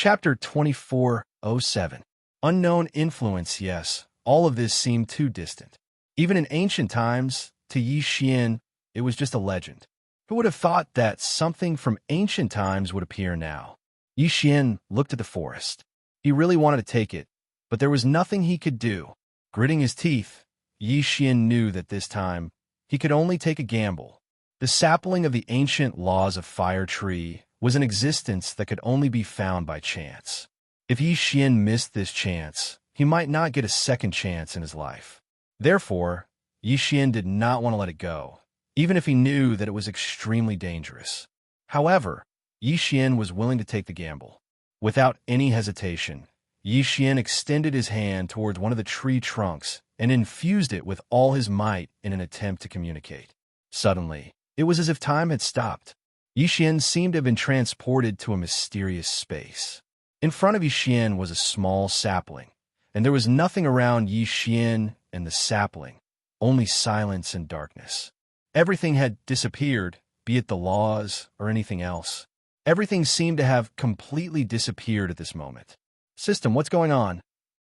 Chapter 2407. Unknown influence. Yes, all of this seemed too distant. Even in ancient times, to Yi Xian, it was just a legend. Who would have thought that something from ancient times would appear now? Yi Xian looked at the forest. He really wanted to take it, but there was nothing he could do. Gritting his teeth, Yi Xian knew that this time he could only take a gamble. The sapling of the ancient laws of fire tree was an existence that could only be found by chance. If Yi Xian missed this chance, he might not get a second chance in his life. Therefore, Yi Xian did not want to let it go, even if he knew that it was extremely dangerous. However, Yi Xian was willing to take the gamble. Without any hesitation, Yi Xian extended his hand towards one of the tree trunks and infused it with all his might in an attempt to communicate. Suddenly, it was as if time had stopped. Yi Xian seemed to have been transported to a mysterious space. In front of Yi Xian was a small sapling, and there was nothing around Yi Xian and the sapling, only silence and darkness. Everything had disappeared, be it the laws or anything else. Everything seemed to have completely disappeared at this moment. System, what's going on?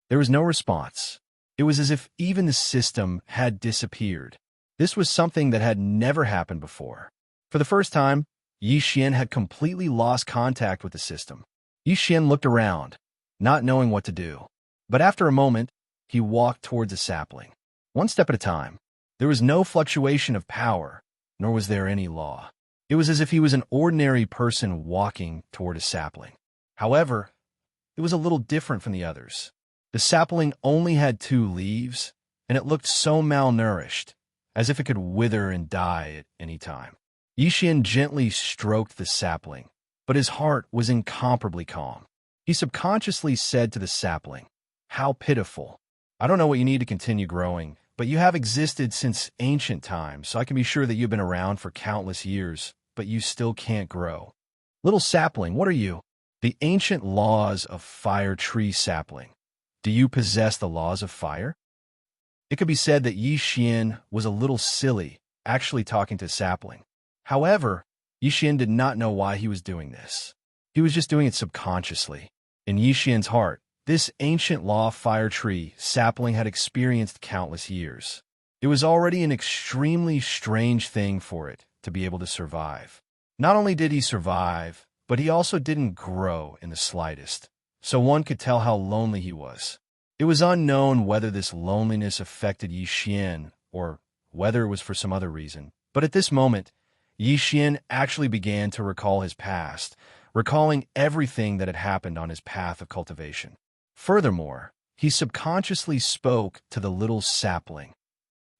There was no response. It was as if even the system had disappeared. This was something that had never happened before. For the first time, Yi Xian had completely lost contact with the system. Yi Xian looked around, not knowing what to do. But after a moment, he walked towards the sapling. One step at a time. There was no fluctuation of power, nor was there any law. It was as if he was an ordinary person walking toward a sapling. However, it was a little different from the others. The sapling only had 2 leaves, and it looked so malnourished, as if it could wither and die at any time. Yi Xian gently stroked the sapling, but his heart was incomparably calm. He subconsciously said to the sapling, "How pitiful. I don't know what you need to continue growing, but you have existed since ancient times, so I can be sure that you've been around for countless years, but you still can't grow. Little sapling, what are you? The ancient laws of fire tree sapling. Do you possess the laws of fire?" It could be said that Yi Xian was a little silly, actually talking to sapling. However, Yi Xian did not know why he was doing this. He was just doing it subconsciously. In Yi Xian's heart, this ancient law of fire tree sapling had experienced countless years. It was already an extremely strange thing for it to be able to survive. Not only did he survive, but he also didn't grow in the slightest, so one could tell how lonely he was. It was unknown whether this loneliness affected Yi Xian or whether it was for some other reason, but at this moment, Yi Xian actually began to recall his past, recalling everything that had happened on his path of cultivation. Furthermore, he subconsciously spoke to the little sapling.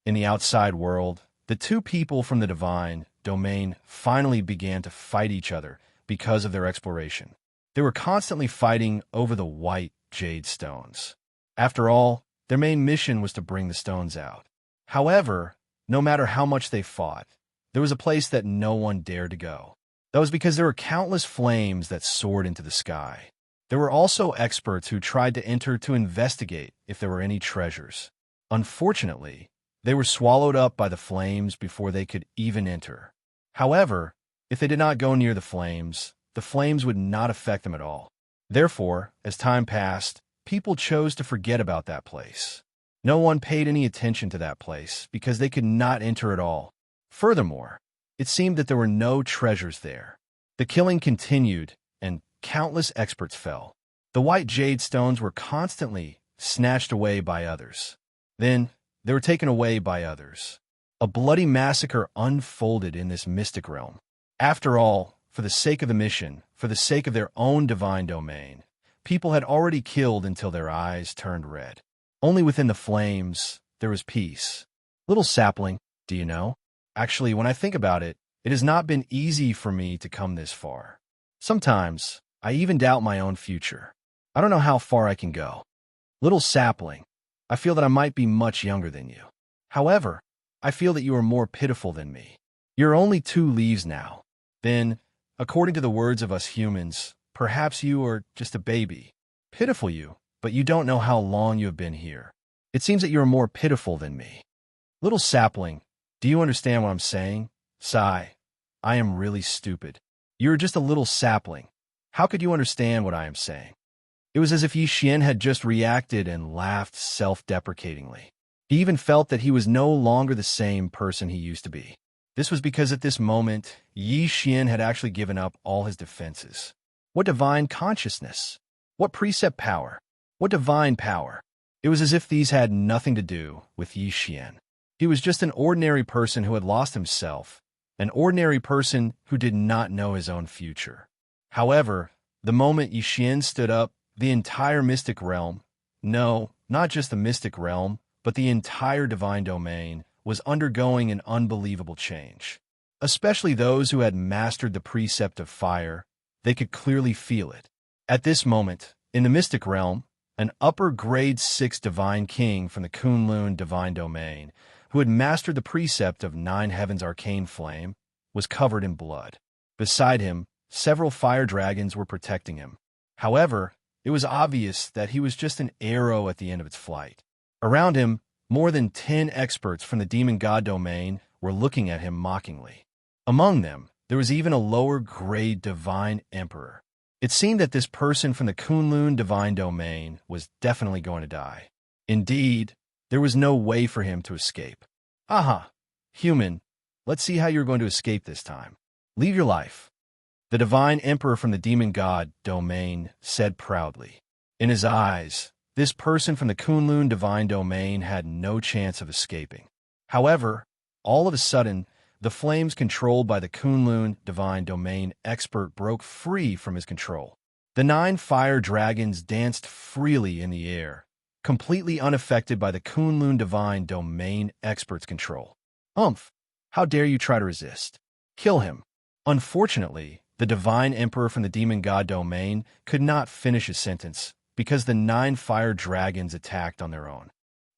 In the outside world, the 2 people from the divine domain finally began to fight each other because of their exploration. They were constantly fighting over the white jade stones. After all, their main mission was to bring the stones out. However, no matter how much they fought, there was a place that no one dared to go. That was because there were countless flames that soared into the sky. There were also experts who tried to enter to investigate if there were any treasures. Unfortunately, they were swallowed up by the flames before they could even enter. However, if they did not go near the flames would not affect them at all. Therefore, as time passed, people chose to forget about that place. No one paid any attention to that place because they could not enter at all. Furthermore, it seemed that there were no treasures there. The killing continued, and countless experts fell. The white jade stones were constantly snatched away by others. Then, they were taken away by others. A bloody massacre unfolded in this mystic realm. After all, for the sake of the mission, for the sake of their own divine domain, people had already killed until their eyes turned red. Only within the flames, there was peace. Little sapling, do you know? Actually, when I think about it, it has not been easy for me to come this far. Sometimes, I even doubt my own future. I don't know how far I can go. Little sapling, I feel that I might be much younger than you. However, I feel that you are more pitiful than me. You're only 2 leaves now. Then, according to the words of us humans, perhaps you are just a baby. Pitiful you, but you don't know how long you have been here. It seems that you are more pitiful than me. Little sapling, do you understand what I'm saying? Sigh. I am really stupid. You're just a little sapling. How could you understand what I am saying? It was as if Yi Xian had just reacted and laughed self-deprecatingly. He even felt that he was no longer the same person he used to be. This was because at this moment, Yi Xian had actually given up all his defenses. What divine consciousness? What precept power? What divine power? It was as if these had nothing to do with Yi Xian. He was just an ordinary person who had lost himself, an ordinary person who did not know his own future. However, the moment Yi Xian stood up, the entire mystic realm, no, not just the mystic realm, but the entire divine domain, was undergoing an unbelievable change. Especially those who had mastered the precept of fire, they could clearly feel it. At this moment, in the mystic realm, an upper grade 6 divine king from the Kunlun divine domain, who had mastered the precept of 9 heavens arcane flame, was covered in blood. Beside him, several fire dragons were protecting him. However, it was obvious that he was just an arrow at the end of its flight. Around him, more than 10 experts from the demon god domain were looking at him mockingly. Among them, there was even a lower-grade divine emperor. It seemed that this person from the Kunlun divine domain was definitely going to die. Indeed, there was no way for him to escape. Aha, human, let's see how you're going to escape this time. Leave your life. The divine emperor from the demon god domain said proudly. In his eyes, this person from the Kunlun divine domain had no chance of escaping. However, all of a sudden, the flames controlled by the Kunlun divine domain expert broke free from his control. The 9 fire dragons danced freely in the air, completely unaffected by the Kunlun divine domain expert's control. How dare you try to resist? Kill him. Unfortunately, the divine emperor from the demon god domain could not finish his sentence because the 9 fire dragons attacked on their own.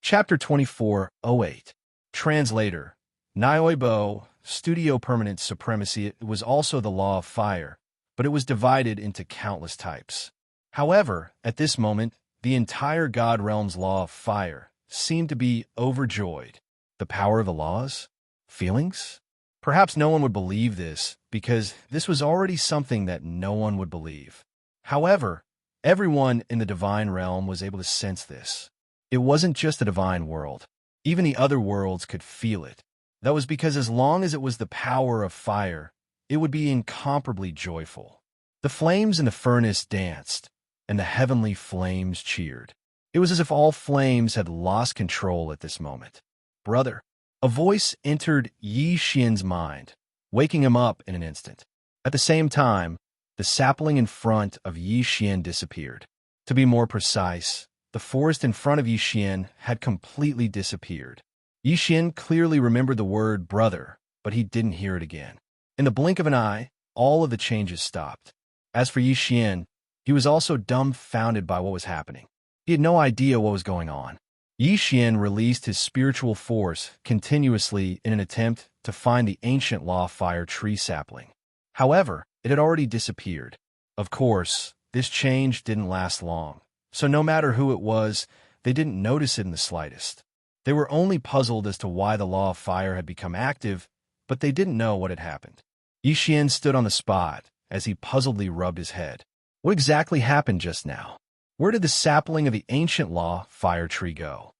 Chapter 24:08. Translator. Nioibo, studio permanent supremacy was also the law of fire, but it was divided into countless types. However, at this moment, the entire God realm's law of fire seemed to be overjoyed. The power of the laws? Feelings? Perhaps no one would believe this, because this was already something that no one would believe. However, everyone in the divine realm was able to sense this. It wasn't just the divine world. Even the other worlds could feel it. That was because as long as it was the power of fire, it would be incomparably joyful. The flames in the furnace danced, and the heavenly flames cheered. It was as if all flames had lost control at this moment. Brother, a voice entered Yi Xian's mind, waking him up in an instant. At the same time, the sapling in front of Yi Xian disappeared. To be more precise, the forest in front of Yi Xian had completely disappeared. Yi Xian clearly remembered the word brother, but he didn't hear it again. In the blink of an eye, all of the changes stopped. As for Yi Xian, he was also dumbfounded by what was happening. He had no idea what was going on. Yi Xian released his spiritual force continuously in an attempt to find the ancient law fire tree sapling. However, it had already disappeared. Of course, this change didn't last long, so no matter who it was, they didn't notice it in the slightest. They were only puzzled as to why the law of fire had become active, but they didn't know what had happened. Yi Xian stood on the spot as he puzzledly rubbed his head. What exactly happened just now? Where did the sapling of the ancient law fire tree go?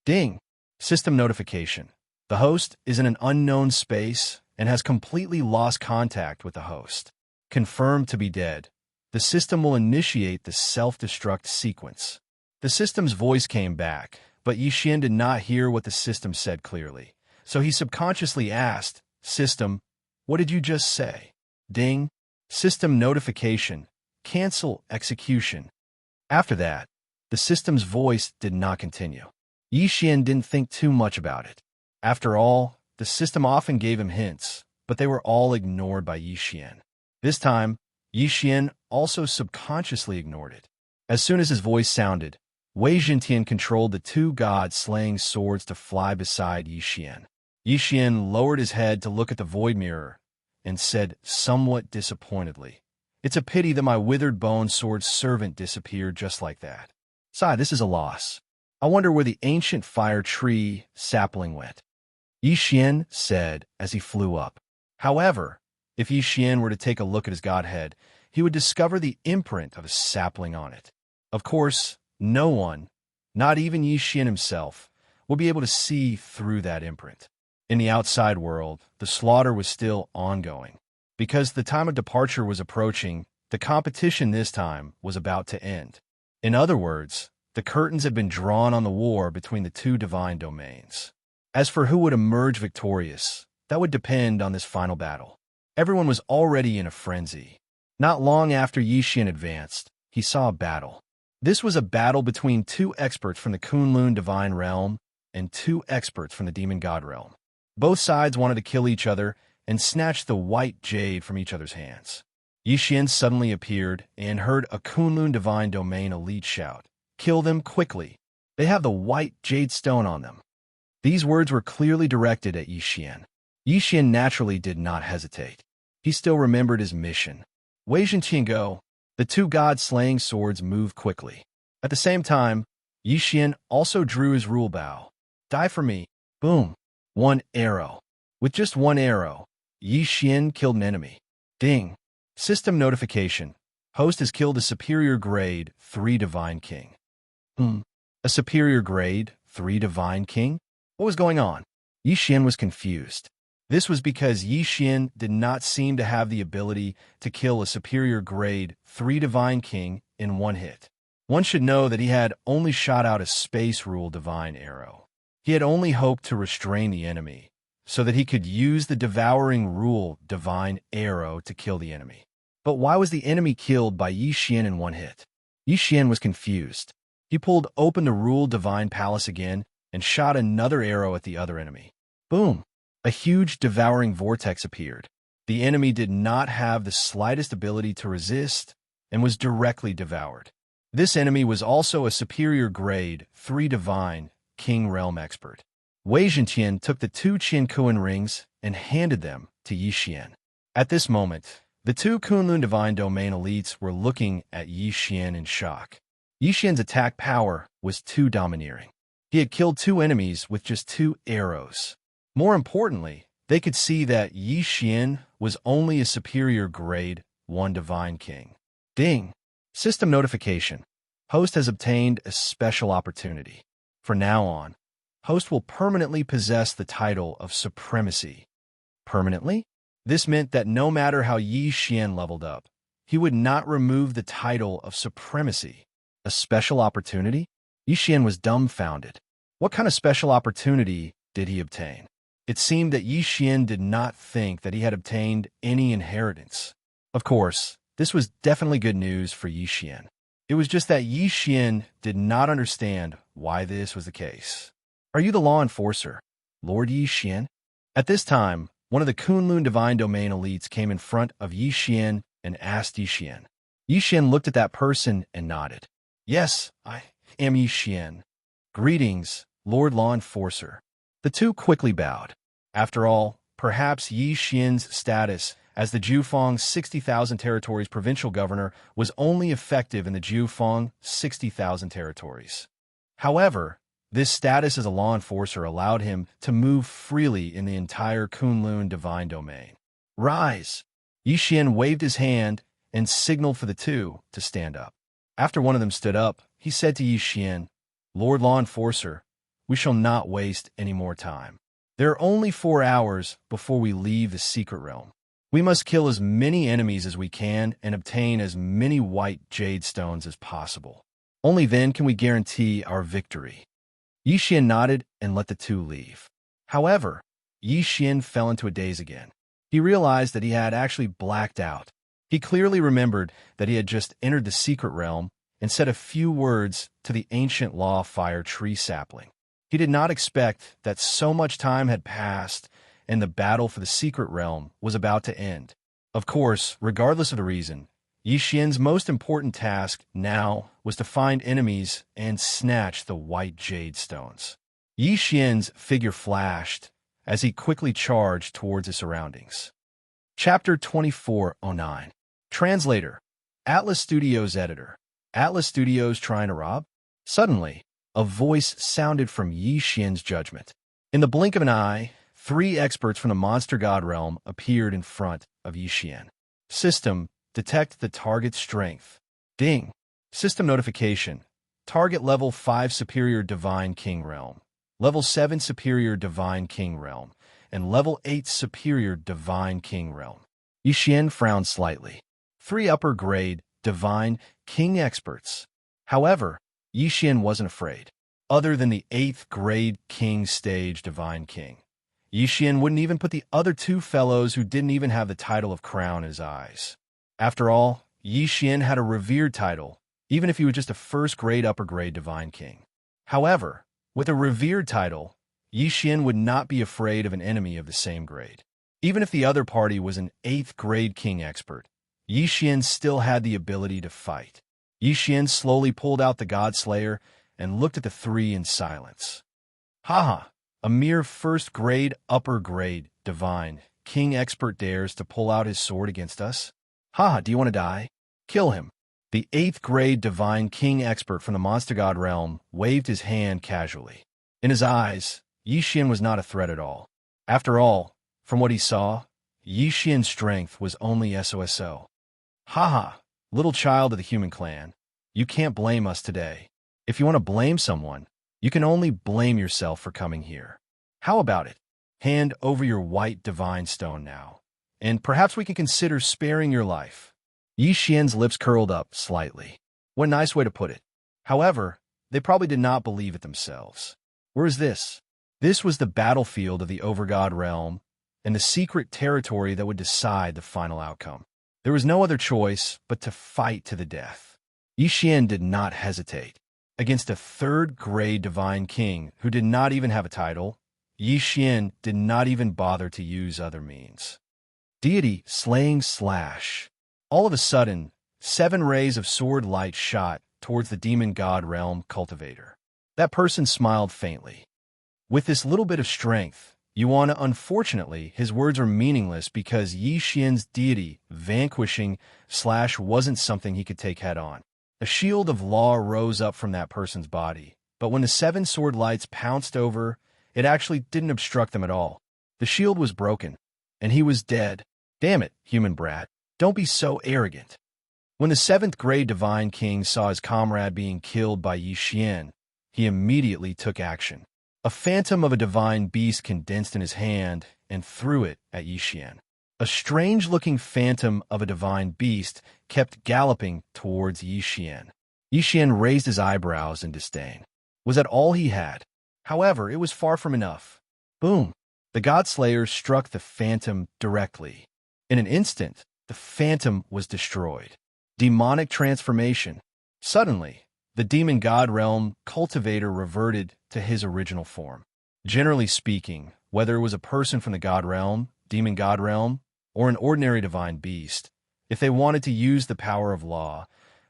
Ding! System notification. The host is in an unknown space and has completely lost contact with the host. Confirmed to be dead. The system will initiate the self-destruct sequence. The system's voice came back, but Yi Xian did not hear what the system said clearly. So he subconsciously asked, System, what did you just say? Ding! System notification. Cancel execution. After that, the system's voice did not continue. Yi Xian didn't think too much about it. After all, the system often gave him hints, but they were all ignored by Yi Xian. This time, Yi Xian also subconsciously ignored it. As soon as his voice sounded, Wei Jintian controlled the 2 god-slaying swords to fly beside Yi Xian. Yi Xian lowered his head to look at the void mirror and said somewhat disappointedly, It's a pity that my withered bone sword servant disappeared just like that. Sigh, this is a loss. I wonder where the ancient fire tree sapling went. Yi Xian said as he flew up. However, if Yi Xian were to take a look at his godhead, he would discover the imprint of a sapling on it. Of course, no one, not even Yi Xian himself, would be able to see through that imprint. In the outside world, the slaughter was still ongoing. Because the time of departure was approaching, the competition this time was about to end. In other words, the curtains had been drawn on the war between the two divine domains. As for who would emerge victorious, that would depend on this final battle. Everyone was already in a frenzy. Not long after Yi Xian advanced, he saw a battle. This was a battle between two experts from the Kunlun divine realm and two experts from the demon god realm. Both sides wanted to kill each other and snatch the white jade from each other's hands. Yi Xian suddenly appeared and heard a Kunlun divine domain elite shout, "Kill them quickly. They have the white jade stone on them." These words were clearly directed at Yi Xian. Yi Xian naturally did not hesitate. He still remembered his mission. Wei Zhenqiango, the two god-slaying swords moved quickly. At the same time, Yi Xian also drew his rule bow. "Die for me." Boom. One arrow. With just one arrow, Yi Xian killed an enemy. Ding. System notification. Host has killed a superior grade 3 divine king. A superior grade 3 divine king? What was going on? Yi Xian was confused. This was because Yi Xian did not seem to have the ability to kill a superior grade 3 divine king in one hit. One should know that he had only shot out a space rule divine arrow. He had only hoped to restrain the enemy, so that he could use the devouring rule divine arrow to kill the enemy. But why was the enemy killed by Yi Xian in one hit? Yi Xian was confused. He pulled open the rule divine palace again and shot another arrow at the other enemy. Boom! A huge devouring vortex appeared. The enemy did not have the slightest ability to resist and was directly devoured. This enemy was also a superior grade 3 divine king realm expert. Wei Zhenqian took the two Qin Kuan rings and handed them to Yi Xian. At this moment, the two Kunlun divine domain elites were looking at Yi Xian in shock. Yi Xian's attack power was too domineering. He had killed two enemies with just 2 arrows. More importantly, they could see that Yi Xian was only a superior grade 1 divine king. Ding! System notification. Host has obtained a special opportunity. From now on, Host will permanently possess the title of Supremacy. Permanently? This meant that no matter how Yi Xian leveled up, he would not remove the title of Supremacy. A special opportunity? Yi Xian was dumbfounded. What kind of special opportunity did he obtain? It seemed that Yi Xian did not think that he had obtained any inheritance. Of course, this was definitely good news for Yi Xian. It was just that Yi Xian did not understand why this was the case. "Are you the law enforcer, Lord Yi Xian?" At this time, one of the Kunlun divine domain elites came in front of Yi Xian and asked Yi Xian. Yi Xian looked at that person and nodded. "Yes, I am Yi Xian. Greetings, Lord Law Enforcer." The two quickly bowed. After all, perhaps Yi Xian's status as the Jufeng 60,000 territories provincial governor was only effective in the Jufeng 60,000 territories. However, this status as a law enforcer allowed him to move freely in the entire Kunlun divine domain. "Rise!" Yi Xian waved his hand and signaled for the two to stand up. After one of them stood up, he said to Yi Xian, "Lord Law Enforcer, we shall not waste any more time. There are only 4 hours before we leave the secret realm. We must kill as many enemies as we can and obtain as many white jade stones as possible. Only then can we guarantee our victory." Yi Xian nodded and let the two leave. However, Yi Xian fell into a daze again. He realized that he had actually blacked out. He clearly remembered that he had just entered the secret realm and said a few words to the ancient law fire tree sapling. He did not expect that so much time had passed and the battle for the secret realm was about to end. Of course, regardless of the reason, Yi Xian's most important task now was to find enemies and snatch the white jade stones. Yi Xian's figure flashed as he quickly charged towards his surroundings. Chapter 2409. Translator. Atlas Studios Editor. Atlas Studios trying to rob? Suddenly, a voice sounded from Yi Xian's judgment. In the blink of an eye, 3 experts from the monster god realm appeared in front of Yi Xian. System Detect the target's strength. Ding. System notification. Target level 5 Superior Divine King Realm, level 7 Superior Divine King Realm, and level 8 Superior Divine King Realm. Yixian frowned slightly. 3 upper grade Divine King experts. However, Yixian wasn't afraid. Other than the 8th grade King stage Divine King, Yixian wouldn't even put the other 2 fellows who didn't even have the title of crown in his eyes. After all, Yixian had a revered title, even if he was just a 1st grade upper grade Divine King. However, with a revered title, Yixian would not be afraid of an enemy of the same grade. Even if the other party was an 8th grade King expert, Yixian still had the ability to fight. Yixian slowly pulled out the God Slayer and looked at the 3 in silence. Haha, a mere 1st grade upper grade Divine King expert dares to pull out his sword against us? Haha, do you want to die? Kill him. The 8th grade Divine King expert from the Monster God realm waved his hand casually. In his eyes, Yixian was not a threat at all. After all, from what he saw, Yixian's strength was only SOSO. Haha, little child of the human clan, you can't blame us today. If you want to blame someone, you can only blame yourself for coming here. How about it? Hand over your white divine stone now, and perhaps we can consider sparing your life. Yixian's lips curled up slightly. What a nice way to put it. However, they probably did not believe it themselves. Where is this? This was the battlefield of the Overgod realm, and the secret territory that would decide the final outcome. There was no other choice but to fight to the death. Yixian did not hesitate. Against a 3rd grade Divine King who did not even have a title, Yixian did not even bother to use other means. Deity slaying slash. All of a sudden, 7 rays of sword light shot towards the demon god realm cultivator. That person smiled faintly. With this little bit of strength, Yuana, unfortunately, his words were meaningless because Yixian's deity vanquishing slash wasn't something he could take head on. A shield of law rose up from that person's body, but when the 7 sword lights pounced over, it actually didn't obstruct them at all. The shield was broken, and he was dead. Damn it, human brat. Don't be so arrogant. When the 7th grade Divine King saw his comrade being killed by Yixian, he immediately took action. A phantom of a divine beast condensed in his hand and threw it at Yixian. A strange-looking phantom of a divine beast kept galloping towards Yixian. Yixian raised his eyebrows in disdain. Was that all he had? However, it was far from enough. Boom! The God Slayer struck the phantom directly. In an instant, the phantom was destroyed. Demonic transformation. Suddenly, the demon god realm cultivator reverted to his original form. Generally speaking, whether it was a person from the god realm, demon god realm, or an ordinary divine beast, if they wanted to use the power of law,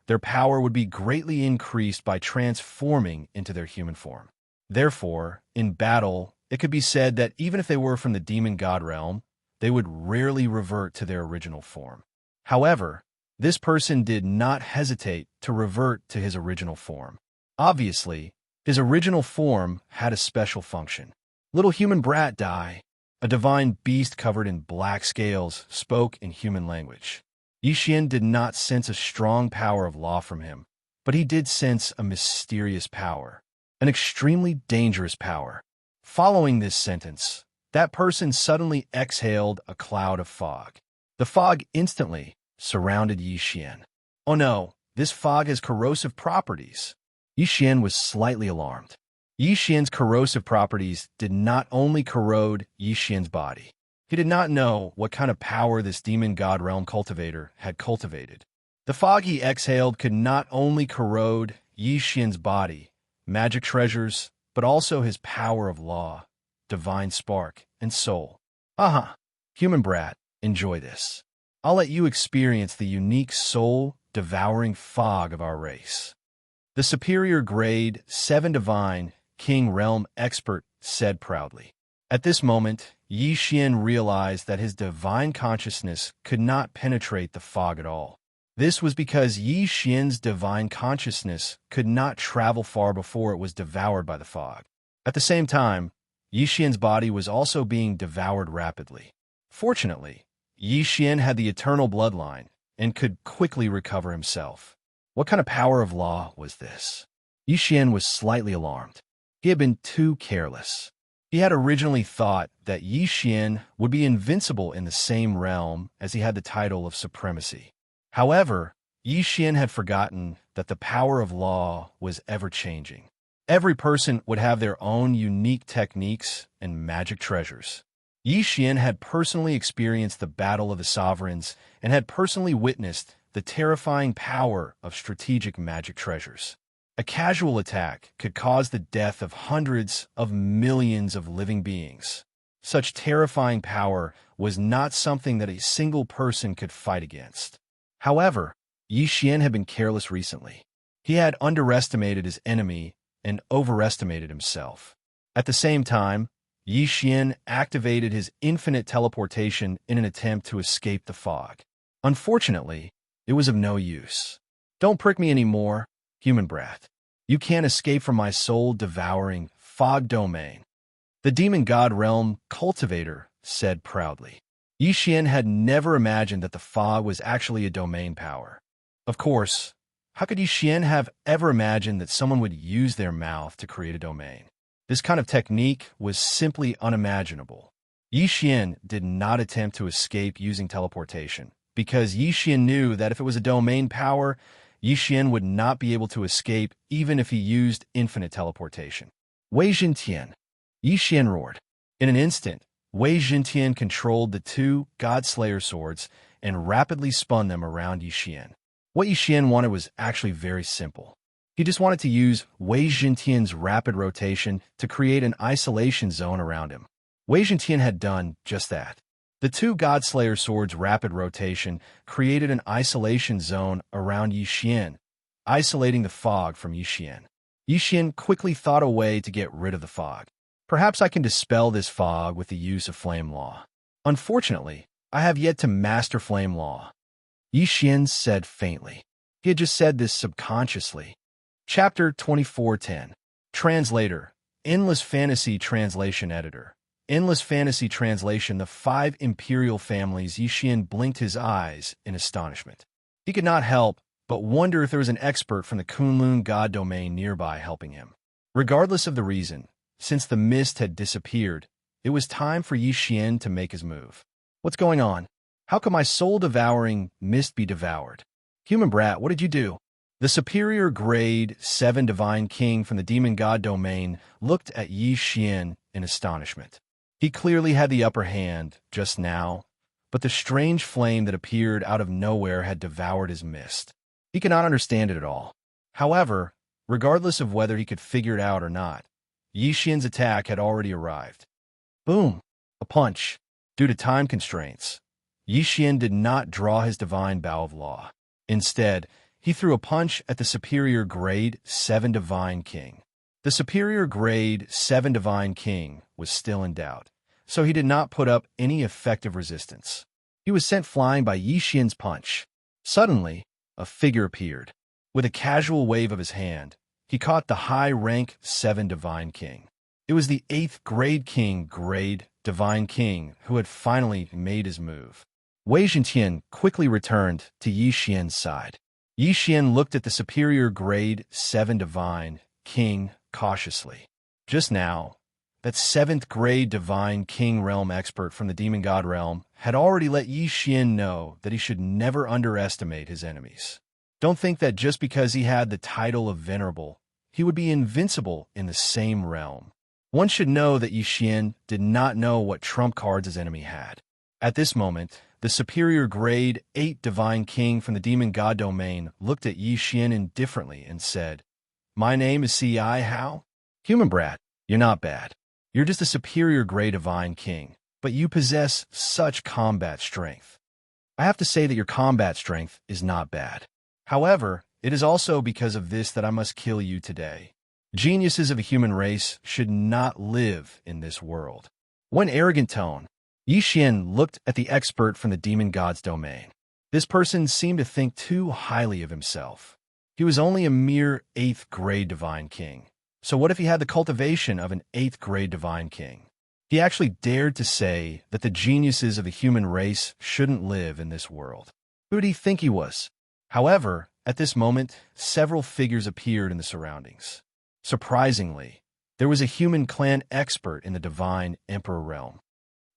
their power would be greatly increased by transforming into their human form. Therefore, in battle, it could be said that even if they were from the demon god realm, they would rarely revert to their original form. However, this person did not hesitate to revert to his original form. Obviously, his original form had a special function. Little human brat, die. A divine beast covered in black scales spoke in human language. Yixian did not sense a strong power of law from him, but he did sense a mysterious power, an extremely dangerous power. Following this sentence, that person suddenly exhaled a cloud of fog. The fog instantly surrounded Yixian. Oh no, this fog has corrosive properties. Yixian was slightly alarmed. Yixian's corrosive properties did not only corrode Yixian's body. He did not know what kind of power this demon god realm cultivator had cultivated. The fog he exhaled could not only corrode Yixian's body, magic treasures, but also his power of law, divine spark, and soul. Aha, human brat, enjoy this. I'll let you experience the unique soul-devouring fog of our race. The superior grade 7 divine King Realm expert said proudly. At this moment, Yixian realized that his divine consciousness could not penetrate the fog at all. This was because Yixian's divine consciousness could not travel far before it was devoured by the fog. At the same time, Yixian's body was also being devoured rapidly. Fortunately, Yixian had the eternal bloodline, and could quickly recover himself. What kind of power of law was this? Xian was slightly alarmed. He had been too careless. He had originally thought that Xian would be invincible in the same realm as he had the title of supremacy. However, Xian had forgotten that the power of law was ever-changing. Every person would have their own unique techniques and magic treasures. Xian had personally experienced the Battle of the Sovereigns and had personally witnessed the terrifying power of strategic magic treasures. A casual attack could cause the death of hundreds of millions of living beings. Such terrifying power was not something that a single person could fight against. However, Xian had been careless recently. He had underestimated his enemy and overestimated himself. At the same time, Xian activated his infinite teleportation in an attempt to escape the fog. Unfortunately, it was of no use. Don't prick me anymore, human brat. You can't escape from my soul-devouring fog domain. The demon god realm cultivator said proudly. Xian had never imagined that the fog was actually a domain power. Of course, how could Xian have ever imagined that someone would use their mouth to create a domain? This kind of technique was simply unimaginable. Xian did not attempt to escape using teleportation, because Xian knew that if it was a domain power, Xian would not be able to escape even if he used infinite teleportation. Wei Zhentian. Xian roared. In an instant, Wei Zhentian controlled the two God-Slayer swords and rapidly spun them around Xian. What Xian wanted was actually very simple. He just wanted to use Wei Zhentian's rapid rotation to create an isolation zone around him. Wei Zhentian had done just that. The two God-Slayer swords' rapid rotation created an isolation zone around Xian, isolating the fog from Xian. Xian quickly thought a way to get rid of the fog. Perhaps I can dispel this fog with the use of flame law. Unfortunately, I have yet to master flame law. Xian said faintly. He had just said this subconsciously. Chapter 24:10. Translator. Endless Fantasy Translation Editor. Endless Fantasy Translation. The five imperial families. Xian blinked his eyes in astonishment. He could not help but wonder if there was an expert from the Kunlun god domain nearby helping him. Regardless of the reason, since the mist had disappeared, it was time for Xian to make his move. What's going on? How could my soul-devouring mist be devoured? Human brat, what did you do? The superior grade 7 divine king from the demon god domain looked at Xian in astonishment. He clearly had the upper hand just now, but the strange flame that appeared out of nowhere had devoured his mist. He could not understand it at all. However, regardless of whether he could figure it out or not, Xian's attack had already arrived. Boom! A punch. Due to time constraints, Xian did not draw his divine bow of law. Instead, he threw a punch at the superior grade 7 divine king. The superior grade 7 divine king was still in doubt, so he did not put up any effective resistance. He was sent flying by Xian's punch. Suddenly, a figure appeared. With a casual wave of his hand, he caught the high-rank 7 divine king. It was the 8th grade divine king who had finally made his move. Wei Zhentian quickly returned to Xian's side. Xian looked at the superior grade 7 divine king cautiously. Just now, that 7th grade divine king realm expert from the demon god realm had already let Xian know that he should never underestimate his enemies. Don't think that just because he had the title of venerable, he would be invincible in the same realm. One should know that Xian did not know what trump cards his enemy had. At this moment, the superior grade 8 divine king from the demon god domain looked at Xian indifferently and said, "My name is C.I. Hao? Human brat, you're not bad. You're just a superior grade divine king, but you possess such combat strength. I have to say that your combat strength is not bad. However, it is also because of this that I must kill you today. Geniuses of a human race should not live in this world." One arrogant tone, Xian looked at the expert from the demon god's domain. This person seemed to think too highly of himself. He was only a mere 8th grade divine king. So what if he had the cultivation of an 8th grade divine king? He actually dared to say that the geniuses of the human race shouldn't live in this world. Who did he think he was? However, at this moment, several figures appeared in the surroundings. Surprisingly, there was a human clan expert in the Divine Emperor realm.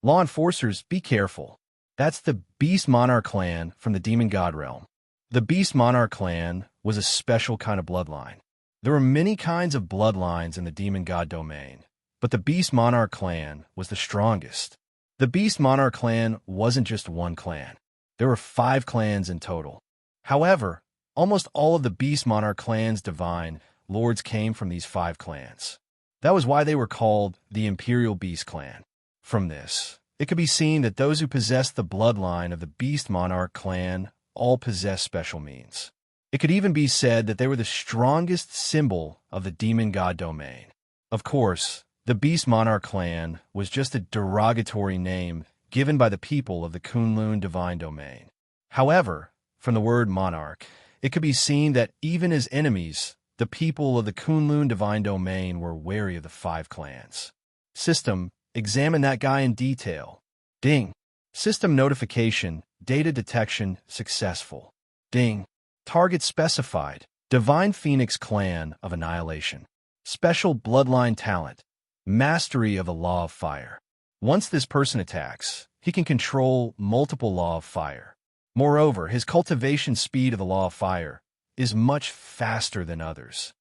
Law enforcers, be careful. That's the Beast Monarch clan from the Demon God realm. The Beast Monarch clan was a special kind of bloodline. There were many kinds of bloodlines in the Demon God domain, but the Beast Monarch clan was the strongest. The Beast Monarch clan wasn't just one clan. There were 5 clans in total. However, almost all of the Beast Monarch clan's divine lords came from these 5 clans. That was why they were called the Imperial Beast Clan. From this, it could be seen that those who possessed the bloodline of the Beast Monarch clan all possessed special means. It could even be said that they were the strongest symbol of the Demon God domain. Of course, the Beast Monarch clan was just a derogatory name given by the people of the Kunlun divine domain. However, from the word monarch, it could be seen that even as enemies, the people of the Kunlun divine domain were wary of the 5 clans. System, examine that guy in detail. Ding. System notification, data detection successful. Ding. Target specified. Divine Phoenix Clan of Annihilation. Special bloodline talent. Mastery of the Law of Fire. Once this person attacks, he can control multiple Law of Fire. Moreover, his cultivation speed of the Law of Fire is much faster than others.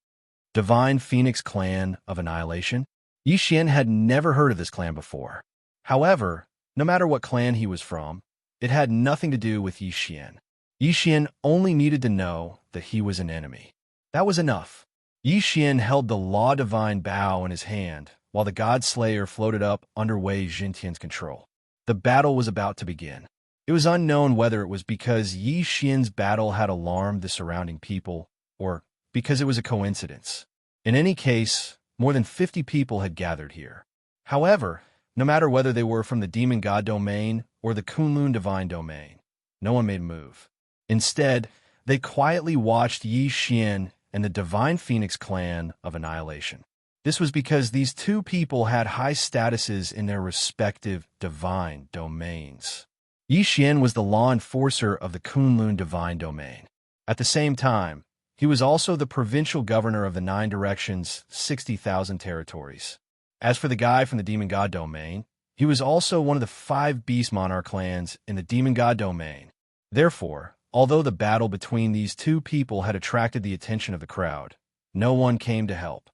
Divine Phoenix Clan of Annihilation. Xianxia had never heard of this clan before. However, no matter what clan he was from, it had nothing to do with Xianxia. Xianxia only needed to know that he was an enemy. That was enough. Xianxia held the Law Divine Bow in his hand, while the God Slayer floated up under Wei Jintian's control. The battle was about to begin. It was unknown whether it was because Xianxia's battle had alarmed the surrounding people, or because it was a coincidence. In any case, more than 50 people had gathered here. However, no matter whether they were from the Demon God domain or the Kunlun divine domain, no one made a move. Instead, they quietly watched Xianxia and the Divine Phoenix Clan of Annihilation. This was because these 2 people had high statuses in their respective divine domains. Xianxia was the law enforcer of the Kunlun divine domain. At the same time, he was also the provincial governor of the 9 directions, 60,000 territories. As for the guy from the Demon God domain, he was also one of the 5 Beast Monarch clans in the Demon God domain. Therefore, although the battle between these 2 people had attracted the attention of the crowd, no one came to help.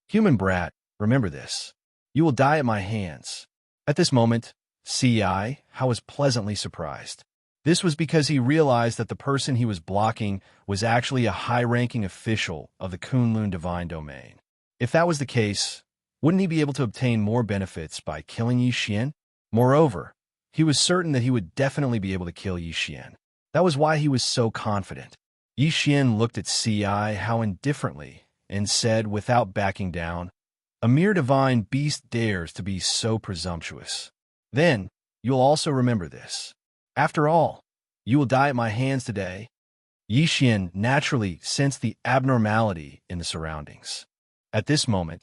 Human brat, remember this. You will die at my hands. At this moment, Ci was pleasantly surprised. This was because he realized that the person he was blocking was actually a high-ranking official of the Kunlun divine domain. If that was the case, wouldn't he be able to obtain more benefits by killing Xianxia? Moreover, he was certain that he would definitely be able to kill Xianxia. That was why he was so confident. Xianxia looked at Ci indifferently and said without backing down, "A mere divine beast dares to be so presumptuous. Then, you'll also remember this. After all, you will die at my hands today." Xianxia naturally sensed the abnormality in the surroundings. At this moment,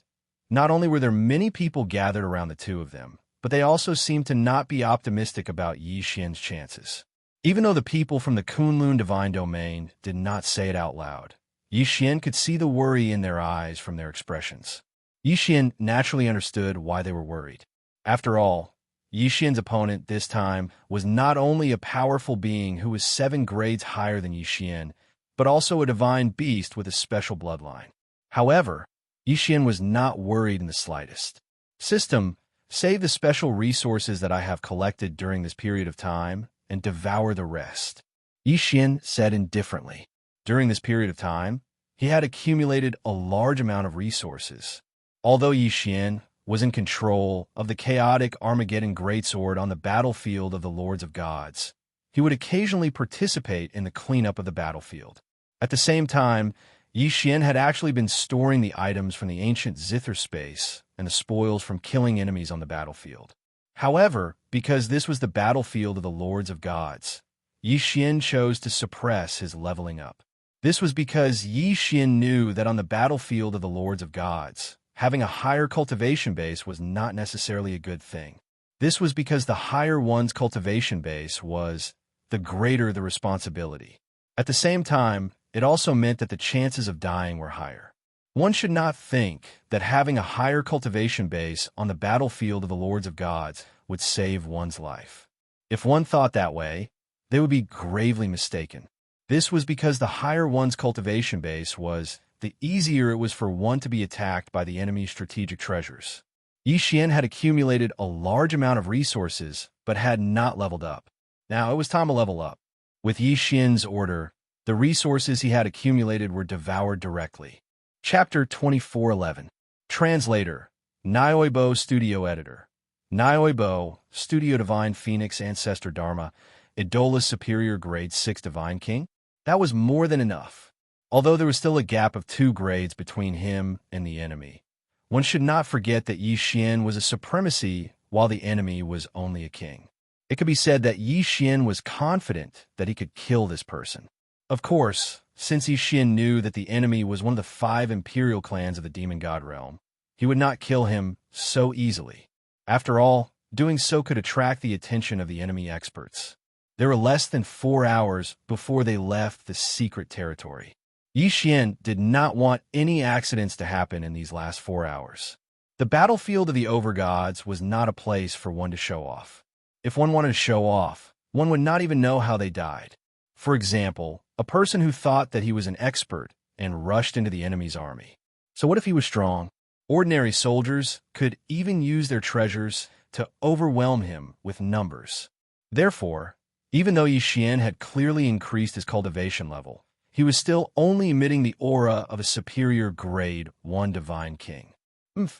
not only were there many people gathered around the 2 of them, but they also seemed to not be optimistic about Xianxia's chances. Even though the people from the Kunlun divine domain did not say it out loud, Xianxia could see the worry in their eyes from their expressions. Xianxia naturally understood why they were worried. After all, Xianxia's opponent this time was not only a powerful being who was 7 grades higher than Xianxia, but also a divine beast with a special bloodline. However, Xianxia was not worried in the slightest. System, save the special resources that I have collected during this period of time and devour the rest. Xianxia said indifferently. During this period of time, he had accumulated a large amount of resources. Although Xianxia was in control of the chaotic Armageddon Greatsword on the battlefield of the Lords of Gods, he would occasionally participate in the cleanup of the battlefield. At the same time, Xianxia had actually been storing the items from the ancient Zither space and the spoils from killing enemies on the battlefield. However, because this was the battlefield of the Lords of Gods, Xianxia chose to suppress his leveling up. This was because Xianxia knew that on the battlefield of the Lords of Gods, having a higher cultivation base was not necessarily a good thing. This was because the higher one's cultivation base was, the greater the responsibility. At the same time, it also meant that the chances of dying were higher. One should not think that having a higher cultivation base on the battlefield of the Lords of Gods would save one's life. If one thought that way, they would be gravely mistaken. This was because the higher one's cultivation base was, the easier it was for one to be attacked by the enemy's strategic treasures. Xian had accumulated a large amount of resources, but had not leveled up. Now it was time to level up. With Xian's order, the resources he had accumulated were devoured directly. Chapter 24:11. Translator, Nioibo Studio Editor. Nioibo, Studio Divine Phoenix Ancestor Dharma, Idola Superior Grade 6 Divine King? That was more than enough. Although there was still a gap of 2 grades between him and the enemy. One should not forget that Xian was a supremacy while the enemy was only a king. It could be said that Xian was confident that he could kill this person. Of course, since Xian knew that the enemy was one of the 5 imperial clans of the demon god realm, he would not kill him so easily. After all, doing so could attract the attention of the enemy experts. There were less than 4 hours before they left the secret territory. Xian did not want any accidents to happen in these last 4 hours. The battlefield of the overgods was not a place for one to show off. If one wanted to show off, one would not even know how they died. For example, a person who thought that he was an expert and rushed into the enemy's army. So what if he was strong? Ordinary soldiers could even use their treasures to overwhelm him with numbers. Therefore, even though Xian had clearly increased his cultivation level, he was still only emitting the aura of a superior grade 1 divine king.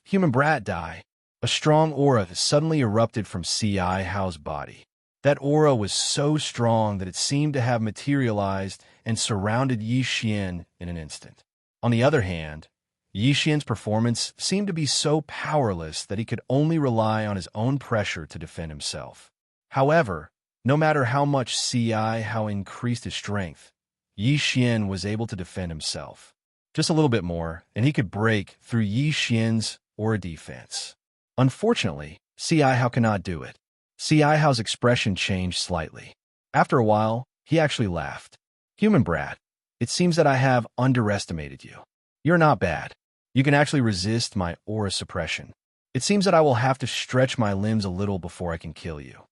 Human brat die. A strong aura suddenly erupted from Xiao's body. That aura was so strong that it seemed to have materialized and surrounded Xian in an instant. On the other hand, Xian's performance seemed to be so powerless that he could only rely on his own pressure to defend himself. However, no matter how much Xiao increased his strength, Xian was able to defend himself. Just a little bit more, and he could break through Xian's aura defense. Unfortunately, Xiao cannot do it. Xiao's expression changed slightly. After a while, he actually laughed. Human brat, it seems that I have underestimated you. You're not bad. You can actually resist my aura suppression. It seems that I will have to stretch my limbs a little before I can kill you.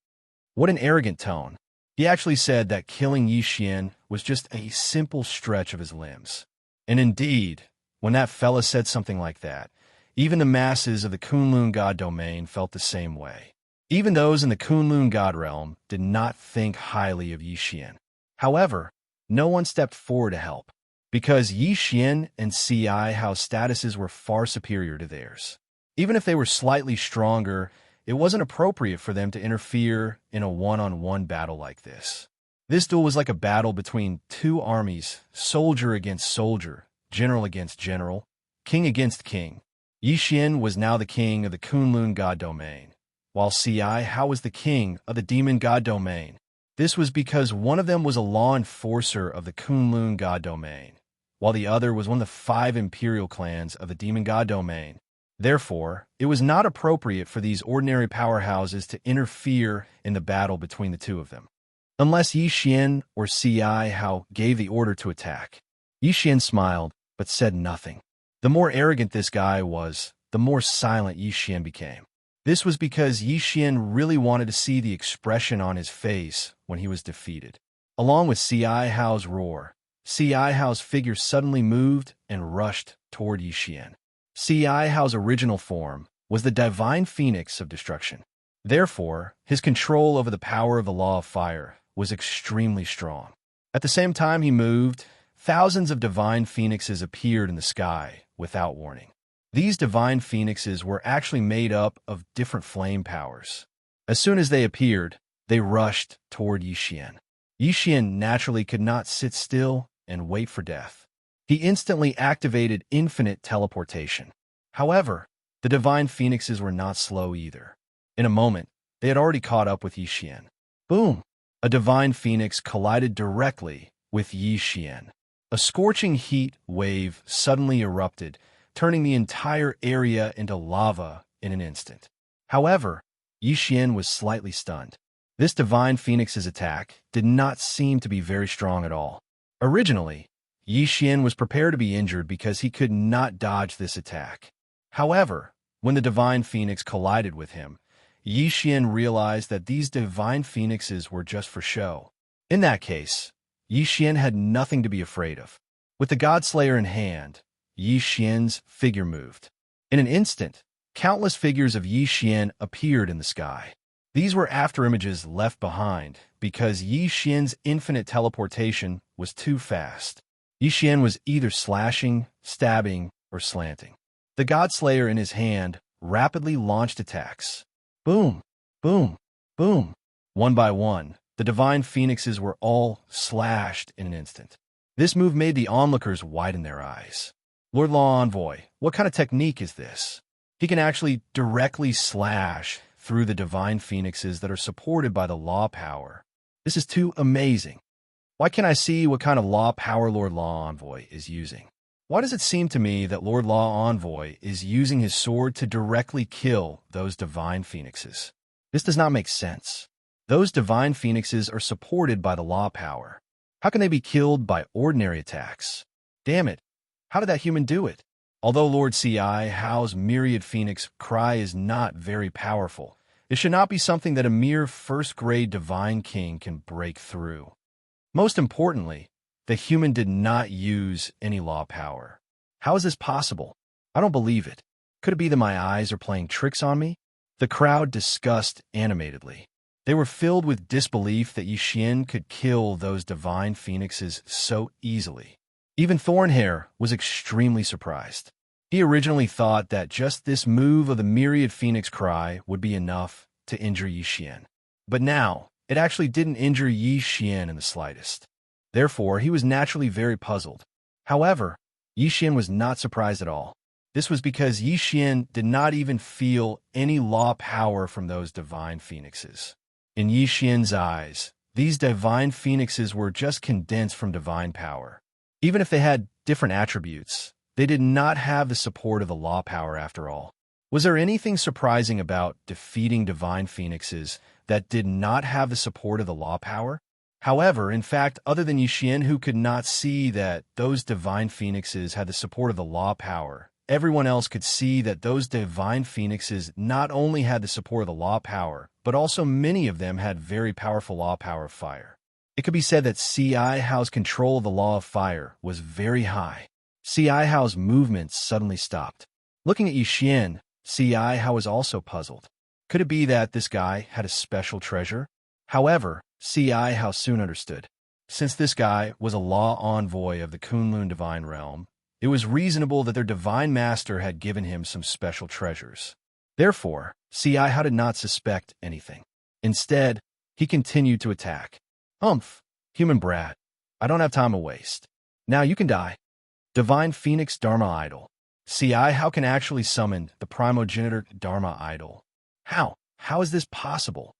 What an arrogant tone. He actually said that killing Xian was just a simple stretch of his limbs. And indeed, when that fella said something like that, even the masses of the Kunlun god domain felt the same way. Even those in the Kunlun god realm did not think highly of Xian. However, no one stepped forward to help, because Xian and Xiao's statuses were far superior to theirs. Even if they were slightly stronger, it wasn't appropriate for them to interfere in a one-on-one battle like this. This duel was like a battle between 2 armies, soldier against soldier, general against general, king against king. Xian was now the king of the Kunlun god domain, while Xiao was the king of the demon god domain. This was because one of them was a law enforcer of the Kunlun god domain, while the other was one of the 5 imperial clans of the demon god domain. Therefore, it was not appropriate for these ordinary powerhouses to interfere in the battle between the 2 of them, unless Xian or Xiao gave the order to attack. Xian smiled, but said nothing. The more arrogant this guy was, the more silent Xian became. This was because Xian really wanted to see the expression on his face when he was defeated. Along with Xiao's roar, Xiao's figure suddenly moved and rushed toward Xian. Xiao's original form was the divine phoenix of destruction. Therefore, his control over the power of the law of fire was extremely strong. At the same time he moved, thousands of divine phoenixes appeared in the sky without warning. These divine phoenixes were actually made up of different flame powers. As soon as they appeared, they rushed toward Xian. Xian naturally could not sit still and wait for death. He instantly activated infinite teleportation. However, the divine phoenixes were not slow either. In a moment, they had already caught up with Xian. Boom! A divine phoenix collided directly with Xian. A scorching heat wave suddenly erupted, turning the entire area into lava in an instant. However, Xian was slightly stunned. This divine phoenix's attack did not seem to be very strong at all. Originally, Xian was prepared to be injured because he could not dodge this attack. However, when the divine phoenix collided with him, Xian realized that these divine phoenixes were just for show. In that case, Xian had nothing to be afraid of. With the Godslayer in hand, Xian's figure moved. In an instant, countless figures of Xian appeared in the sky. These were afterimages left behind because Xian's infinite teleportation was too fast. Xian was either slashing, stabbing, or slanting. The Godslayer in his hand rapidly launched attacks. Boom, boom, boom. One by one, the divine phoenixes were all slashed in an instant. This move made the onlookers widen their eyes. Lord Law Envoy, what kind of technique is this? He can actually directly slash through the divine phoenixes that are supported by the law power. This is too amazing. Why can't I see what kind of law power Lord Law Envoy is using? Why does it seem to me that Lord Law Envoy is using his sword to directly kill those divine phoenixes? This does not make sense. Those divine phoenixes are supported by the law power. How can they be killed by ordinary attacks? Damn it, how did that human do it? Although Lord Xiao's myriad phoenix cry is not very powerful, it should not be something that a mere first-grade divine king can break through. Most importantly, the human did not use any law power. How is this possible? I don't believe it. Could it be that my eyes are playing tricks on me? The crowd discussed animatedly. They were filled with disbelief that Xian could kill those divine phoenixes so easily. Even Thornhair was extremely surprised. He originally thought that just this move of the myriad phoenix cry would be enough to injure Xian. But now, it actually didn't injure Xian in the slightest. Therefore, he was naturally very puzzled. However, Xian was not surprised at all. This was because Xian did not even feel any law power from those divine phoenixes. In Xian's eyes, these divine phoenixes were just condensed from divine power. Even if they had different attributes, they did not have the support of the law power after all. Was there anything surprising about defeating divine phoenixes that did not have the support of the law power? However, in fact, other than Xian, who could not see that those divine phoenixes had the support of the law power, everyone else could see that those divine phoenixes not only had the support of the law power, but also many of them had very powerful law power of fire. It could be said that Xiao's control of the law of fire was very high. Xiao's movements suddenly stopped. Looking at Xian, Xiao was also puzzled. Could it be that this guy had a special treasure? However, Xiao soon understood. Since this guy was a law envoy of the Kunlun divine realm, it was reasonable that their divine master had given him some special treasures. Therefore, Xiao did not suspect anything. Instead, he continued to attack. Human brat, I don't have time to waste. Now you can die. Divine Phoenix Dharma Idol. Xiao can actually summon the primogenitor Dharma Idol. How? How is this possible?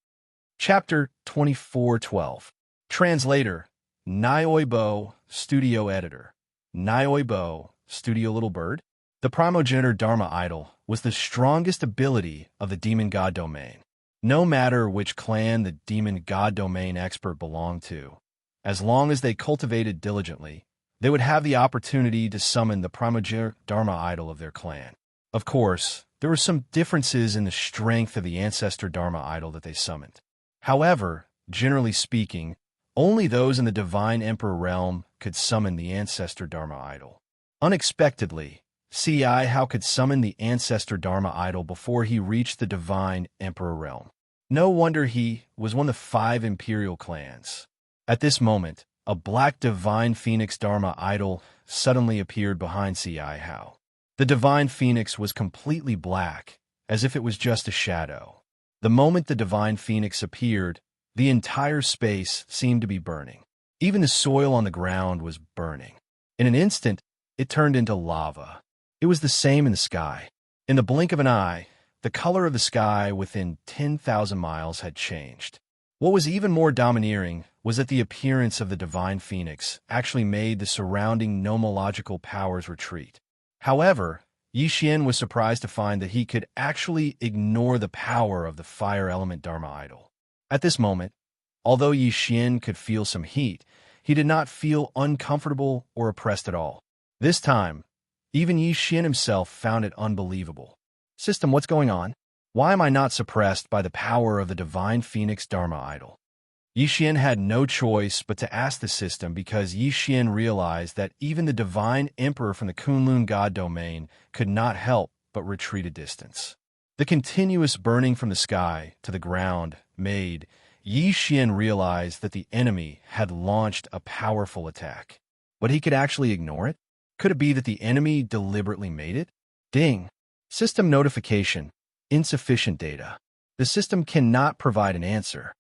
Chapter 24:12. Translator, Nioibo, Studio Editor. Nioibo, Studio Little Bird. The primogenitor Dharma Idol was the strongest ability of the demon god domain. No matter which clan the demon god domain expert belonged to, as long as they cultivated diligently, they would have the opportunity to summon the primogenitor Dharma Idol of their clan. Of course, there were some differences in the strength of the ancestor Dharma Idol that they summoned. However, generally speaking, only those in the Divine Emperor realm could summon the ancestor Dharma Idol. Unexpectedly, Xiao could summon the ancestor Dharma Idol before he reached the Divine Emperor realm. No wonder he was one of the 5 imperial clans. At this moment, a black Divine Phoenix Dharma Idol suddenly appeared behind Xiao. The Divine Phoenix was completely black, as if it was just a shadow. The moment the Divine Phoenix appeared, the entire space seemed to be burning. Even the soil on the ground was burning. In an instant, it turned into lava. It was the same in the sky. In the blink of an eye, the color of the sky within 10,000 miles had changed. What was even more domineering was that the appearance of the Divine Phoenix actually made the surrounding nomological powers retreat. However, Xian was surprised to find that he could actually ignore the power of the fire element Dharma Idol. At this moment, although Yi Xian could feel some heat, he did not feel uncomfortable or oppressed at all. This time, even Yi Xian himself found it unbelievable. System, what's going on? Why am I not suppressed by the power of the divine phoenix Dharma idol? Yi Xian had no choice but to ask the system because Yi Xian realized that even the divine emperor from the Kunlun god domain could not help but retreat a distance. The continuous burning from the sky to the ground made Yi Xian realize that the enemy had launched a powerful attack. But he could actually ignore it? Could it be that the enemy deliberately made it? Ding! System notification. Insufficient data. The system cannot provide an answer.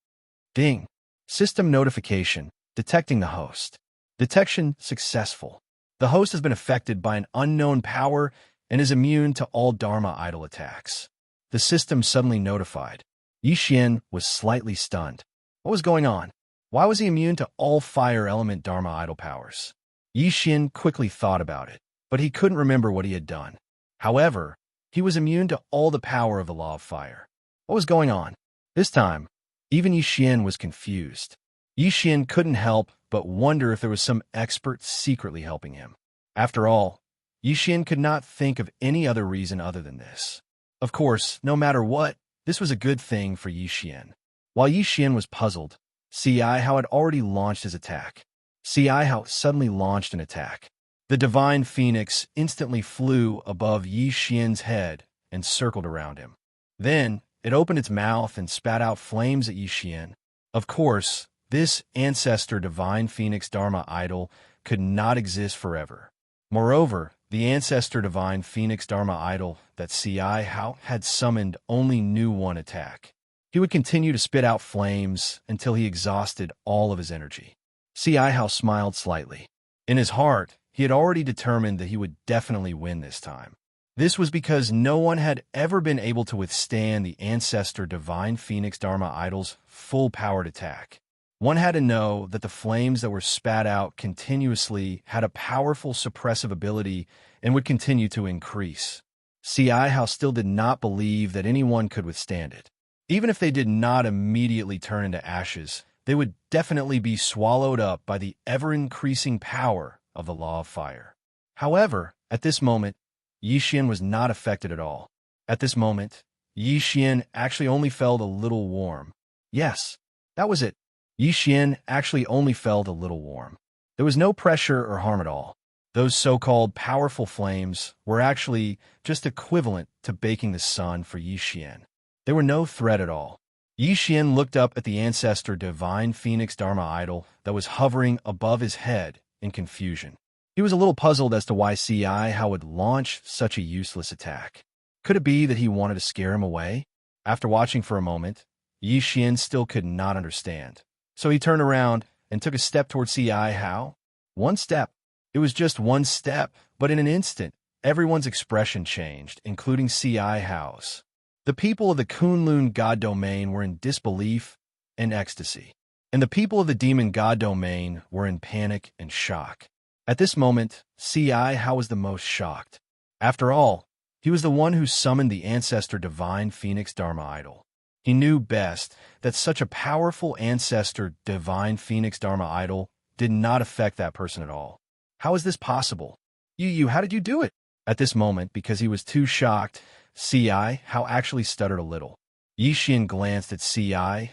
Ding! System notification. Detecting the host. Detection successful. The host has been affected by an unknown power and is immune to all Dharma idol attacks. The system suddenly notified. Yi Xian was slightly stunned. What was going on? Why was he immune to all fire element Dharma idol powers? Yi Xian quickly thought about it, but he couldn't remember what he had done. However, he was immune to all the power of the law of fire. What was going on? This time, even Yi Xian was confused. Yi Xian couldn't help but wonder if there was some expert secretly helping him. After all, Yi Xian could not think of any other reason other than this. Of course, no matter what, this was a good thing for Yi Xian. While Yi Xian was puzzled, Xianxia had already launched his attack. Xianxia suddenly launched an attack. The divine phoenix instantly flew above Yi Xian's head and circled around him. Then, it opened its mouth and spat out flames at Yi Xian. Of course, this ancestor divine phoenix Dharma idol could not exist forever. Moreover, the ancestor divine phoenix Dharma idol that Xianxia had summoned only knew one attack. He would continue to spit out flames until he exhausted all of his energy. Xianxia smiled slightly. In his heart, he had already determined that he would definitely win this time. This was because no one had ever been able to withstand the ancestor divine phoenix Dharma idol's full-powered attack. One had to know that the flames that were spat out continuously had a powerful suppressive ability and would continue to increase. Xianxia still did not believe that anyone could withstand it. Even if they did not immediately turn into ashes, they would definitely be swallowed up by the ever-increasing power of the law of fire. However, at this moment, Yi Xian was not affected at all. At this moment, Yi Xian actually only felt a little warm. Yes, that was it. Yi Xian actually only felt a little warm. There was no pressure or harm at all. Those so-called powerful flames were actually just equivalent to baking the sun for Yi Xian. They were no threat at all. Yi Xian looked up at the ancestor divine phoenix Dharma idol that was hovering above his head in confusion. He was a little puzzled as to why Xianxia would launch such a useless attack. Could it be that he wanted to scare him away? After watching for a moment, Yi Xian still could not understand. So he turned around and took a step towards Xianxia. One step. It was just one step, but in an instant, everyone's expression changed, including Xianxia's. The people of the Kunlun god domain were in disbelief and ecstasy, and the people of the demon god domain were in panic and shock. At this moment, Xianxia was the most shocked. After all, he was the one who summoned the ancestor divine phoenix Dharma idol. He knew best that such a powerful ancestor divine phoenix Dharma idol did not affect that person at all. How is this possible? You, how did you do it? At this moment, because he was too shocked, Xianxia actually stuttered a little. Yi Xian glanced at Xianxia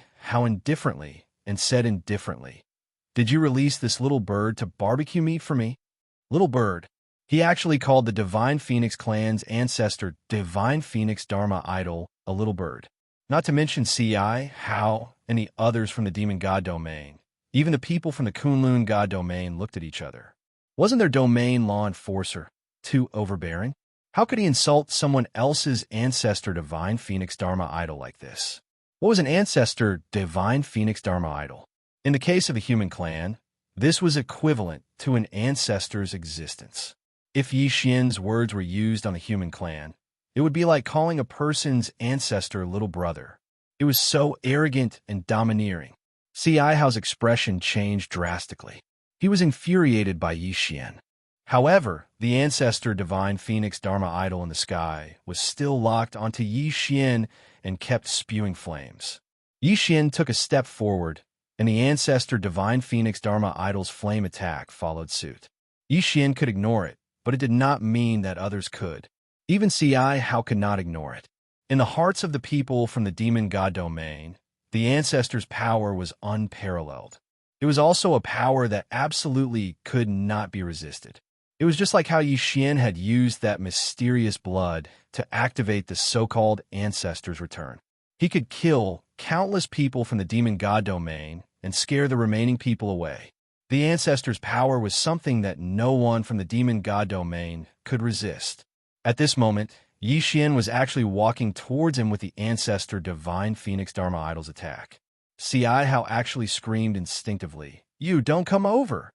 indifferently and said indifferently, "Did you release this little bird to barbecue meat for me?" Little bird. He actually called the Divine Phoenix clan's ancestor Divine Phoenix Dharma idol a little bird. Not to mention Xianxia, and the others from the demon god domain. Even the people from the Kunlun god domain looked at each other. Wasn't their domain law enforcer too overbearing? How could he insult someone else's ancestor Divine Phoenix Dharma idol like this? What was an ancestor Divine Phoenix Dharma idol? In the case of the human clan, this was equivalent to an ancestor's existence. If Yi Xian's words were used on the human clan, it would be like calling a person's ancestor little brother. It was so arrogant and domineering. Xianxia's expression changed drastically. He was infuriated by Yi Xian. However, the ancestor divine phoenix Dharma idol in the sky was still locked onto Yi Xian and kept spewing flames. Yixian took a step forward, and the ancestor Divine Phoenix Dharma Idol's flame attack followed suit. Yixian could ignore it, but it did not mean that others could. Even Ci Hao could not ignore it. In the hearts of the people from the demon god domain, the ancestor's power was unparalleled. It was also a power that absolutely could not be resisted. It was just like how Yixian had used that mysterious blood to activate the so-called ancestor's return. He could kill countless people from the demon god domain and scare the remaining people away. The ancestor's power was something that no one from the demon god domain could resist. At this moment, Yixian was actually walking towards him with the ancestor Divine Phoenix Dharma Idol's attack. Ci Hao actually screamed instinctively, "You don't come over!"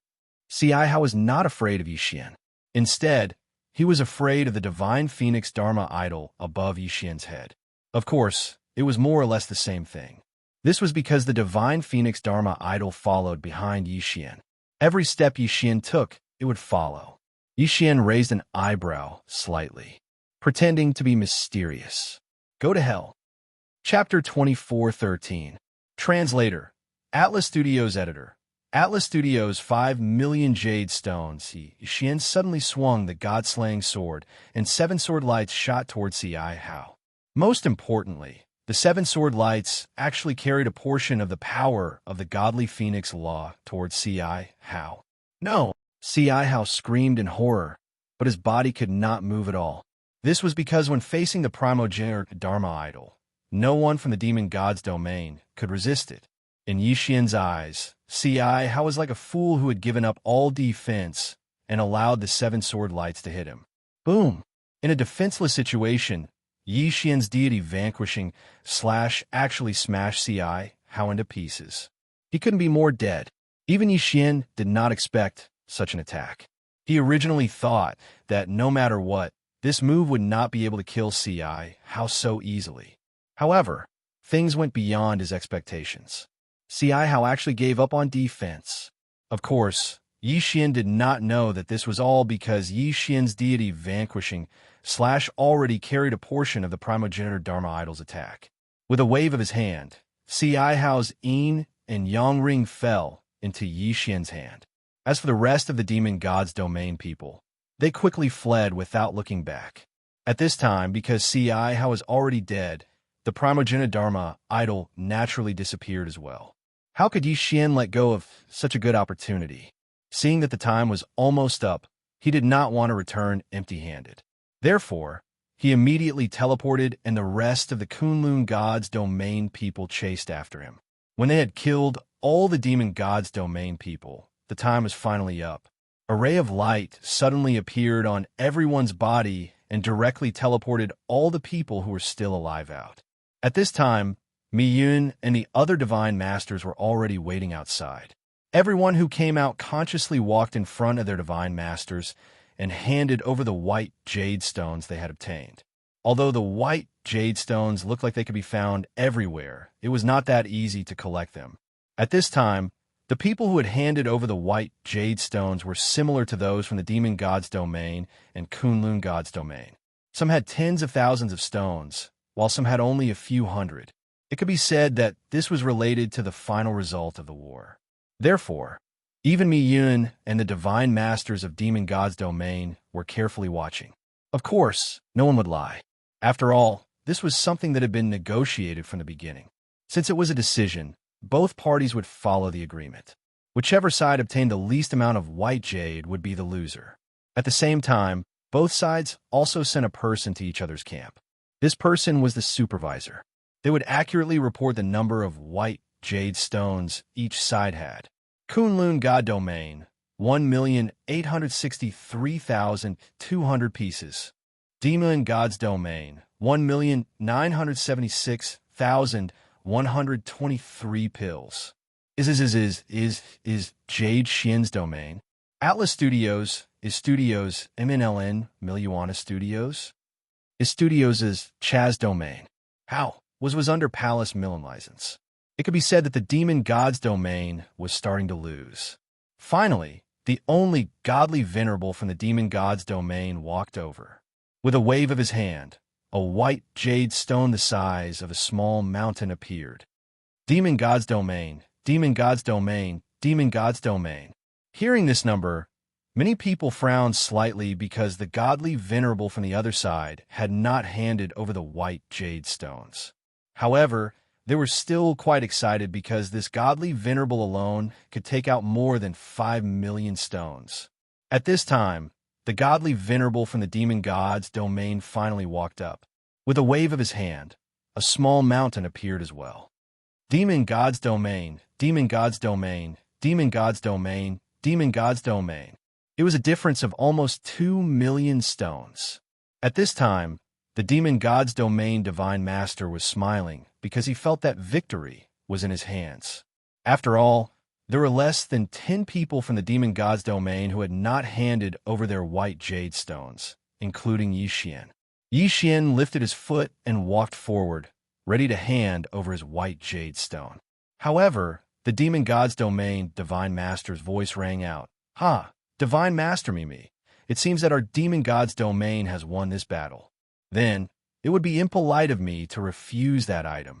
Ci Hao was not afraid of Yixian. Instead, he was afraid of the Divine Phoenix Dharma Idol above Yixian's head. Of course, it was more or less the same thing. This was because the Divine Phoenix Dharma Idol followed behind Yixian. Every step Yixian took, it would follow. Yixian raised an eyebrow slightly, pretending to be mysterious. Go to hell. Chapter 24:13. Translator. Atlas Studios Editor. Atlas Studios 5 million jade stones. Yixian suddenly swung the god-slaying sword, and 7 sword lights shot towards Ci Hao. Most importantly, the 7 sword lights actually carried a portion of the power of the godly phoenix law towards Ci Hao. No! Ci Hao screamed in horror, but his body could not move at all. This was because when facing the primogenitor Dharma idol, no one from the demon god's domain could resist it. In Yixian's eyes, Ci Hao was like a fool who had given up all defense and allowed the 7 sword lights to hit him. Boom! In a defenseless situation, Yixian's deity vanquishing / actually smashed Ci Hao into pieces. He couldn't be more dead. Even Yixian did not expect such an attack. He originally thought that no matter what, this move would not be able to kill Ci Hao so easily. However, things went beyond his expectations. Ci Hao actually gave up on defense. Of course, Yixian did not know that this was all because Yixian's deity vanquishing / already carried a portion of the primogenitor Dharma idol's attack. With a wave of his hand, Ci Hao's yin and yang ring fell into Yixian's hand. As for the rest of the demon god's domain people, they quickly fled without looking back. At this time, because Ci Hao was already dead, the primogenitor Dharma idol naturally disappeared as well. How could Yixian let go of such a good opportunity? Seeing that the time was almost up, he did not want to return empty-handed. Therefore, he immediately teleported and the rest of the Kunlun god's domain people chased after him. When they had killed all the demon god's domain people, the time was finally up. A ray of light suddenly appeared on everyone's body and directly teleported all the people who were still alive out. At this time, Mi Yun and the other divine masters were already waiting outside. Everyone who came out consciously walked in front of their divine masters and handed over the white jade stones they had obtained. Although the white jade stones looked like they could be found everywhere, it was not that easy to collect them. At this time, the people who had handed over the white jade stones were similar to those from the demon god's domain and Kunlun god's domain. Some had tens of thousands of stones, while some had only a few hundred. It could be said that this was related to the final result of the war. Therefore, even Mi Yun and the divine masters of demon god's domain were carefully watching. Of course, no one would lie. After all, this was something that had been negotiated from the beginning. Since it was a decision, both parties would follow the agreement. Whichever side obtained the least amount of white jade would be the loser. At the same time, both sides also sent a person to each other's camp. This person was the supervisor. They would accurately report the number of white jade stones each side had. Kunlun God Domain, 1,863,200 pieces. Demon God's Domain, 1,976,123 pills. Is Jade Xian's domain? Atlas Studios is Studios MNLN Miliuana Studios? Is Studios' Chaz domain? How? Was under Palace Milan license. It could be said that the demon god's domain was starting to lose. Finally, the only godly venerable from the demon god's domain walked over. With a wave of his hand, a white jade stone the size of a small mountain appeared. Demon God's Domain, Demon God's Domain, Demon God's Domain. Hearing this number, many people frowned slightly because the godly venerable from the other side had not handed over the white jade stones. However, they were still quite excited because this godly venerable alone could take out more than 5 million stones. At this time, the godly venerable from the demon god's domain finally walked up. With a wave of his hand, a small mountain appeared as well. Demon God's Domain, Demon God's Domain, Demon God's Domain, Demon God's Domain. It was a difference of almost 2 million stones. At this time, the Demon God's Domain Divine Master was smiling because he felt that victory was in his hands. After all, there were less than 10 people from the Demon God's Domain who had not handed over their white jade stones, including Xian. Xian lifted his foot and walked forward, ready to hand over his white jade stone. However, the Demon God's Domain Divine Master's voice rang out. "Ha! Divine Master Mimi, it seems that our Demon God's Domain has won this battle. Then, it would be impolite of me to refuse that item."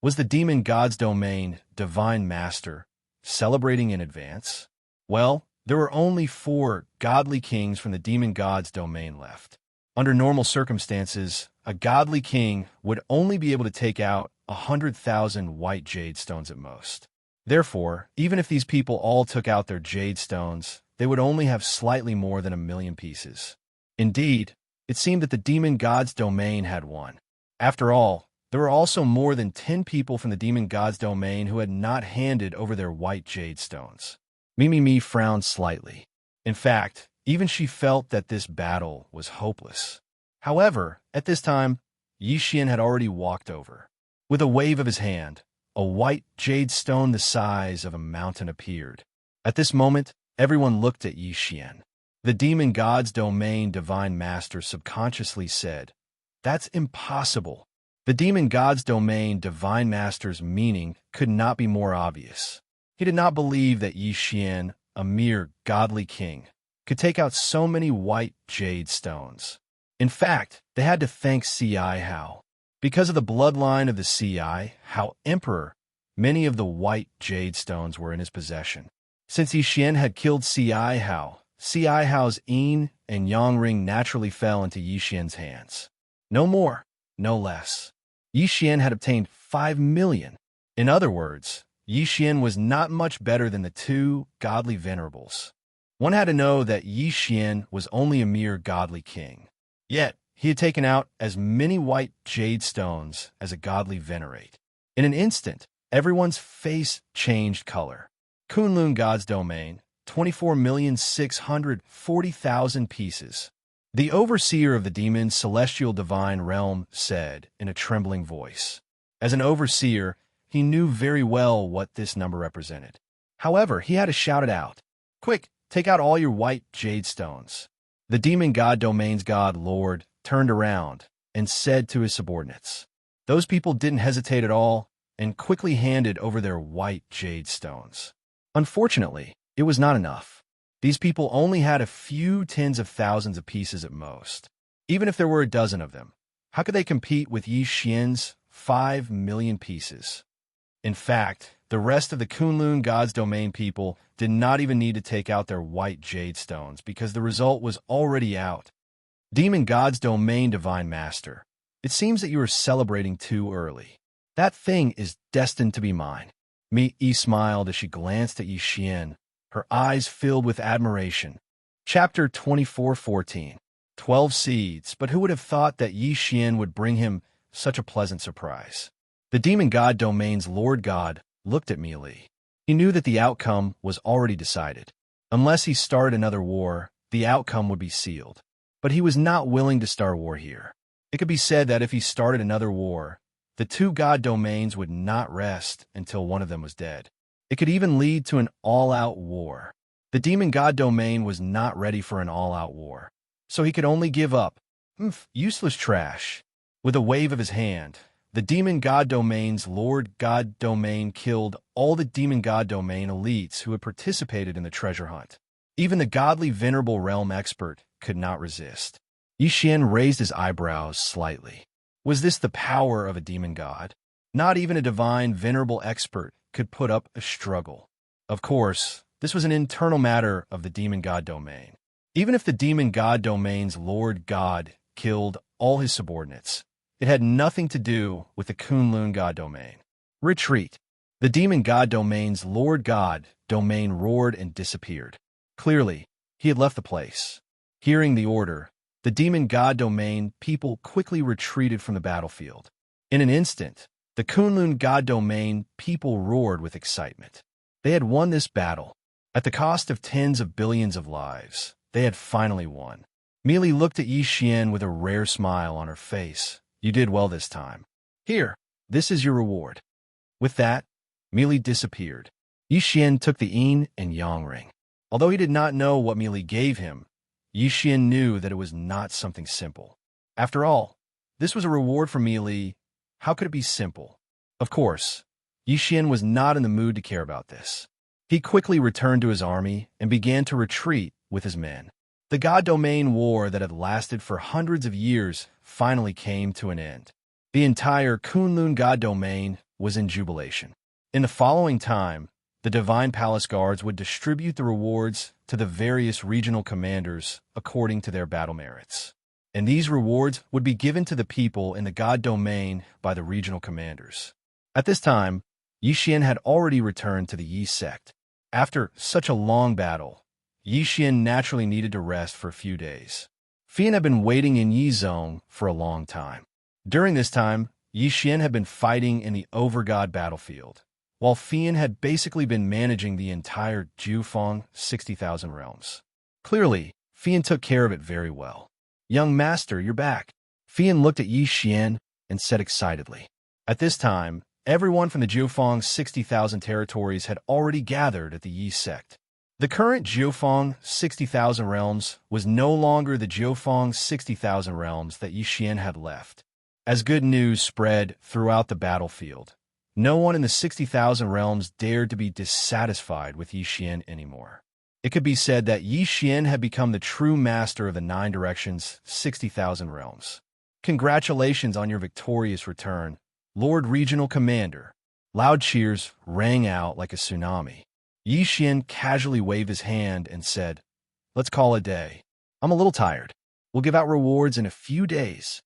Was the Demon God's Domain Divine Master celebrating in advance? Well, there were only 4 godly kings from the Demon God's Domain left. Under normal circumstances, a godly king would only be able to take out 100,000 white jade stones at most. Therefore, even if these people all took out their jade stones, they would only have slightly more than 1 million pieces. Indeed, it seemed that the Demon God's Domain had won. After all, there were also more than 10 people from the Demon God's Domain who had not handed over their white jade stones. Mimi frowned slightly. In fact, even she felt that this battle was hopeless. However, at this time, Xian had already walked over. With a wave of his hand, a white jade stone the size of a mountain appeared. At this moment, everyone looked at Xian. The Demon God's Domain Divine Master subconsciously said, "That's impossible." The Demon God's Domain Divine Master's meaning could not be more obvious. He did not believe that Xian, a mere godly king, could take out so many white jade stones. In fact, they had to thank Xianxia. Because of the bloodline of the Xianxia Emperor, many of the white jade stones were in his possession. Since Xian had killed Xianxia's yin and yang ring naturally fell into Xian's hands. No more, no less. Xian had obtained 5 million. In other words, Xian was not much better than the 2 godly venerables. One had to know that Xian was only a mere godly king. Yet, he had taken out as many white jade stones as a godly venerate. In an instant, everyone's face changed color. Kunlun God's Domain, 24,640,000 pieces. The overseer of the demon's celestial divine realm said in a trembling voice. As an overseer, he knew very well what this number represented. However, he had to shout it out. "Quick, take out all your white jade stones." The Demon God Domain's God Lord turned around and said to his subordinates. Those people didn't hesitate at all and quickly handed over their white jade stones. Unfortunately, it was not enough. These people only had a few tens of thousands of pieces at most. Even if there were a dozen of them, how could they compete with Xian's 5 million pieces? In fact, the rest of the Kunlun God's Domain people did not even need to take out their white jade stones because the result was already out. Demon God's Domain Divine Master, it seems that you are celebrating too early. That thing is destined to be mine. Mi smiled as she glanced at Xian, her eyes filled with admiration. Chapter 24:14. 12 seeds, but who would have thought that Xian would bring him such a pleasant surprise? The Demon God Domain's Lord God looked at Meili. He knew that the outcome was already decided. Unless he started another war, the outcome would be sealed. But he was not willing to start war here. It could be said that if he started another war, the 2 god domains would not rest until one of them was dead. It could even lead to an all-out war. The Demon God Domain was not ready for an all-out war, so he could only give up. Useless trash. With a wave of his hand, the Demon God Domain's Lord God Domain killed all the Demon God Domain elites who had participated in the treasure hunt. Even the godly venerable realm expert could not resist. Xian raised his eyebrows slightly. Was this the power of a demon god? Not even a divine, venerable expert could put up a struggle. Of course, this was an internal matter of the demon god domain. Even if the demon god domain's Lord God killed all his subordinates, it had nothing to do with the Kunlun god domain. Retreat. The demon god domain's Lord God domain roared and disappeared. Clearly, he had left the place. Hearing the order, the demon god domain people quickly retreated from the battlefield. In an instant, the Kunlun god domain people roared with excitement. They had won this battle. At the cost of tens of billions of lives, they had finally won. Meili looked at Xian with a rare smile on her face. You did well this time. Here, this is your reward. With that, Meili disappeared. Xian took the yin and yang ring. Although he did not know what Meili gave him, Xian knew that it was not something simple. After all, this was a reward for Meili. How could it be simple? Of course, Xian was not in the mood to care about this. He quickly returned to his army and began to retreat with his men. The God Domain war that had lasted for hundreds of years finally came to an end. The entire Kunlun God Domain was in jubilation. In the following time, the Divine Palace Guards would distribute the rewards to the various regional commanders according to their battle merits. And these rewards would be given to the people in the God Domain by the regional commanders. At this time, Xian had already returned to the Yi sect. After such a long battle, Xian naturally needed to rest for a few days. Xian had been waiting in Yi Zone for a long time. During this time, Xian had been fighting in the Overgod battlefield, while Xian had basically been managing the entire Jufeng 60,000 realms. Clearly, Xian took care of it very well. Young master, you're back. Xian looked at Xian and said excitedly. At this time, everyone from the Jufeng 60,000 territories had already gathered at the Yi sect. The current Jufeng 60,000 realms was no longer the Jufeng 60,000 realms that Xian had left. As good news spread throughout the battlefield, no one in the 60,000 realms dared to be dissatisfied with Xian anymore. It could be said that Xian had become the true master of the 9 directions 60,000 realms. Congratulations on your victorious return, Lord Regional Commander. Loud cheers rang out like a tsunami. Xian casually waved his hand and said, Let's call it a day. I'm a little tired. We'll give out rewards in a few days.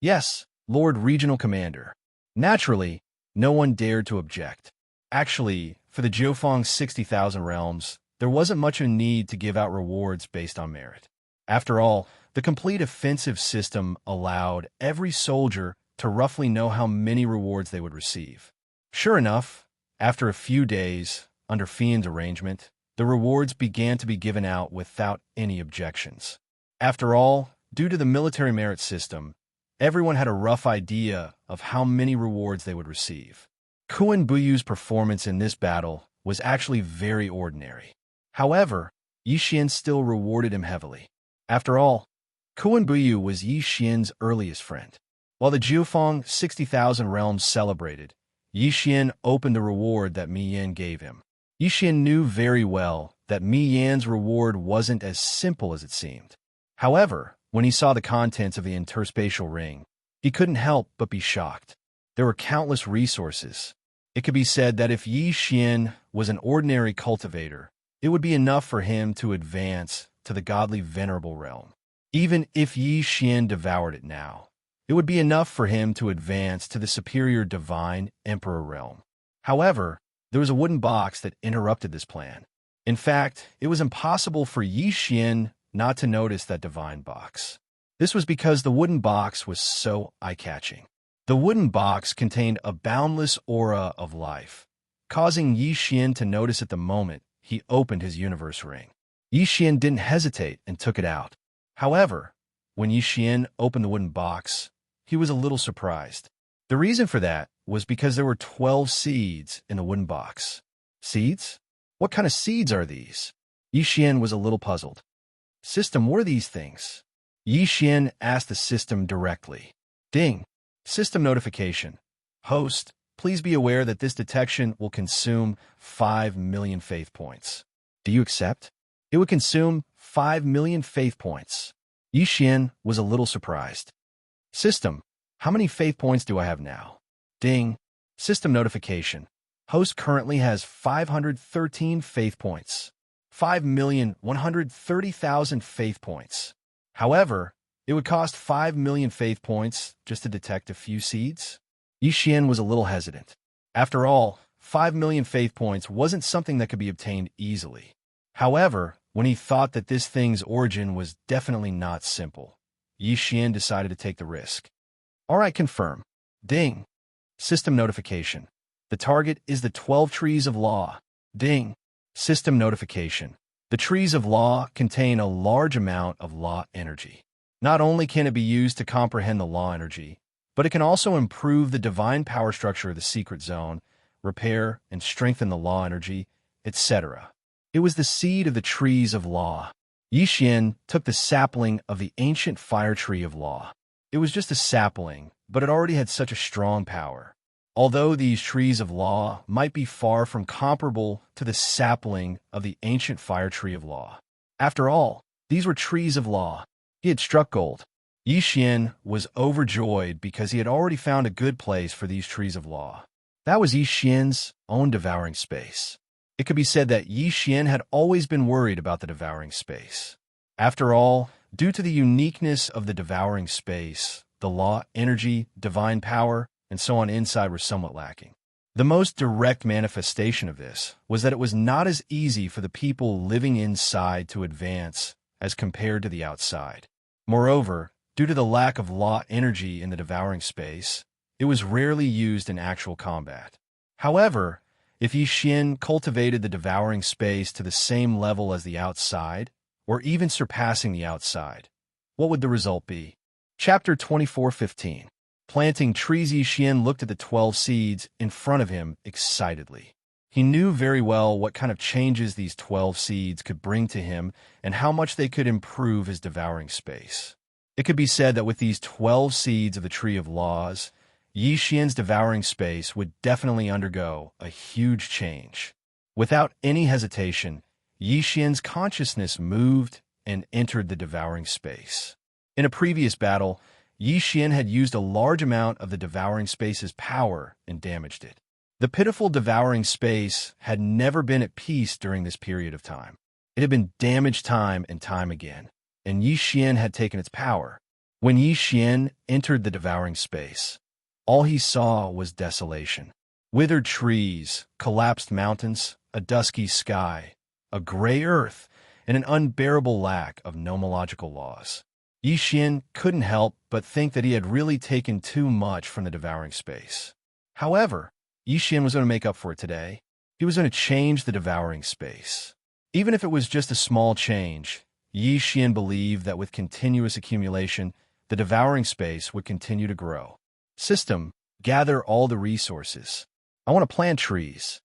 Yes, Lord Regional Commander. Naturally, no one dared to object. Actually, for the Jufeng 60,000 realms, there wasn't much of a need to give out rewards based on merit. After all, the complete offensive system allowed every soldier to roughly know how many rewards they would receive. Sure enough, after a few days, under Xian's arrangement, the rewards began to be given out without any objections. After all, due to the military merit system, everyone had a rough idea of how many rewards they would receive. Kuan Buyu's performance in this battle was actually very ordinary. However, Xian still rewarded him heavily. After all, Kuan Buyu was Xian's earliest friend. While the Jufeng 60,000 realms celebrated, Xian opened the reward that Mi Yan gave him. Xian knew very well that Mi Yan's reward wasn't as simple as it seemed. However, when he saw the contents of the interspatial ring, he couldn't help but be shocked. There were countless resources. It could be said that if Xian was an ordinary cultivator, it would be enough for him to advance to the godly venerable realm. Even if Xian devoured it now, it would be enough for him to advance to the superior divine emperor realm. However, there was a wooden box that interrupted this plan. In fact, it was impossible for Xian not to notice that divine box. This was because the wooden box was so eye-catching. The wooden box contained a boundless aura of life, causing Xian to notice at the moment he opened his universe ring. Xian didn't hesitate and took it out. However, when Xian opened the wooden box, he was a little surprised. The reason for that was because there were 12 seeds in the wooden box. Seeds? What kind of seeds are these? Xian was a little puzzled. System, what are these things? Xian asked the system directly. Ding. System notification. Host, please be aware that this detection will consume 5 million faith points. Do you accept? It would consume 5 million faith points. Xian was a little surprised. System, how many faith points do I have now? Ding. System notification. Host currently has 513 faith points. 5,130,000 faith points. However, it would cost 5 million faith points just to detect a few seeds. Yixian was a little hesitant. After all, 5 million faith points wasn't something that could be obtained easily. However, when he thought that this thing's origin was definitely not simple, Yixian decided to take the risk. Alright, confirm. Ding. System notification. The target is the 12 Trees of Law. Ding. System notification. The Trees of Law contain a large amount of law energy. Not only can it be used to comprehend the law energy, but it can also improve the divine power structure of the secret zone, repair and strengthen the law energy, etc. It was the seed of the Trees of Law. Yixian took the sapling of the ancient fire tree of law. It was just a sapling, but it already had such a strong power. Although these trees of law might be far from comparable to the sapling of the ancient fire tree of law. After all, these were trees of law. He had struck gold. Yixian was overjoyed because he had already found a good place for these trees of law. That was Yixian's own devouring space. It could be said that Yixian had always been worried about the devouring space. After all, due to the uniqueness of the devouring space, the law, energy, divine power, and so on inside were somewhat lacking. The most direct manifestation of this was that it was not as easy for the people living inside to advance as compared to the outside. Moreover, due to the lack of law energy in the devouring space, it was rarely used in actual combat. However, if Yixian cultivated the devouring space to the same level as the outside, or even surpassing the outside, what would the result be? Chapter 24:15. Planting trees. Yixian looked at the 12 seeds in front of him excitedly. He knew very well what kind of changes these 12 seeds could bring to him and how much they could improve his devouring space. It could be said that with these 12 seeds of the Tree of Laws, Yixian's devouring space would definitely undergo a huge change. Without any hesitation, Yixian's consciousness moved and entered the devouring space. In a previous battle, Yixian had used a large amount of the devouring space's power and damaged it. The pitiful devouring space had never been at peace during this period of time. It had been damaged time and time again, and Yixian had taken its power. When Yixian entered the devouring space, all he saw was desolation. Withered trees, collapsed mountains, a dusky sky, a gray earth, and an unbearable lack of nomological laws. Yixian couldn't help but think that he had really taken too much from the devouring space. However, Yixian was going to make up for it today. He was going to change the devouring space. Even if it was just a small change, Yixian believed that with continuous accumulation, the devouring space would continue to grow. System, gather all the resources. I want to plant trees.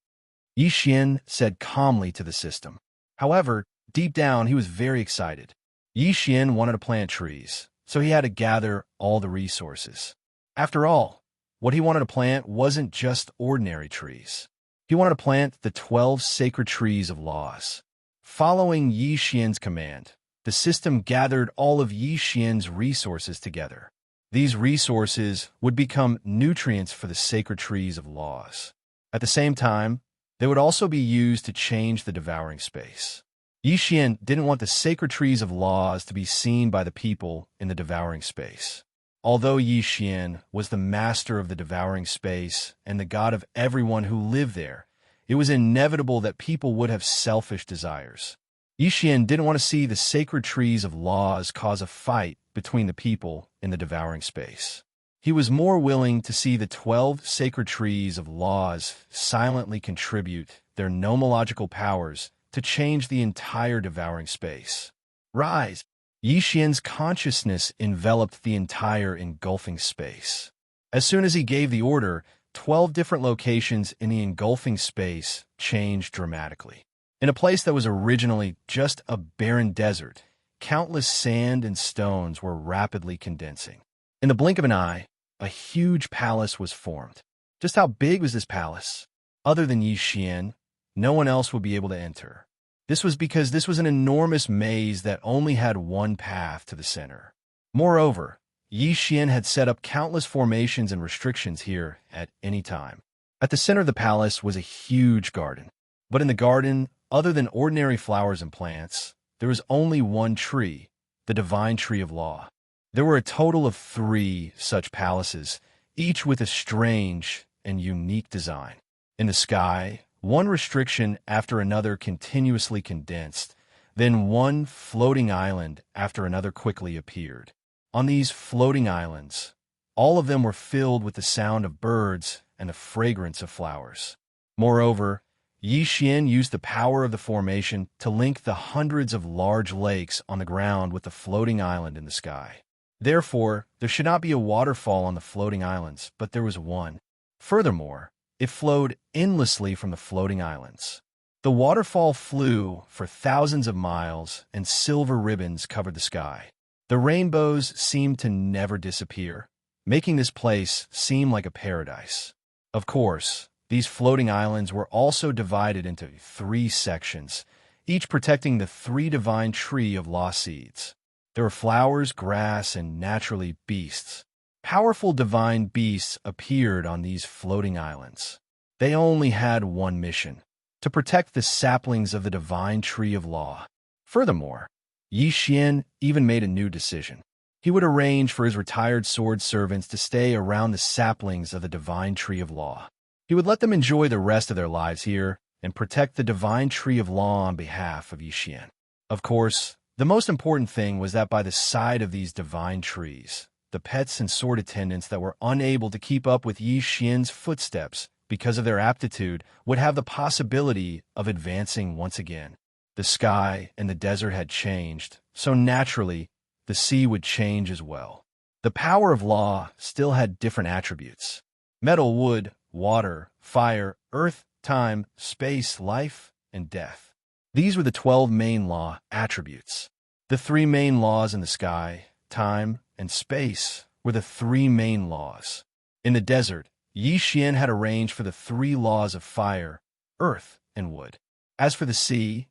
Yixian said calmly to the system. However, deep down, he was very excited. Yixian wanted to plant trees, so he had to gather all the resources. After all, what he wanted to plant wasn't just ordinary trees. He wanted to plant the 12 sacred trees of laws. Following Yixian's command, the system gathered all of Yixian's resources together. These resources would become nutrients for the sacred trees of laws. At the same time, they would also be used to change the devouring space. Yixian didn't want the sacred trees of laws to be seen by the people in the devouring space. Although Yixian was the master of the devouring space and the god of everyone who lived there, it was inevitable that people would have selfish desires. Yixian didn't want to see the sacred trees of laws cause a fight between the people in the devouring space. He was more willing to see the 12 sacred trees of laws silently contribute their nomological powers to change the entire devouring space. Rise! Yixian's consciousness enveloped the entire engulfing space. As soon as he gave the order, 12 different locations in the engulfing space changed dramatically. In a place that was originally just a barren desert, countless sand and stones were rapidly condensing. In the blink of an eye, a huge palace was formed. Just how big was this palace? Other than Yixian, no one else would be able to enter. This was because this was an enormous maze that only had one path to the center. Moreover, Yixian had set up countless formations and restrictions here at any time. At the center of the palace was a huge garden. But in the garden, other than ordinary flowers and plants, there was only one tree, the divine tree of law. There were a total of 3 such palaces, each with a strange and unique design. In the sky, one restriction after another continuously condensed, then one floating island after another quickly appeared. On these floating islands, all of them were filled with the sound of birds and the fragrance of flowers. Moreover, Xian used the power of the formation to link the hundreds of large lakes on the ground with the floating island in the sky. Therefore, there should not be a waterfall on the floating islands, but there was one. Furthermore, it flowed endlessly from the floating islands. The waterfall flew for thousands of miles, and silver ribbons covered the sky. The rainbows seemed to never disappear, making this place seem like a paradise. Of course, these floating islands were also divided into 3 sections, each protecting the 3 divine tree of law seeds. There were flowers, grass, and naturally beasts. Powerful divine beasts appeared on these floating islands. They only had one mission: to protect the saplings of the divine tree of law. Furthermore, Xian even made a new decision. He would arrange for his retired sword servants to stay around the saplings of the divine tree of law. He would let them enjoy the rest of their lives here and protect the divine tree of law on behalf of Xian. Of course, the most important thing was that by the side of these divine trees, the pets and sword attendants that were unable to keep up with Xian's footsteps because of their aptitude would have the possibility of advancing once again. The sky and the desert had changed, so naturally, the sea would change as well. The power of law still had different attributes: metal, wood, water, fire, earth, time, space, life, and death. These were the 12 main law attributes. The 3 main laws in the sky, time, and space were the 3 main laws. In the desert, Xian had arranged for the 3 laws of fire, earth, and wood. As for the sea,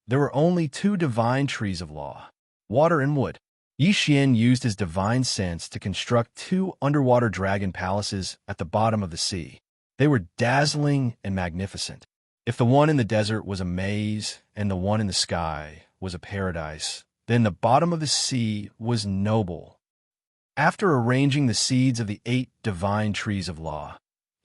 there were only 2 divine trees of law, water and wood. Xian used his divine sense to construct 2 underwater dragon palaces at the bottom of the sea. They were dazzling and magnificent. If the one in the desert was a maze and the one in the sky was a paradise, then the bottom of the sea was noble. After arranging the seeds of the 8 divine trees of law,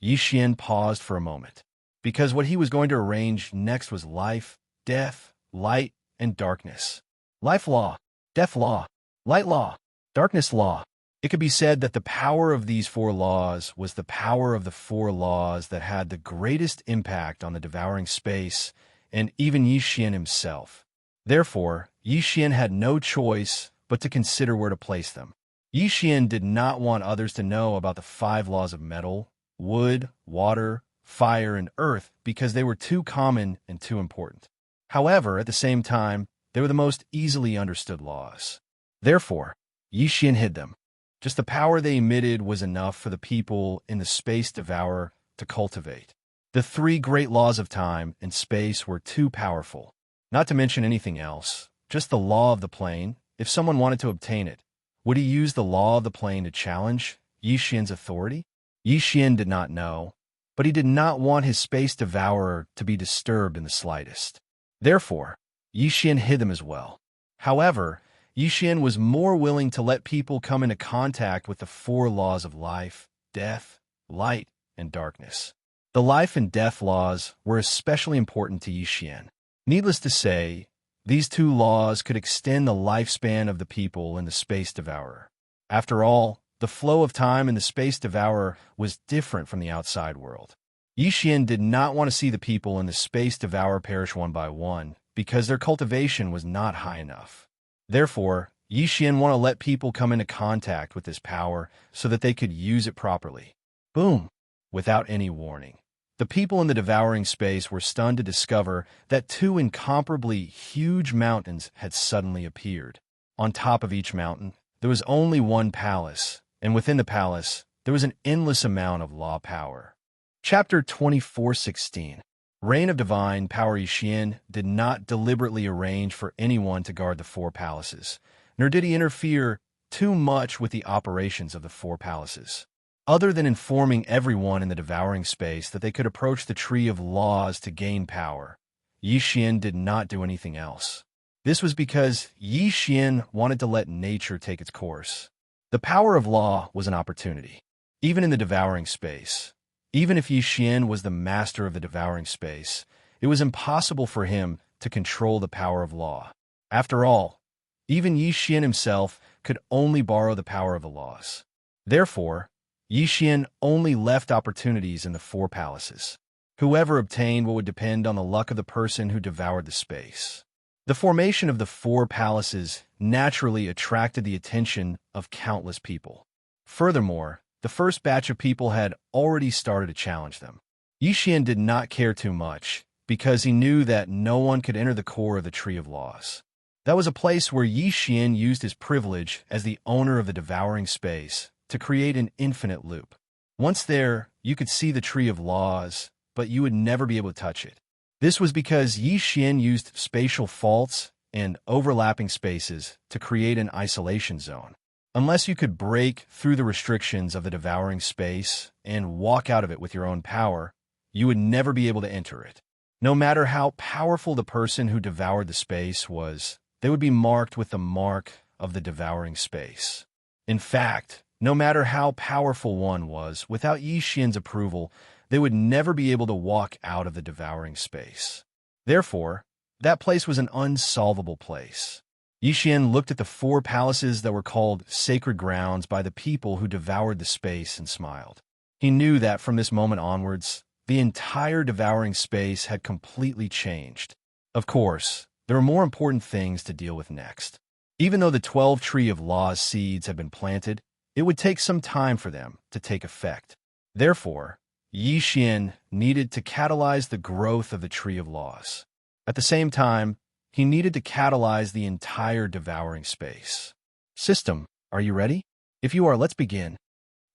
Xian paused for a moment, because what he was going to arrange next was life, death, light, and darkness. Life law, death law, light law, darkness law. It could be said that the power of these 4 laws was the power of the 4 laws that had the greatest impact on the devouring space and even Xian himself. Therefore, Xian had no choice but to consider where to place them. Xian did not want others to know about the 5 laws of metal, wood, water, fire, and earth because they were too common and too important. However, at the same time, they were the most easily understood laws. Therefore, Xian hid them. Just the power they emitted was enough for the people in the space Devourer to cultivate. The 3 great laws of time and space were too powerful. Not to mention anything else, just the law of the plane. If someone wanted to obtain it, would he use the law of the plane to challenge Xian's authority? Xian did not know, but he did not want his space Devourer to be disturbed in the slightest. Therefore, Xian hid them as well. However, Xian was more willing to let people come into contact with the 4 laws of life, death, light, and darkness. The life and death laws were especially important to Xian. Needless to say, these 2 laws could extend the lifespan of the people in the space Devourer. After all, the flow of time in the space Devourer was different from the outside world. Xian did not want to see the people in the space Devourer perish one by one because their cultivation was not high enough. Therefore, Xian wanted to let people come into contact with this power so that they could use it properly. Boom! Without any warning. The people in the devouring space were stunned to discover that 2 incomparably huge mountains had suddenly appeared. On top of each mountain, there was only one palace, and within the palace, there was an endless amount of law power. Chapter 24:16. Reign of Divine Power. Xian did not deliberately arrange for anyone to guard the 4 palaces, nor did he interfere too much with the operations of the 4 palaces. Other than informing everyone in the devouring space that they could approach the Tree of Laws to gain power, Yi Xian did not do anything else. This was because Yi Xian wanted to let nature take its course. The power of law was an opportunity. Even in the devouring space, even if Yi Xian was the master of the devouring space, it was impossible for him to control the power of law. After all, even Yi Xian himself could only borrow the power of the laws. Therefore, Yi Xian only left opportunities in the four palaces. Whoever obtained what would depend on the luck of the person who devoured the space. The formation of the four palaces naturally attracted the attention of countless people. Furthermore, the first batch of people had already started to challenge them. Yi Xian did not care too much, because he knew that no one could enter the core of the Tree of Laws. That was a place where Yi Xian used his privilege as the owner of the devouring space to create an infinite loop. Once there, you could see the Tree of Laws, but you would never be able to touch it. This was because Yi Xian used spatial faults and overlapping spaces to create an isolation zone. Unless you could break through the restrictions of the devouring space and walk out of it with your own power, you would never be able to enter it. No matter how powerful the person who devoured the space was, they would be marked with the mark of the devouring space. In fact, no matter how powerful one was, without Yi Xian's approval, they would never be able to walk out of the devouring space. Therefore, that place was an unsolvable place. Yi Xian looked at the four palaces that were called sacred grounds by the people who devoured the space and smiled. He knew that from this moment onwards, the entire devouring space had completely changed. Of course, there were more important things to deal with next. Even though the 12 Tree of Laws seeds had been planted, it would take some time for them to take effect. Therefore, Yi Xian needed to catalyze the growth of the Tree of Laws. At the same time, he needed to catalyze the entire devouring space. System, are you ready? If you are, let's begin.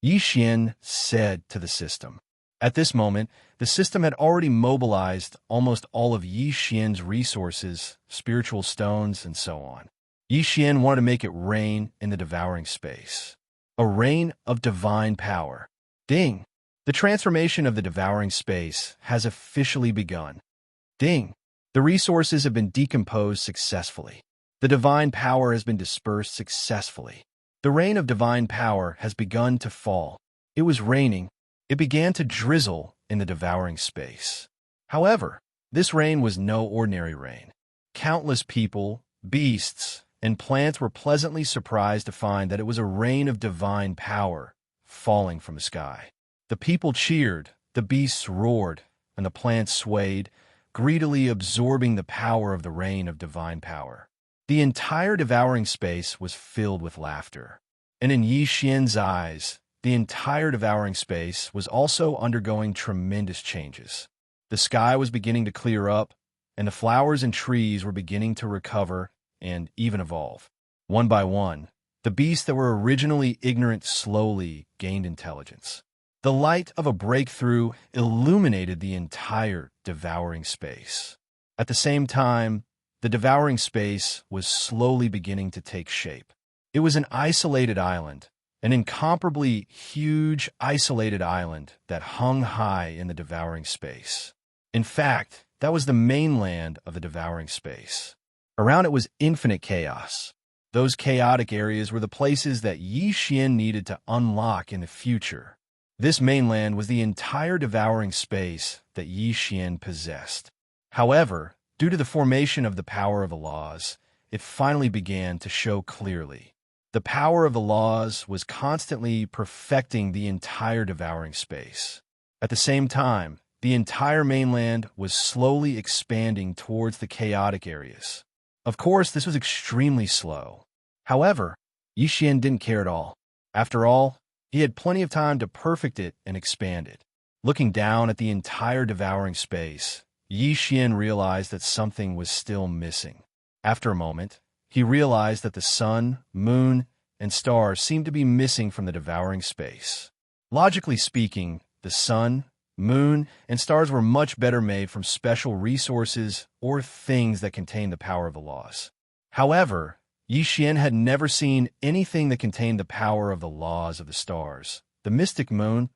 Yi Xian said to the system. At this moment, the system had already mobilized almost all of Yi Xian's resources, spiritual stones, and so on. Yi Xian wanted to make it rain in the devouring space. A rain of divine power. Ding! The transformation of the devouring space has officially begun. Ding! The resources have been decomposed successfully. The divine power has been dispersed successfully. The rain of divine power has begun to fall. It was raining. It began to drizzle in the devouring space. However, this rain was no ordinary rain. Countless people, beasts, and plants were pleasantly surprised to find that it was a rain of divine power falling from the sky. The people cheered, the beasts roared, and the plants swayed, greedily absorbing the power of the rain of divine power. The entire devouring space was filled with laughter. And in Yi Xian's eyes, the entire devouring space was also undergoing tremendous changes. The sky was beginning to clear up, and the flowers and trees were beginning to recover and even evolve. One by one, the beasts that were originally ignorant slowly gained intelligence. The light of a breakthrough illuminated the entire devouring space. At the same time, the devouring space was slowly beginning to take shape. It was an isolated island, an incomparably huge isolated island that hung high in the devouring space. In fact, that was the mainland of the devouring space. Around it was infinite chaos. Those chaotic areas were the places that Yi Xian needed to unlock in the future. This mainland was the entire devouring space that Yi Xian possessed. However, due to the formation of the power of the laws, it finally began to show clearly. The power of the laws was constantly perfecting the entire devouring space. At the same time, the entire mainland was slowly expanding towards the chaotic areas. Of course, this was extremely slow. However, Yi Xian didn't care at all. After all, he had plenty of time to perfect it and expand it. Looking down at the entire devouring space, Yi Xian realized that something was still missing. After a moment, he realized that the sun, moon, and stars seemed to be missing from the devouring space. Logically speaking, the sun, moon, and stars were much better made from special resources or things that contained the power of the laws. However, Yi Xian had never seen anything that contained the power of the laws of the stars, the mystic moon,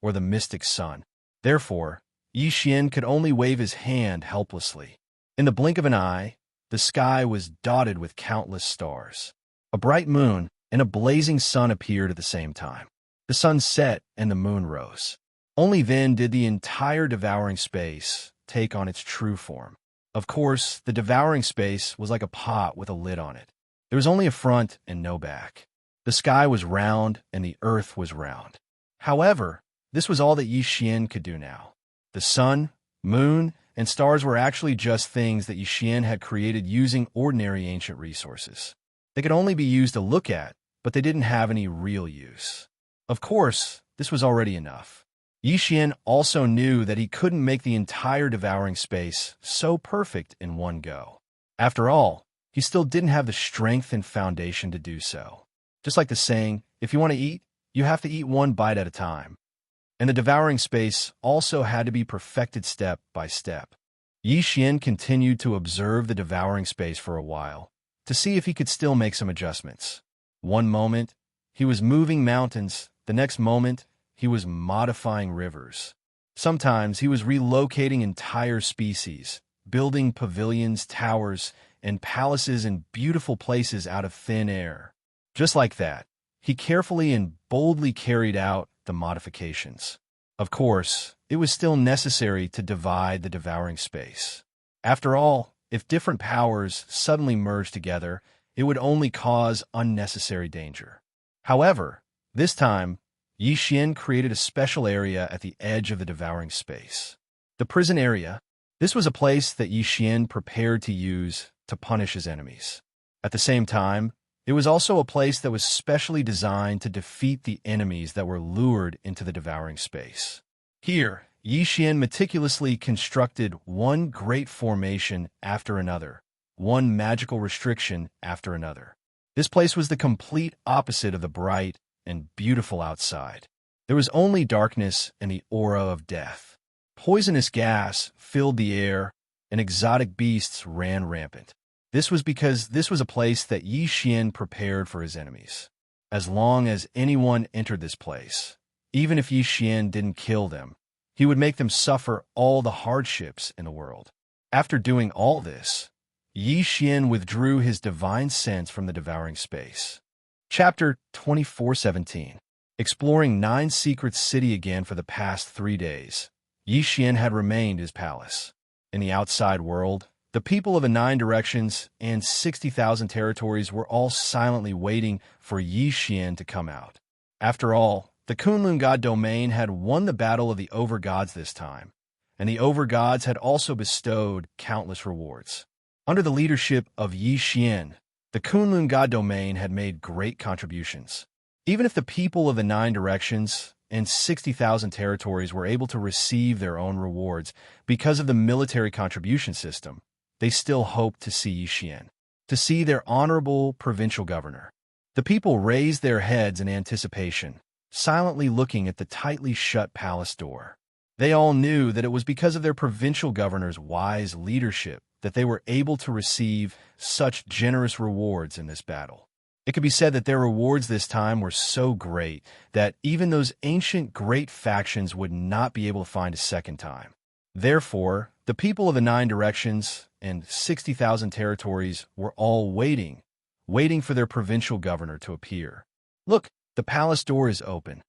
or the mystic sun. Therefore, Xian could only wave his hand helplessly. In the blink of an eye, the sky was dotted with countless stars. A bright moon and a blazing sun appeared at the same time. The sun set and the moon rose. Only then did the entire devouring space take on its true form. Of course, the devouring space was like a pot with a lid on it. There was only a front and no back. The sky was round and the earth was round. However, this was all that Xian could do now. The sun, moon, and stars were actually just things that Xian had created using ordinary ancient resources. They could only be used to look at, but they didn't have any real use. Of course, this was already enough. Xian also knew that he couldn't make the entire devouring space so perfect in one go. After all, he still didn't have the strength and foundation to do so. Just like the saying, if you want to eat, you have to eat one bite at a time. And the devouring space also had to be perfected step by step. Xian continued to observe the devouring space for a while, to see if he could still make some adjustments. One moment, he was moving mountains. The next moment, he was modifying rivers. Sometimes he was relocating entire species, building pavilions, towers, and palaces in beautiful places out of thin air. Just like that, he carefully and boldly carried out the modifications. Of course, it was still necessary to divide the devouring space. After all, if different powers suddenly merged together, it would only cause unnecessary danger. However, this time, Xian created a special area at the edge of the devouring space. The prison area. This was a place that Xian prepared to use to punish his enemies. At the same time, it was also a place that was specially designed to defeat the enemies that were lured into the devouring space. Here, Xian meticulously constructed one great formation after another, one magical restriction after another. This place was the complete opposite of the bright and beautiful outside. There was only darkness and the aura of death. Poisonous gas filled the air, and exotic beasts ran rampant. This was because this was a place that Xian prepared for his enemies. As long as anyone entered this place, even if Xian didn't kill them, he would make them suffer all the hardships in the world. After doing all this, Xian withdrew his divine sense from the devouring space. Chapter 24:17. Exploring Nine Secrets City again for the past 3 days, Xian had remained his palace. In the outside world, the people of the 9 directions and 60,000 territories were all silently waiting for Xian to come out. After all, the Kunlun God domain had won the battle of the over-gods this time, and the over-gods had also bestowed countless rewards. Under the leadership of Xian, the Kunlun God domain had made great contributions. Even if the people of the 9 directions and 60,000 territories were able to receive their own rewards because of the military contribution system, they still hoped to see Xian, to see their honorable provincial governor. The people raised their heads in anticipation, silently looking at the tightly shut palace door. They all knew that it was because of their provincial governor's wise leadership that they were able to receive such generous rewards in this battle. It could be said that their rewards this time were so great that even those ancient great factions would not be able to find a second time. Therefore, the people of the 9 directions and 60,000 territories were all waiting for their provincial governor to appear. "Look, the palace door is open,"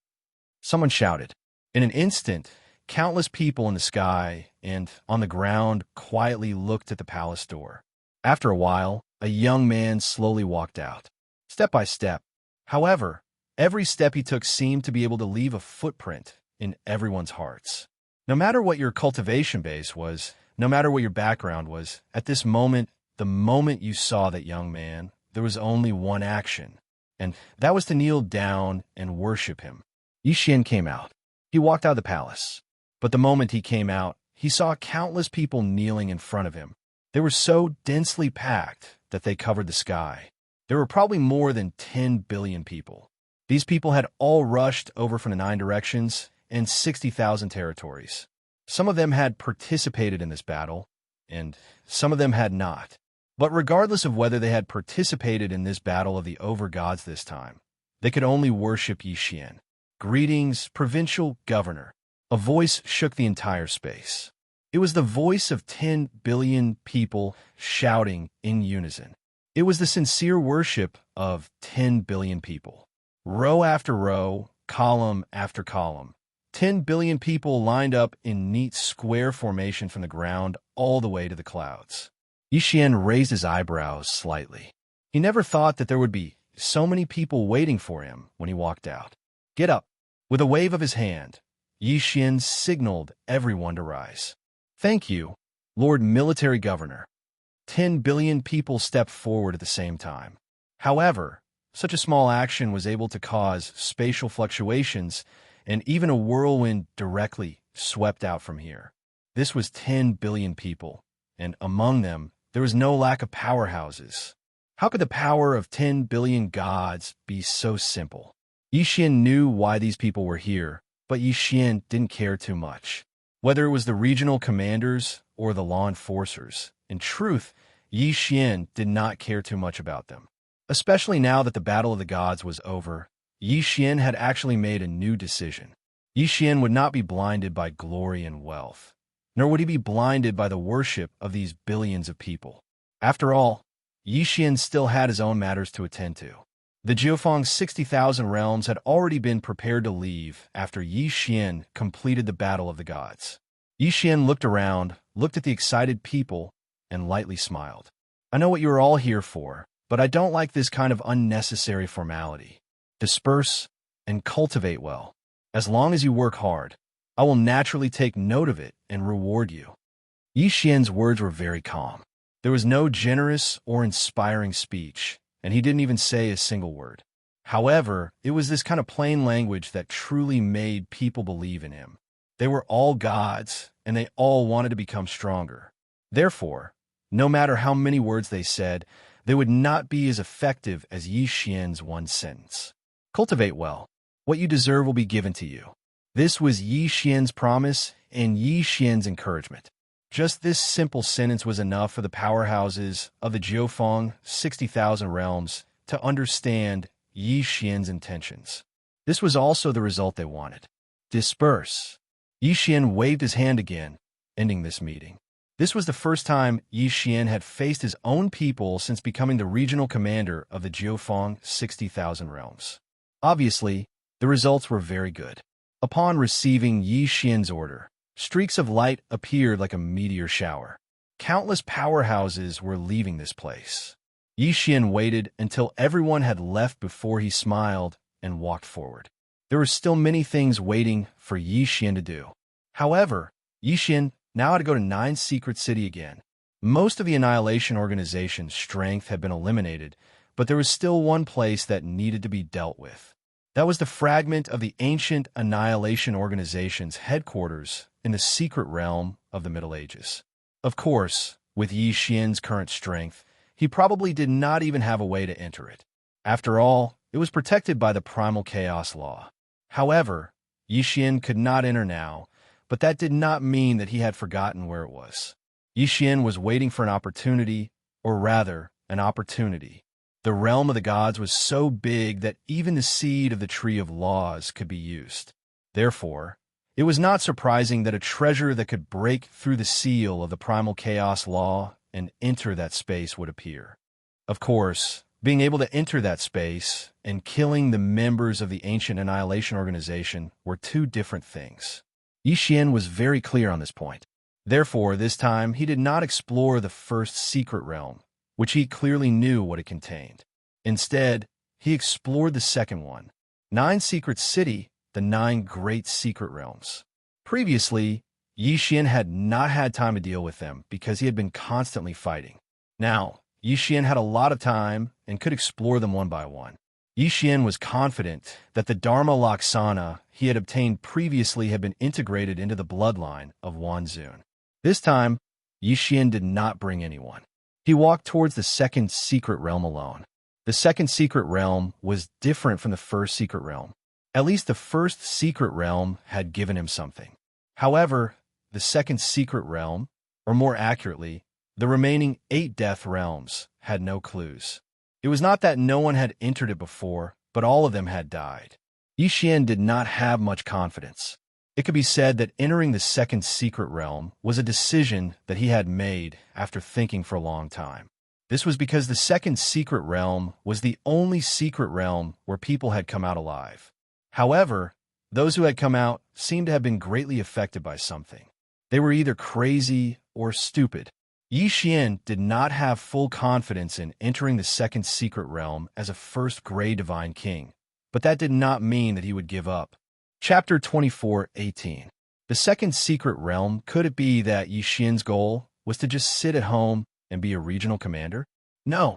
someone shouted. In an instant, countless people in the sky and on the ground quietly looked at the palace door. After a while, a young man slowly walked out, step by step. However, every step he took seemed to be able to leave a footprint in everyone's hearts. No matter what your cultivation base was, no matter what your background was, at this moment, the moment you saw that young man, there was only one action, and that was to kneel down and worship him. Xian came out. He walked out of the palace. But the moment he came out, he saw countless people kneeling in front of him. They were so densely packed that they covered the sky. There were probably more than 10 billion people. These people had all rushed over from the 9 directions and 60,000 territories. Some of them had participated in this battle, and some of them had not. But regardless of whether they had participated in this battle of the over-gods this time, they could only worship Xian. Greetings, provincial governor. A voice shook the entire space. It was the voice of 10 billion people shouting in unison. It was the sincere worship of 10 billion people. Row after row, column after column. 10 billion people lined up in neat square formation from the ground all the way to the clouds. Yixian raised his eyebrows slightly. He never thought that there would be so many people waiting for him when he walked out. Get up. With a wave of his hand, Yixian signaled everyone to rise. Thank you, Lord Military Governor. 10 billion people stepped forward at the same time. However, such a small action was able to cause spatial fluctuations, and even a whirlwind directly swept out from here. This was 10 billion people, and among them, there was no lack of powerhouses. How could the power of 10 billion gods be so simple? Yixian knew why these people were here, but Yixian didn't care too much. Whether it was the regional commanders or the law enforcers, in truth, Yixian did not care too much about them. Especially now that the Battle of the Gods was over, Yixian had actually made a new decision. Yixian would not be blinded by glory and wealth, nor would he be blinded by the worship of these billions of people. After all, Yixian still had his own matters to attend to. The Jiufeng's 60,000 realms had already been prepared to leave after Yixian completed the Battle of the Gods. Yixian looked around, looked at the excited people, and lightly smiled. I know what you are all here for, but I don't like this kind of unnecessary formality. Disperse and cultivate well. As long as you work hard, I will naturally take note of it and reward you. Yixian's words were very calm. There was no generous or inspiring speech, and he didn't even say a single word. However, it was this kind of plain language that truly made people believe in him. They were all gods, and they all wanted to become stronger. Therefore, no matter how many words they said, they would not be as effective as Yixian's one sentence. Cultivate well. What you deserve will be given to you. This was Yixian's promise and Yixian's encouragement. Just this simple sentence was enough for the powerhouses of the Jiufeng 60,000 realms to understand Yixian's intentions. This was also the result they wanted. Disperse. Yixian waved his hand again, ending this meeting. This was the first time Yixian had faced his own people since becoming the regional commander of the Jiufeng 60,000 realms. Obviously, the results were very good. Upon receiving Yixian's order, streaks of light appeared like a meteor shower. Countless powerhouses were leaving this place. Yixian waited until everyone had left before he smiled and walked forward. There were still many things waiting for Yixian to do. However, Yixian now had to go to 9 Secret City again. Most of the Annihilation Organization's strength had been eliminated, but there was still one place that needed to be dealt with. That was the fragment of the ancient Annihilation Organization's headquarters in the secret realm of the Middle Ages. Of course, with Yixian's current strength, he probably did not even have a way to enter it. After all, it was protected by the Primal Chaos Law. However, Yixian could not enter now, but that did not mean that he had forgotten where it was. Yixian was waiting for an opportunity, or rather, an opportunity. The realm of the gods was so big that even the seed of the Tree of Laws could be used. Therefore, it was not surprising that a treasure that could break through the seal of the Primal Chaos Law and enter that space would appear. Of course, being able to enter that space and killing the members of the Ancient Annihilation Organization were two different things. Yixian was very clear on this point. Therefore, this time, he did not explore the first secret realm, which he clearly knew what it contained. Instead, he explored the second one, 9 Secret City, the 9 great secret realms. Previously, Yixian had not had time to deal with them because he had been constantly fighting. Now, Yixian had a lot of time and could explore them one by one. Yixian was confident that the Dharma Laksana he had obtained previously had been integrated into the bloodline of Wanzun. This time, Yixian did not bring anyone. He walked towards the second secret realm alone. The second secret realm was different from the first secret realm. At least the first secret realm had given him something. However, the second secret realm, or more accurately, the remaining 8 death realms, had no clues. It was not that no one had entered it before, but all of them had died. Yi Xian did not have much confidence. It could be said that entering the second secret realm was a decision that he had made after thinking for a long time. This was because the second secret realm was the only secret realm where people had come out alive. However, those who had come out seemed to have been greatly affected by something. They were either crazy or stupid. Yi Xian did not have full confidence in entering the second secret realm as a first Gray Divine King, but that did not mean that he would give up. Chapter 24:18. The second secret realm, could it be that Yi Xian's goal was to just sit at home and be a regional commander? No.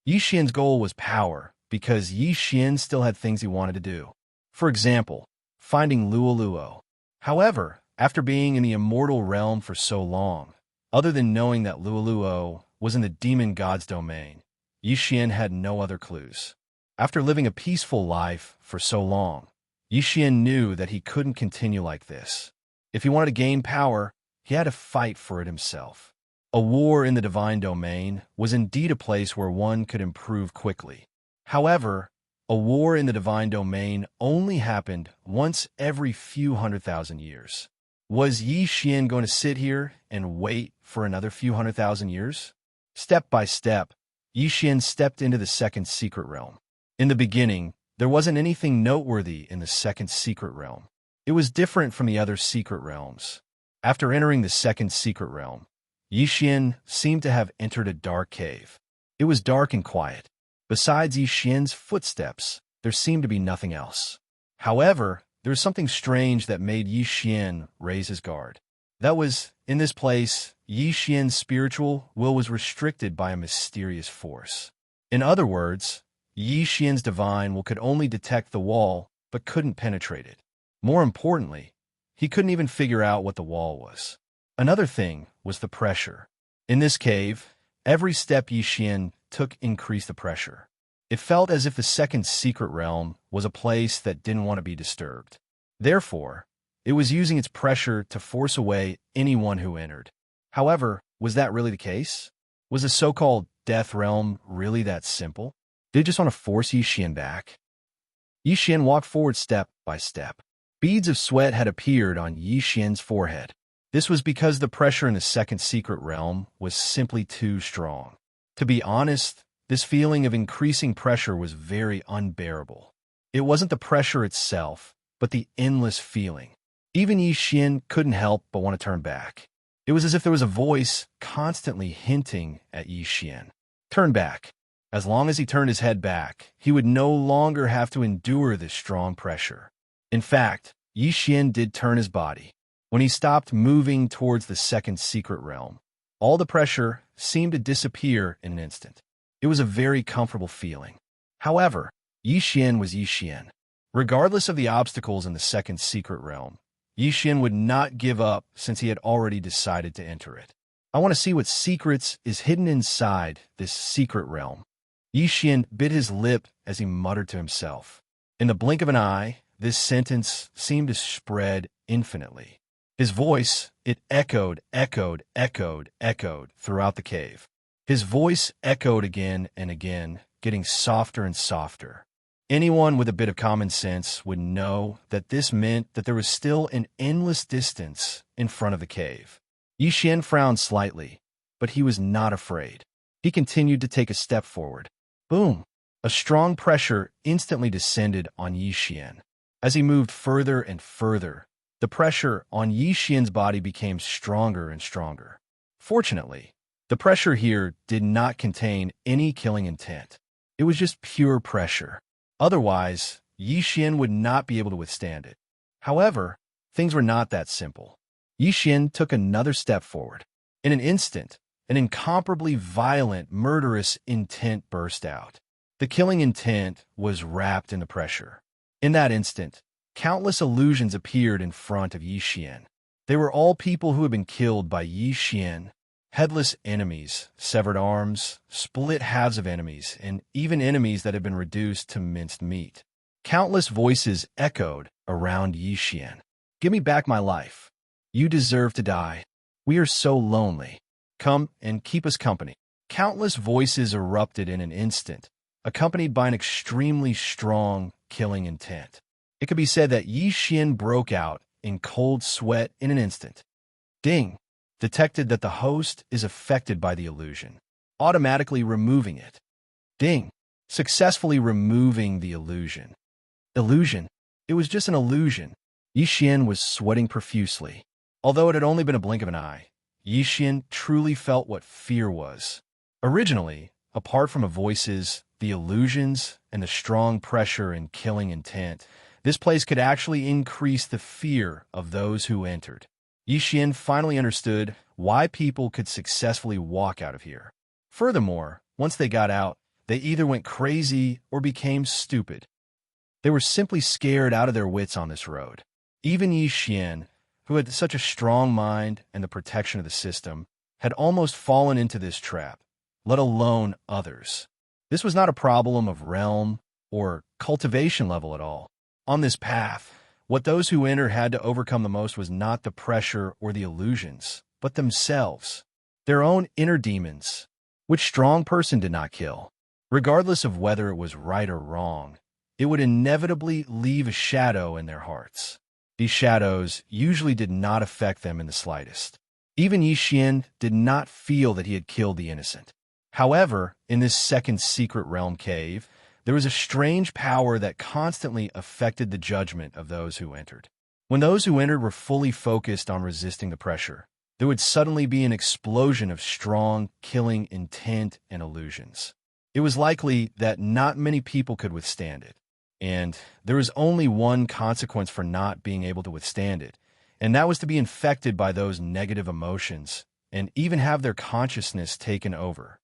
Yi Xian's goal was power, because Yi Xian still had things he wanted to do. For example, finding Luoluo. However, after being in the immortal realm for so long, other than knowing that Luoluo was in the demon god's domain, Yi Xian had no other clues. After living a peaceful life for so long, Yi Xian knew that he couldn't continue like this. If he wanted to gain power, he had to fight for it himself. A war in the divine domain was indeed a place where one could improve quickly. However, a war in the divine domain only happened once every few 100,000 years. Was Yi Xian going to sit here and wait for another few 100,000 years? Step by step, Yi Xian stepped into the second secret realm. In the beginning, there wasn't anything noteworthy in the second secret realm. It was different from the other secret realms. After entering the second secret realm, Yi Xian seemed to have entered a dark cave. It was dark and quiet. Besides Yi Xian's footsteps, there seemed to be nothing else. However, there was something strange that made Yi Xian raise his guard. That was, in this place, Yi Xian's spiritual will was restricted by a mysterious force. In other words, Yi Xian's divine will could only detect the wall, but couldn't penetrate it. More importantly, he couldn't even figure out what the wall was. Another thing was the pressure. In this cave, every step Yi Xian took increased the pressure. It felt as if the second secret realm was a place that didn't want to be disturbed. Therefore, it was using its pressure to force away anyone who entered. However, was that really the case? Was the so-called death realm really that simple? Did it just want to force Yi Xian back? Yi Xian walked forward step by step. Beads of sweat had appeared on Yi Xian's forehead. This was because the pressure in the second secret realm was simply too strong. To be honest, this feeling of increasing pressure was very unbearable. It wasn't the pressure itself, but the endless feeling. Even Yi Xian couldn't help but want to turn back. It was as if there was a voice constantly hinting at Yi Xian. Turn back. As long as he turned his head back, he would no longer have to endure this strong pressure. In fact, Yi Xian did turn his body. When he stopped moving towards the second secret realm, all the pressure seemed to disappear in an instant. It was a very comfortable feeling. However, Yi Xian was Yi Xian. Regardless of the obstacles in the second secret realm, Yi Xian would not give up since he had already decided to enter it. I want to see what secrets is hidden inside this secret realm. Yi Xian bit his lip as he muttered to himself. In the blink of an eye, this sentence seemed to spread infinitely. His voice, it echoed throughout the cave. His voice echoed again and again, getting softer and softer. Anyone with a bit of common sense would know that this meant that there was still an endless distance in front of the cave. Yi Xian frowned slightly, but he was not afraid. He continued to take a step forward. Boom! A strong pressure instantly descended on Yi Xian. As he moved further and further, the pressure on Yi Xian's body became stronger and stronger. Fortunately, the pressure here did not contain any killing intent. It was just pure pressure. Otherwise, Yi Xian would not be able to withstand it. However, things were not that simple. Yi Xian took another step forward. In an instant, an incomparably violent, murderous intent burst out. The killing intent was wrapped in the pressure. In that instant, countless illusions appeared in front of Yi Xian. They were all people who had been killed by Yi Xian. Headless enemies, severed arms, split halves of enemies, and even enemies that had been reduced to minced meat. Countless voices echoed around Yi Xian. Give me back my life. You deserve to die. We are so lonely. Come and keep us company. Countless voices erupted in an instant, accompanied by an extremely strong, killing intent. It could be said that Yi Xian broke out in cold sweat in an instant. Ding! Detected that the host is affected by the illusion, automatically removing it. Ding! Successfully removing the illusion. Illusion? It was just an illusion. Yi Xian was sweating profusely. Although it had only been a blink of an eye, Yi Xian truly felt what fear was. Originally, apart from the voices, the illusions, and the strong pressure and killing intent, this place could actually increase the fear of those who entered. Yi Xian finally understood why people could successfully walk out of here. Furthermore, once they got out, they either went crazy or became stupid. They were simply scared out of their wits on this road. Even Yi Xian, who had such a strong mind and the protection of the system, had almost fallen into this trap, let alone others. This was not a problem of realm or cultivation level at all. On this path, what those who entered had to overcome the most was not the pressure or the illusions, but themselves, their own inner demons, which strong person did not kill. Regardless of whether it was right or wrong, it would inevitably leave a shadow in their hearts. These shadows usually did not affect them in the slightest. Even Yi Xian did not feel that he had killed the innocent. However, in this second secret realm cave, there was a strange power that constantly affected the judgment of those who entered. When those who entered were fully focused on resisting the pressure, there would suddenly be an explosion of strong, killing intent and illusions. It was likely that not many people could withstand it, and there was only one consequence for not being able to withstand it, and that was to be infected by those negative emotions and even have their consciousness taken over.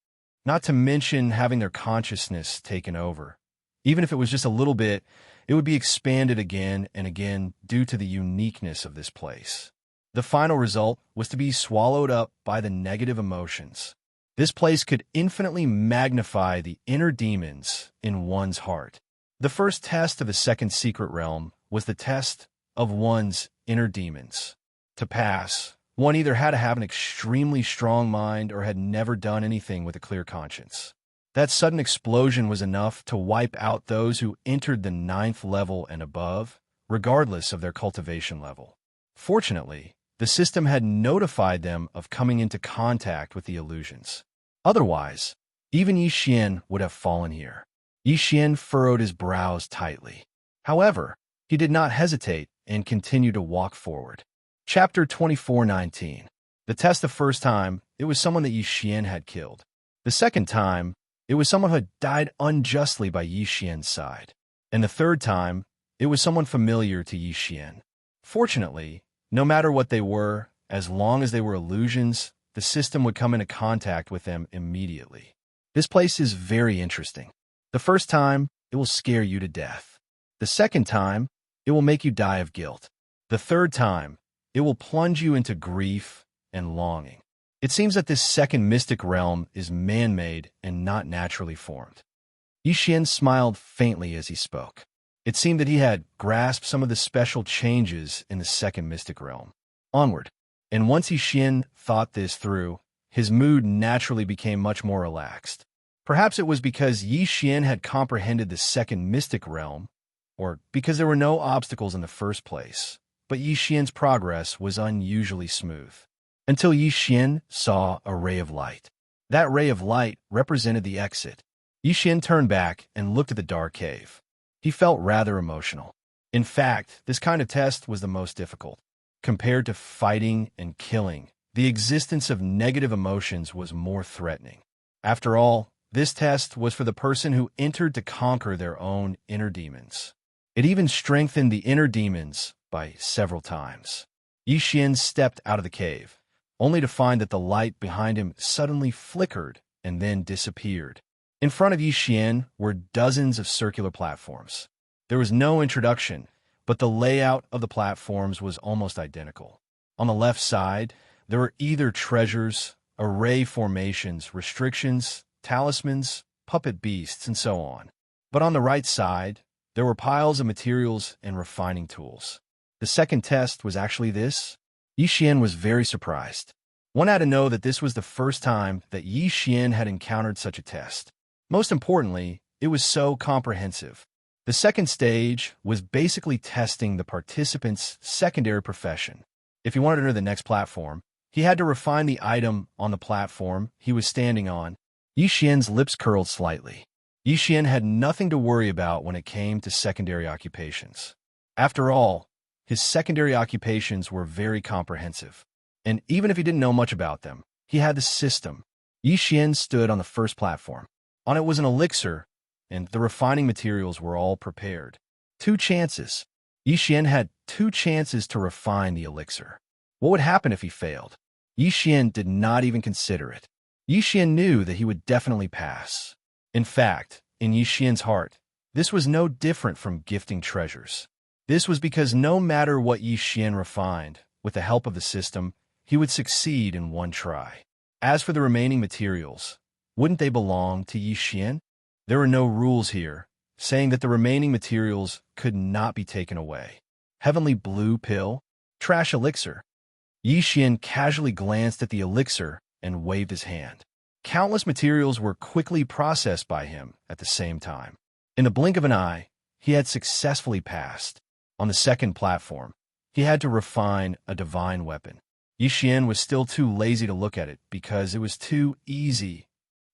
Not to mention having their consciousness taken over. Even if it was just a little bit, it would be expanded again and again due to the uniqueness of this place. The final result was to be swallowed up by the negative emotions. This place could infinitely magnify the inner demons in one's heart. The first test of the second secret realm was the test of one's inner demons. To pass, one either had to have an extremely strong mind or had never done anything with a clear conscience. That sudden explosion was enough to wipe out those who entered the 9th level and above, regardless of their cultivation level. Fortunately, the system had notified them of coming into contact with the illusions. Otherwise, even Yi Xian would have fallen here. Yi Xian furrowed his brows tightly. However, he did not hesitate and continued to walk forward. Chapter 24:19. The test the first time, it was someone that Yi Xian had killed. The second time, it was someone who had died unjustly by Yi Xian's side. And the third time, it was someone familiar to Yi Xian. Fortunately, no matter what they were, as long as they were illusions, the system would come into contact with them immediately. This place is very interesting. The first time, it will scare you to death. The second time, it will make you die of guilt. The third time, it will plunge you into grief and longing. It seems that this second mystic realm is man-made and not naturally formed. Yi Xian smiled faintly as he spoke. It seemed that he had grasped some of the special changes in the second mystic realm. Onward. And once Yi Xian thought this through, his mood naturally became much more relaxed. Perhaps it was because Yi Xian had comprehended the second mystic realm, or because there were no obstacles in the first place, but Yi Xian's progress was unusually smooth. Until Yi Xian saw a ray of light. That ray of light represented the exit. Yi Xian turned back and looked at the dark cave. He felt rather emotional. In fact, this kind of test was the most difficult. Compared to fighting and killing, the existence of negative emotions was more threatening. After all, this test was for the person who entered to conquer their own inner demons. It even strengthened the inner demons by several times. Yi Xian stepped out of the cave, only to find that the light behind him suddenly flickered and then disappeared. In front of Yi Xian were dozens of circular platforms. There was no introduction, but the layout of the platforms was almost identical. On the left side, there were either treasures, array formations, restrictions, talismans, puppet beasts, and so on. But on the right side, there were piles of materials and refining tools. The second test was actually this. Yi Xian was very surprised. One had to know that this was the first time that Yi Xian had encountered such a test. Most importantly, it was so comprehensive. The second stage was basically testing the participant's secondary profession. If he wanted to enter the next platform, he had to refine the item on the platform he was standing on. Yi Xian's lips curled slightly. Yi Xian had nothing to worry about when it came to secondary occupations. After all, his secondary occupations were very comprehensive, and even if he didn't know much about them, he had the system. Yi Xian stood on the first platform. On it was an elixir, and the refining materials were all prepared. 2 chances. Yi Xian had 2 chances to refine the elixir. What would happen if he failed? Yi Xian did not even consider it. Yi Xian knew that he would definitely pass. In fact, in Yi Xian's heart, this was no different from gifting treasures. This was because no matter what Yi Xian refined, with the help of the system, he would succeed in one try. As for the remaining materials, wouldn't they belong to Yi Xian? There were no rules here, saying that the remaining materials could not be taken away. Heavenly blue pill? Trash elixir. Yi Xian casually glanced at the elixir and waved his hand. Countless materials were quickly processed by him at the same time. In the blink of an eye, he had successfully passed. On the second platform, he had to refine a divine weapon. Yi Xian was still too lazy to look at it because it was too easy.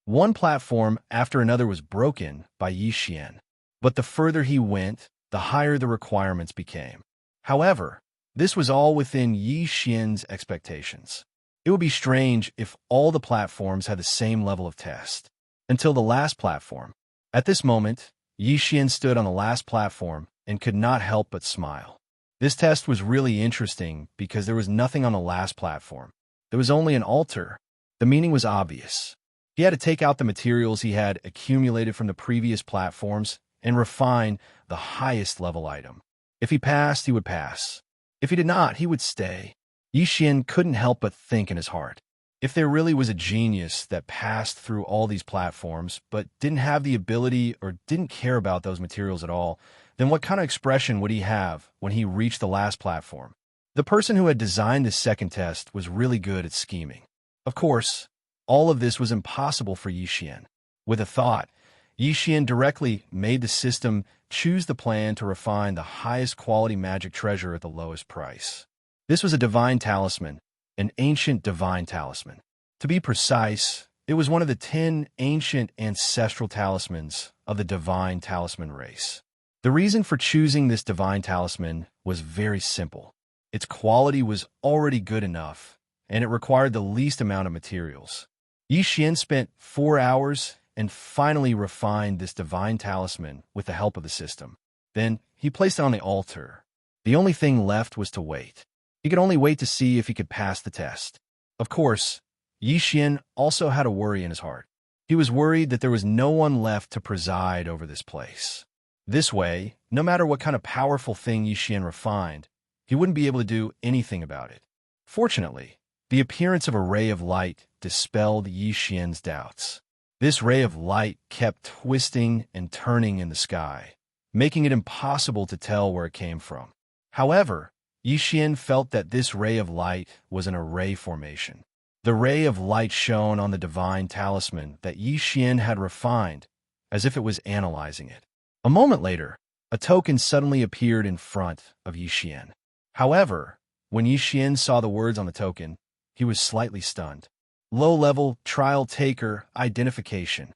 One platform after another was broken by Yi Xian, but the further he went, the higher the requirements became. However, this was all within Yi Xian's expectations. It would be strange if all the platforms had the same level of test. Until the last platform. At this moment, Yi Xian stood on the last platform and could not help but smile. This test was really interesting because there was nothing on the last platform. There was only an altar. The meaning was obvious. He had to take out the materials he had accumulated from the previous platforms and refine the highest level item. If he passed, he would pass. If he did not, he would stay. Yi Xian couldn't help but think in his heart. If there really was a genius that passed through all these platforms but didn't have the ability or didn't care about those materials at all, then what kind of expression would he have when he reached the last platform? The person who had designed this second test was really good at scheming. Of course, all of this was impossible for Yi Xian. With a thought, Yi Xian directly made the system choose the plan to refine the highest quality magic treasure at the lowest price. This was a divine talisman, an ancient divine talisman. To be precise, it was one of the 10 ancient ancestral talismans of the divine talisman race. The reason for choosing this divine talisman was very simple. Its quality was already good enough, and it required the least amount of materials. Yi Xian spent 4 hours and finally refined this divine talisman with the help of the system. Then he placed it on the altar. The only thing left was to wait. He could only wait to see if he could pass the test. Of course, Yi Xian also had a worry in his heart. He was worried that there was no one left to preside over this place. This way, no matter what kind of powerful thing Yi Xian refined, he wouldn't be able to do anything about it. Fortunately, the appearance of a ray of light dispelled Yi Xian's doubts. This ray of light kept twisting and turning in the sky, making it impossible to tell where it came from. However, Yi Xian felt that this ray of light was an array formation. The ray of light shone on the divine talisman that Yi Xian had refined, as if it was analyzing it. A moment later, a token suddenly appeared in front of Yi Xian. However, when Yi Xian saw the words on the token, he was slightly stunned. Low-level trial taker identification.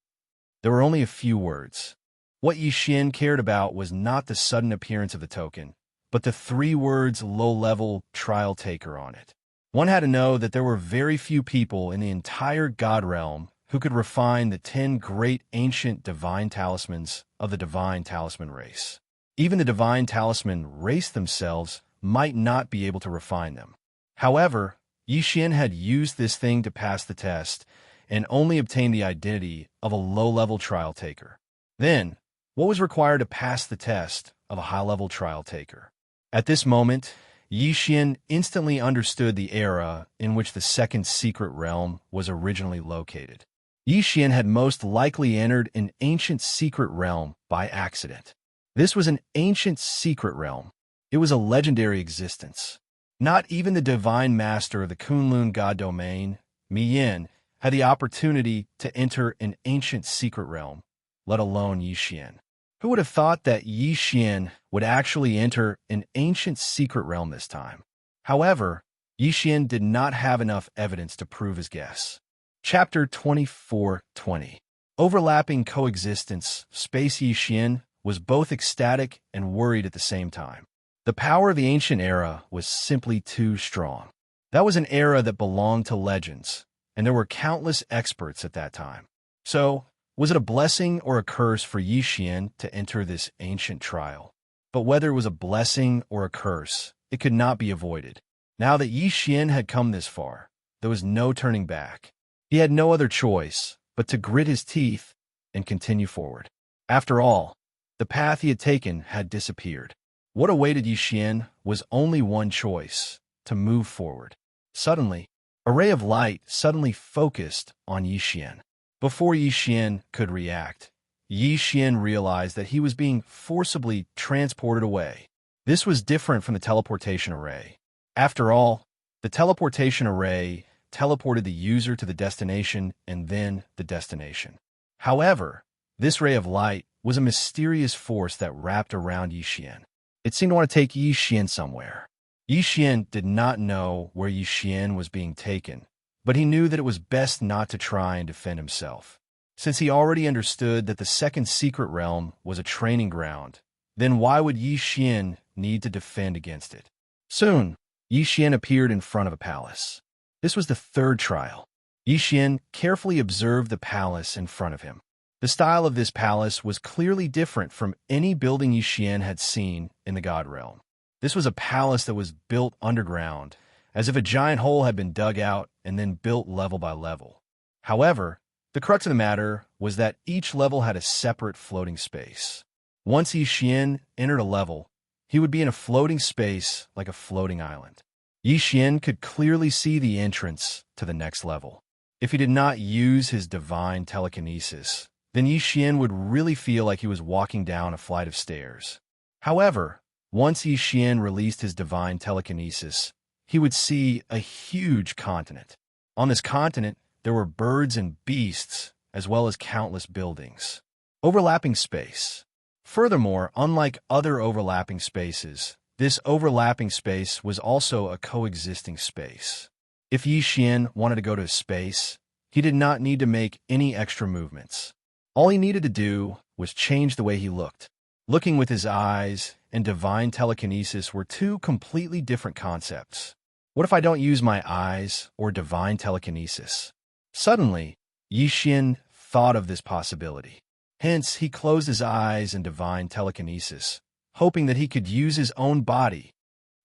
There were only a few words. What Yi Xian cared about was not the sudden appearance of the token, but the 3 words low-level trial taker on it. One had to know that there were very few people in the entire God realm who could refine the 10 great ancient divine talismans of the divine talisman race. Even the divine talisman race themselves might not be able to refine them. However, Yi Xian had used this thing to pass the test and only obtained the identity of a low-level trial taker. Then, what was required to pass the test of a high-level trial taker? At this moment, Yi Xian instantly understood the era in which the second secret realm was originally located. Yi Xian had most likely entered an ancient secret realm by accident. This was an ancient secret realm. It was a legendary existence. Not even the divine master of the Kunlun god domain, Mi Yin, had the opportunity to enter an ancient secret realm, let alone Yi Xian. Who would have thought that Yi Xian would actually enter an ancient secret realm this time? However, Yi Xian did not have enough evidence to prove his guess. Chapter 24:20. Overlapping coexistence. Space. Yi Xian was both ecstatic and worried at the same time. The power of the ancient era was simply too strong. That was an era that belonged to legends, and there were countless experts at that time. So, was it a blessing or a curse for Yi Xian to enter this ancient trial? But whether it was a blessing or a curse, it could not be avoided. Now that Yi Xian had come this far, there was no turning back. He had no other choice but to grit his teeth and continue forward. After all, the path he had taken had disappeared. What awaited Yi Xian was only one choice: to move forward. Suddenly, a ray of light suddenly focused on Yi Xian. Before Yi Xian could react, Yi Xian realized that he was being forcibly transported away. This was different from the teleportation array. After all, the teleportation array teleported the user to the destination and then the destination. However, this ray of light was a mysterious force that wrapped around Yi Xian. It seemed to want to take Yi Xian somewhere. Yi Xian did not know where Yi Xian was being taken, but he knew that it was best not to try and defend himself. Since he already understood that the second secret realm was a training ground, then why would Yi Xian need to defend against it? Soon, Yi Xian appeared in front of a palace. This was the third trial. Yi Xian carefully observed the palace in front of him. The style of this palace was clearly different from any building Yi Xian had seen in the God Realm. This was a palace that was built underground, as if a giant hole had been dug out and then built level by level. However, the crux of the matter was that each level had a separate floating space. Once Yi Xian entered a level, he would be in a floating space like a floating island. Yi Xian could clearly see the entrance to the next level. If he did not use his divine telekinesis, then Yi Xian would really feel like he was walking down a flight of stairs. However, once Yi Xian released his divine telekinesis, he would see a huge continent. On this continent, there were birds and beasts, as well as countless buildings. Overlapping space. Furthermore, unlike other overlapping spaces, this overlapping space was also a coexisting space. If Yi Xian wanted to go to space, he did not need to make any extra movements. All he needed to do was change the way he looked. Looking with his eyes and divine telekinesis were two completely different concepts. What if I don't use my eyes or divine telekinesis? Suddenly, Yi Xian thought of this possibility. Hence, he closed his eyes and divine telekinesis, hoping that he could use his own body.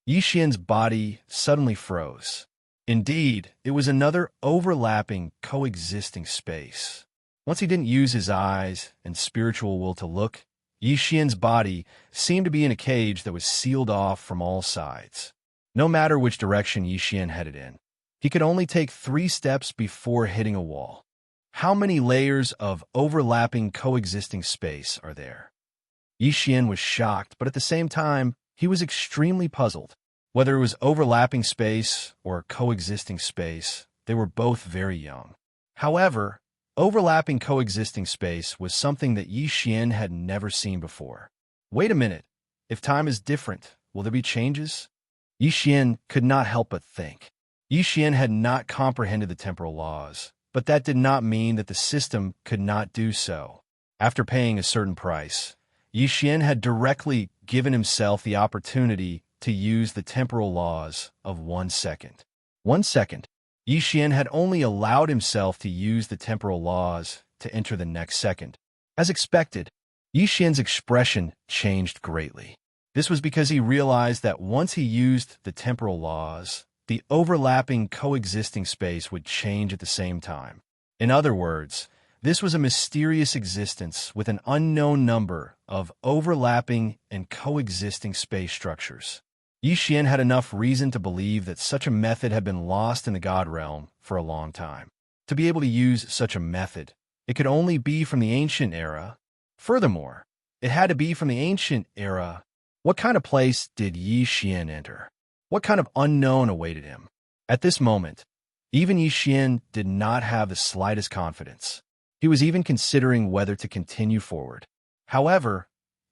Yi Xian's body suddenly froze. Indeed, it was another overlapping, coexisting space. Once he didn't use his eyes and spiritual will to look, Yi Xian's body seemed to be in a cage that was sealed off from all sides. No matter which direction Yi Xian headed in, he could only take 3 steps before hitting a wall. How many layers of overlapping coexisting space are there? Yi Xian was shocked, but at the same time, he was extremely puzzled. Whether it was overlapping space or coexisting space, they were both very young. However, overlapping coexisting space was something that Yi Xian had never seen before. Wait a minute. If time is different, will there be changes? Yi Xian could not help but think. Yi Xian had not comprehended the temporal laws, but that did not mean that the system could not do so. After paying a certain price, Yi Xian had directly given himself the opportunity to use the temporal laws of 1 second. 1 second. Yi Xian had only allowed himself to use the temporal laws to enter the next second. As expected, Yi Xian's expression changed greatly. This was because he realized that once he used the temporal laws, the overlapping coexisting space would change at the same time. In other words, this was a mysterious existence with an unknown number of overlapping and coexisting space structures. Yi Xian had enough reason to believe that such a method had been lost in the God Realm for a long time. To be able to use such a method, it could only be from the ancient era. Furthermore, it had to be from the ancient era. What kind of place did Yi Xian enter? What kind of unknown awaited him? At this moment, even Yi Xian did not have the slightest confidence. He was even considering whether to continue forward. However,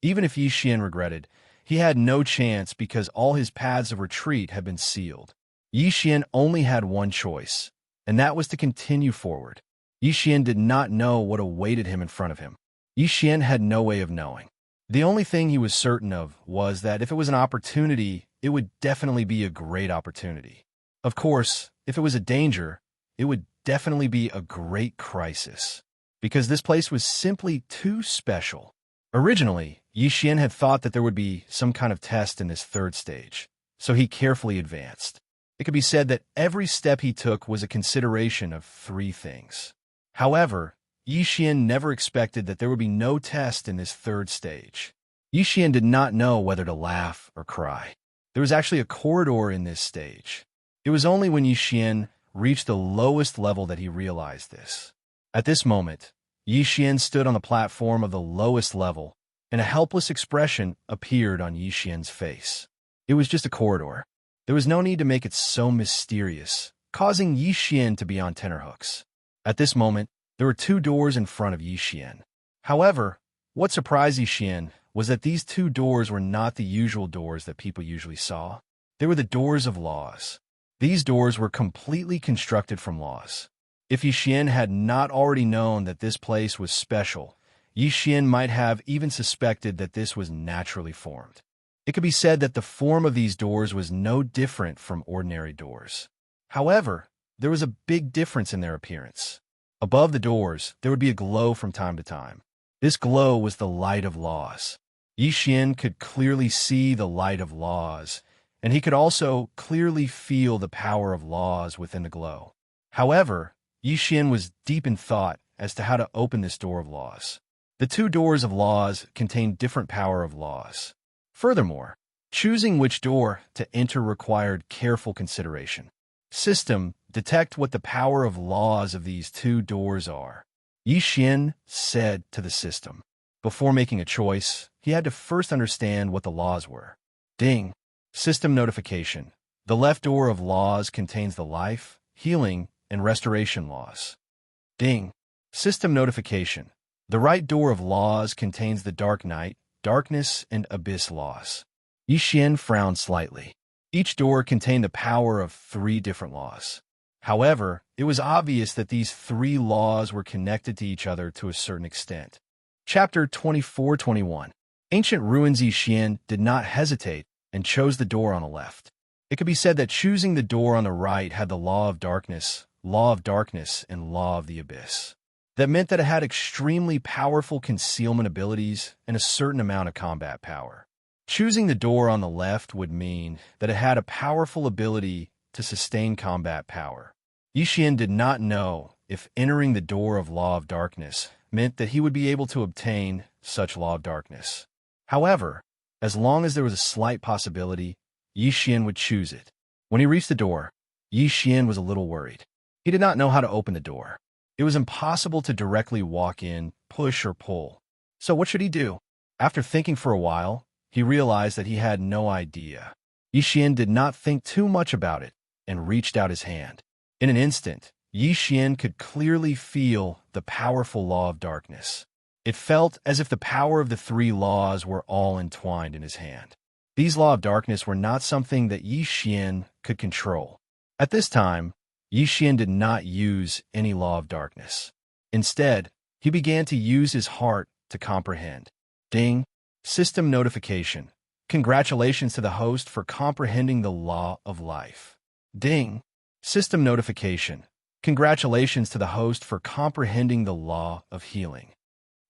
Even if Yi Xian regretted, he had no chance because all his paths of retreat had been sealed. Yi Xian only had one choice, and that was to continue forward. Yi Xian did not know what awaited him in front of him. Yi Xian had no way of knowing. The only thing he was certain of was that if it was an opportunity, it would definitely be a great opportunity. Of course, if it was a danger, it would definitely be a great crisis, because this place was simply too special. Originally, Yi Xian had thought that there would be some kind of test in this third stage, so he carefully advanced. It could be said that every step he took was a consideration of three things. However, Yi Xian never expected that there would be no test in this third stage. Yi Xian did not know whether to laugh or cry. There was actually a corridor in this stage. It was only when Yi Xian reached the lowest level that he realized this. At this moment, Yi Xian stood on the platform of the lowest level, and a helpless expression appeared on Yi Xian's face. It was just a corridor. There was no need to make it so mysterious, causing Yi Xian to be on tenterhooks. At this moment, there were two doors in front of Yi Xian. However, what surprised Yi Xian was that these two doors were not the usual doors that people usually saw. They were the doors of laws. These doors were completely constructed from laws. If Yi Xian had not already known that this place was special, Yi Xian might have even suspected that this was naturally formed. It could be said that the form of these doors was no different from ordinary doors. However, there was a big difference in their appearance. Above the doors, there would be a glow from time to time. This glow was the light of laws. Yi Xian could clearly see the light of laws, and he could also clearly feel the power of laws within the glow. However, Yi Xian was deep in thought as to how to open this door of laws. The two doors of laws contained different power of laws. Furthermore, choosing which door to enter required careful consideration. System, detect what the power of laws of these two doors are. Yi Xian said to the system. Before making a choice, he had to first understand what the laws were. Ding. System notification. The left door of laws contains the life, healing, and restoration laws. Ding. System notification. The right door of laws contains the dark night, darkness, and abyss laws. Yi Xian frowned slightly. Each door contained the power of three different laws. However, it was obvious that these three laws were connected to each other to a certain extent. Chapter 24-21. Ancient Ruins. Yi Xian did not hesitate and chose the door on the left. It could be said that choosing the door on the right had the law of darkness, and law of the abyss. That meant that it had extremely powerful concealment abilities and a certain amount of combat power. Choosing the door on the left would mean that it had a powerful ability to sustain combat power. Yi Xian did not know if entering the door of Law of Darkness meant that he would be able to obtain such Law of Darkness. However, as long as there was a slight possibility, Yi Xian would choose it. When he reached the door, Yi Xian was a little worried. He did not know how to open the door. It was impossible to directly walk in, push, or pull. So what should he do? After thinking for a while, he realized that he had no idea. Yi Xian did not think too much about it and reached out his hand. In an instant, Yi Xian could clearly feel the powerful Law of Darkness. It felt as if the power of the three laws were all entwined in his hand. These Law of Darkness were not something that Yi Xian could control. At this time, Yi Xian did not use any Law of Darkness. Instead, he began to use his heart to comprehend. Ding. System notification. Congratulations to the host for comprehending the law of life. Ding. System notification. Congratulations to the host for comprehending the law of healing.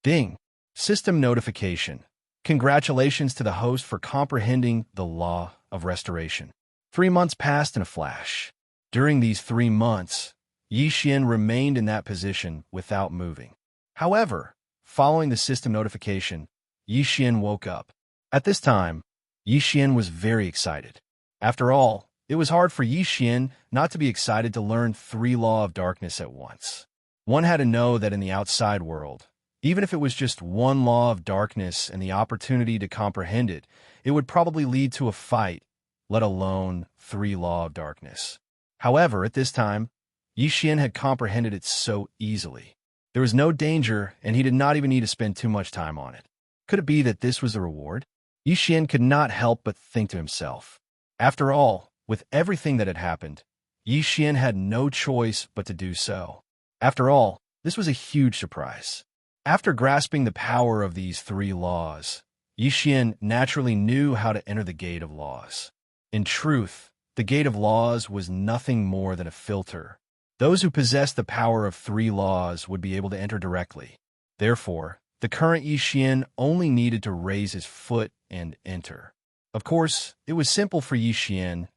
Ding. System notification. Congratulations to the host for comprehending the law of restoration. 3 months passed in a flash. During these 3 months, Yi Xian remained in that position without moving. However, following the system notification, Yi Xian woke up. At this time, Yi Xian was very excited. After all, it was hard for Yi Xian not to be excited to learn 3 Law of Darkness at once. One had to know that in the outside world, even if it was just 1 Law of Darkness and the opportunity to comprehend it, it would probably lead to a fight, let alone 3 Law of Darkness. However, at this time, Yi Xian had comprehended it so easily. There was no danger, and he did not even need to spend too much time on it. Could it be that this was the reward? Yixian could not help but think to himself. After all, with everything that had happened, Yixian had no choice but to do so. After all, this was a huge surprise. After grasping the power of these 3 laws, Yixian naturally knew how to enter the Gate of Laws. In truth, the Gate of Laws was nothing more than a filter. Those who possessed the power of 3 laws would be able to enter directly. Therefore, the current Yixian only needed to raise his foot and enter. Of course, it was simple for Yixian,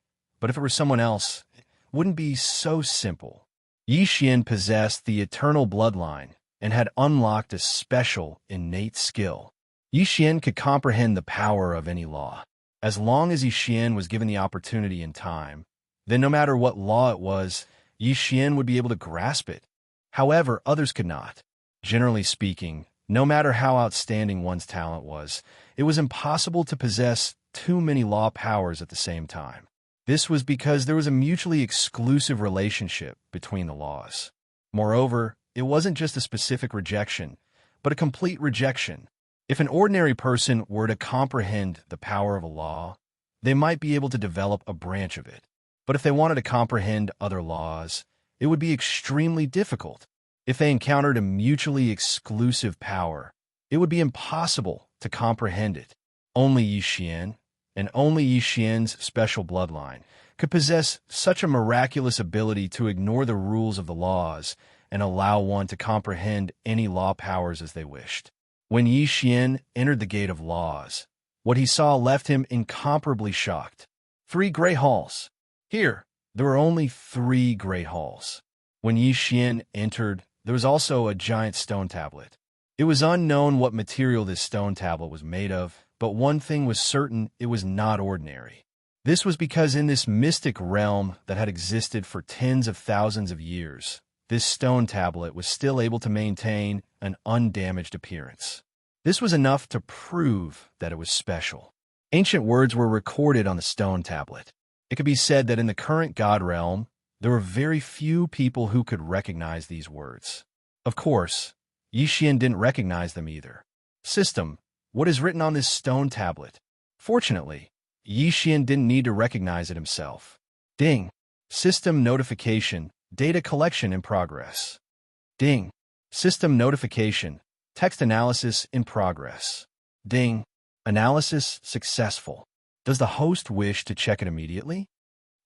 but if it were someone else, it wouldn't be so simple. Yixian possessed the eternal bloodline and had unlocked a special, innate skill. Yixian could comprehend the power of any law. As long as Yixian was given the opportunity and time, then no matter what law it was, Yixian would be able to grasp it. However, others could not. Generally speaking, no matter how outstanding one's talent was, it was impossible to possess too many law powers at the same time. This was because there was a mutually exclusive relationship between the laws. Moreover, it wasn't just a specific rejection, but a complete rejection. If an ordinary person were to comprehend the power of a law, they might be able to develop a branch of it. But if they wanted to comprehend other laws, it would be extremely difficult. If they encountered a mutually exclusive power, it would be impossible to comprehend it. Only Yixian, and only Yixian's special bloodline, could possess such a miraculous ability to ignore the rules of the laws and allow one to comprehend any law powers as they wished. When Yixian entered the Gate of Laws, what he saw left him incomparably shocked. 3 great halls. Here, there were only 3 great halls. When Yixian entered, there was also a giant stone tablet. It was unknown what material this stone tablet was made of, but one thing was certain: it was not ordinary. This was because in this mystic realm that had existed for tens of thousands of years, this stone tablet was still able to maintain an undamaged appearance. This was enough to prove that it was special. Ancient words were recorded on the stone tablet. It could be said that in the current God realm, there were very few people who could recognize these words. Of course, Yixian didn't recognize them either. System, what is written on this stone tablet? Fortunately, Yixian didn't need to recognize it himself. Ding. System notification. Data collection in progress. Ding. System notification. Text analysis in progress. Ding. Analysis successful. Does the host wish to check it immediately?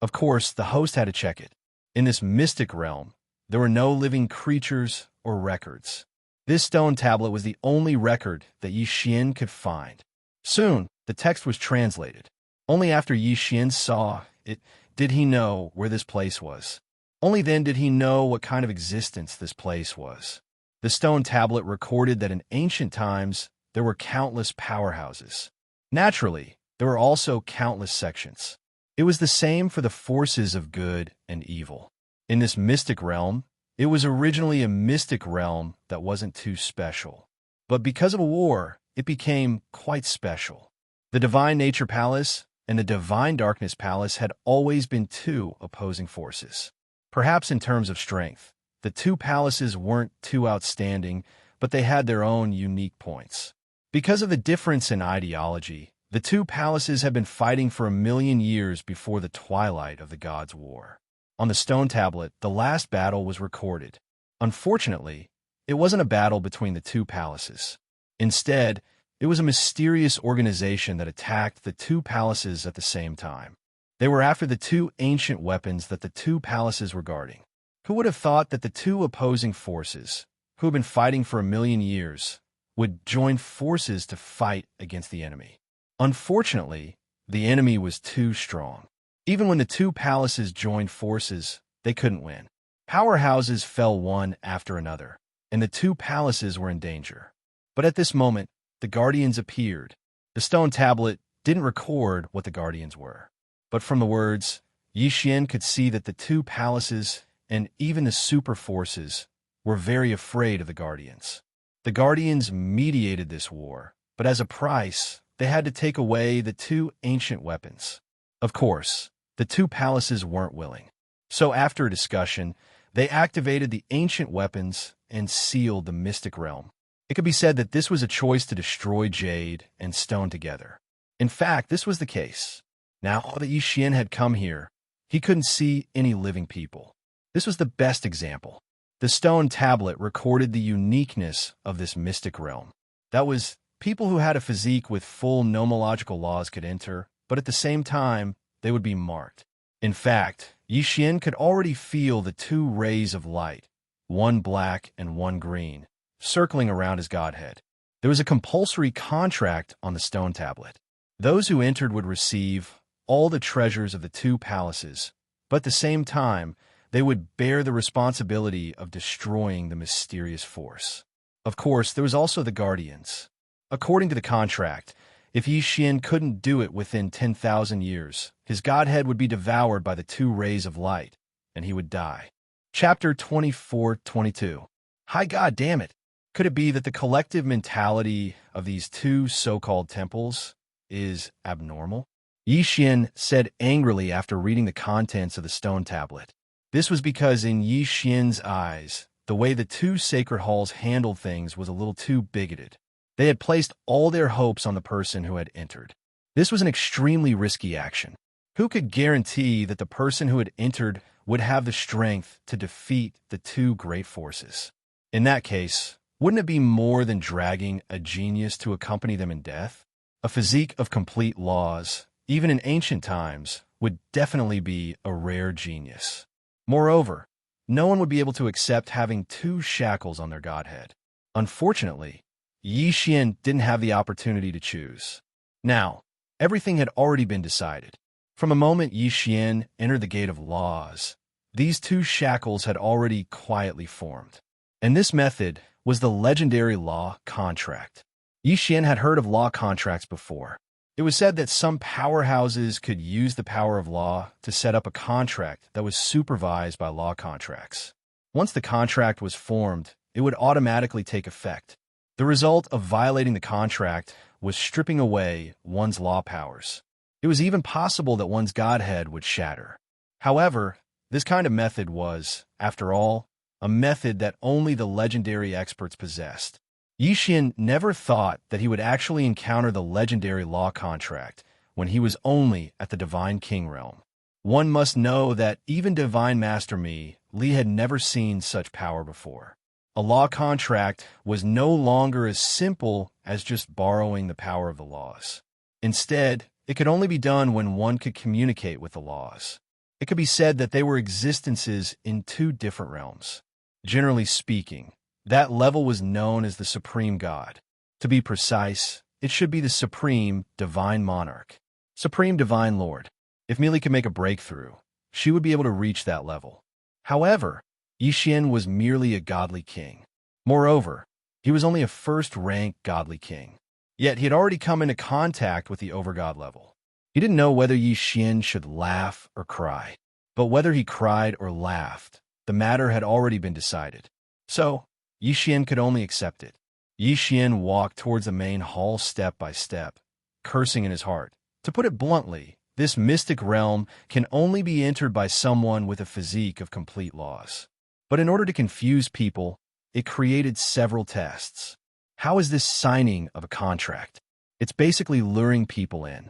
Of course, the host had to check it. In this mystic realm, there were no living creatures or records. This stone tablet was the only record that Yixian could find. Soon, the text was translated. Only after Yixian saw it did he know where this place was. Only then did he know what kind of existence this place was. The stone tablet recorded that in ancient times, there were countless powerhouses. Naturally, there were also countless sections. It was the same for the forces of good and evil. In this mystic realm, it was originally a mystic realm that wasn't too special. But because of a war, it became quite special. The Divine Nature Palace and the Divine Darkness Palace had always been 2 opposing forces. Perhaps in terms of strength, the 2 palaces weren't too outstanding, but they had their own unique points. Because of the difference in ideology, the 2 palaces had been fighting for 1,000,000 years before the twilight of the Gods' War. On the stone tablet, the last battle was recorded. Unfortunately, it wasn't a battle between the 2 palaces. Instead, it was a mysterious organization that attacked the 2 palaces at the same time. They were after the 2 ancient weapons that the 2 palaces were guarding. Who would have thought that the 2 opposing forces, who had been fighting for 1,000,000 years, would join forces to fight against the enemy? Unfortunately, the enemy was too strong. Even when the 2 palaces joined forces, they couldn't win. Powerhouses fell one after another, and the 2 palaces were in danger. But at this moment, the Guardians appeared. The stone tablet didn't record what the Guardians were. But from the words, Yixian could see that the 2 palaces and even the super forces were very afraid of the Guardians. The Guardians mediated this war, but as a price, they had to take away the 2 ancient weapons. Of course, the 2 palaces weren't willing. So after a discussion, they activated the ancient weapons and sealed the mystic realm. It could be said that this was a choice to destroy jade and stone together. In fact, this was the case. Now that Yi Xian had come here, he couldn't see any living people. This was the best example. The stone tablet recorded the uniqueness of this mystic realm. That was, people who had a physique with full nomological laws could enter, but at the same time, they would be marked. In fact, Yi Xian could already feel the two rays of light, one black and one green, circling around his godhead. There was a compulsory contract on the stone tablet. Those who entered would receive all the treasures of the two palaces, but at the same time, they would bear the responsibility of destroying the mysterious force. Of course, there was also the guardians. According to the contract, if Yi Xian couldn't do it within 10,000 years, his godhead would be devoured by the two rays of light, and he would die. Chapter 24-22. Hi, God damn it! Could it be that the collective mentality of these two so-called temples is abnormal? Yi Xian said angrily after reading the contents of the stone tablet. This was because in Yi Xian's eyes, the way the two sacred halls handled things was a little too bigoted. They had placed all their hopes on the person who had entered. This was an extremely risky action. Who could guarantee that the person who had entered would have the strength to defeat the two great forces? In that case, wouldn't it be more than dragging a genius to accompany them in death? A physique of complete laws, even in ancient times, would definitely be a rare genius. Moreover, no one would be able to accept having two shackles on their godhead. Unfortunately, Yi Xian didn't have the opportunity to choose. Now, everything had already been decided. From the moment Yi Xian entered the gate of laws, these two shackles had already quietly formed. And this method was the legendary law contract. Yi Xian had heard of law contracts before. It was said that some powerhouses could use the power of law to set up a contract that was supervised by law contracts. Once the contract was formed, it would automatically take effect. The result of violating the contract was stripping away one's law powers. It was even possible that one's godhead would shatter. However, this kind of method was, after all, a method that only the legendary experts possessed. Yi Xian never thought that he would actually encounter the legendary law contract when he was only at the Divine King realm. One must know that even Divine Master Li had never seen such power before. A law contract was no longer as simple as just borrowing the power of the laws. Instead, it could only be done when one could communicate with the laws. It could be said that they were existences in two different realms. Generally speaking, that level was known as the Supreme God. To be precise, it should be the Supreme Divine Monarch, Supreme Divine Lord. If Li could make a breakthrough, she would be able to reach that level. However, Yi Xian was merely a godly king. Moreover, he was only a first-rank godly king. Yet he had already come into contact with the overgod level. He didn't know whether Yi Xian should laugh or cry. But whether he cried or laughed, the matter had already been decided. So, Yi Xian could only accept it. Yi Xian walked towards the main hall step by step, cursing in his heart. To put it bluntly, this mystic realm can only be entered by someone with a physique of complete laws. But in order to confuse people, it created several tests. How is this signing of a contract? It's basically luring people in.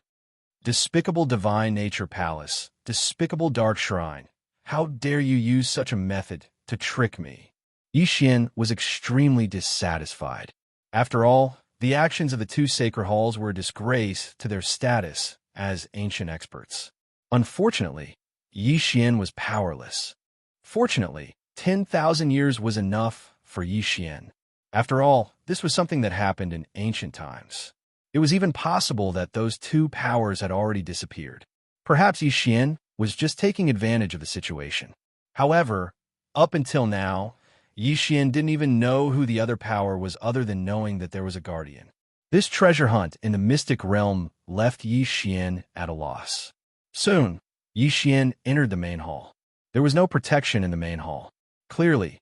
Despicable Divine Nature Palace, despicable Dark Shrine, how dare you use such a method to trick me? Yi Xian was extremely dissatisfied. After all, the actions of the two sacred halls were a disgrace to their status as ancient experts. Unfortunately, Yi Xian was powerless. Fortunately, 10,000 years was enough for Yi Xian. After all, this was something that happened in ancient times. It was even possible that those two powers had already disappeared. Perhaps Yi Xian was just taking advantage of the situation. However, up until now, Yi Xian didn't even know who the other power was other than knowing that there was a guardian. This treasure hunt in the mystic realm left Yi Xian at a loss. Soon, Yi Xian entered the main hall. There was no protection in the main hall. Clearly,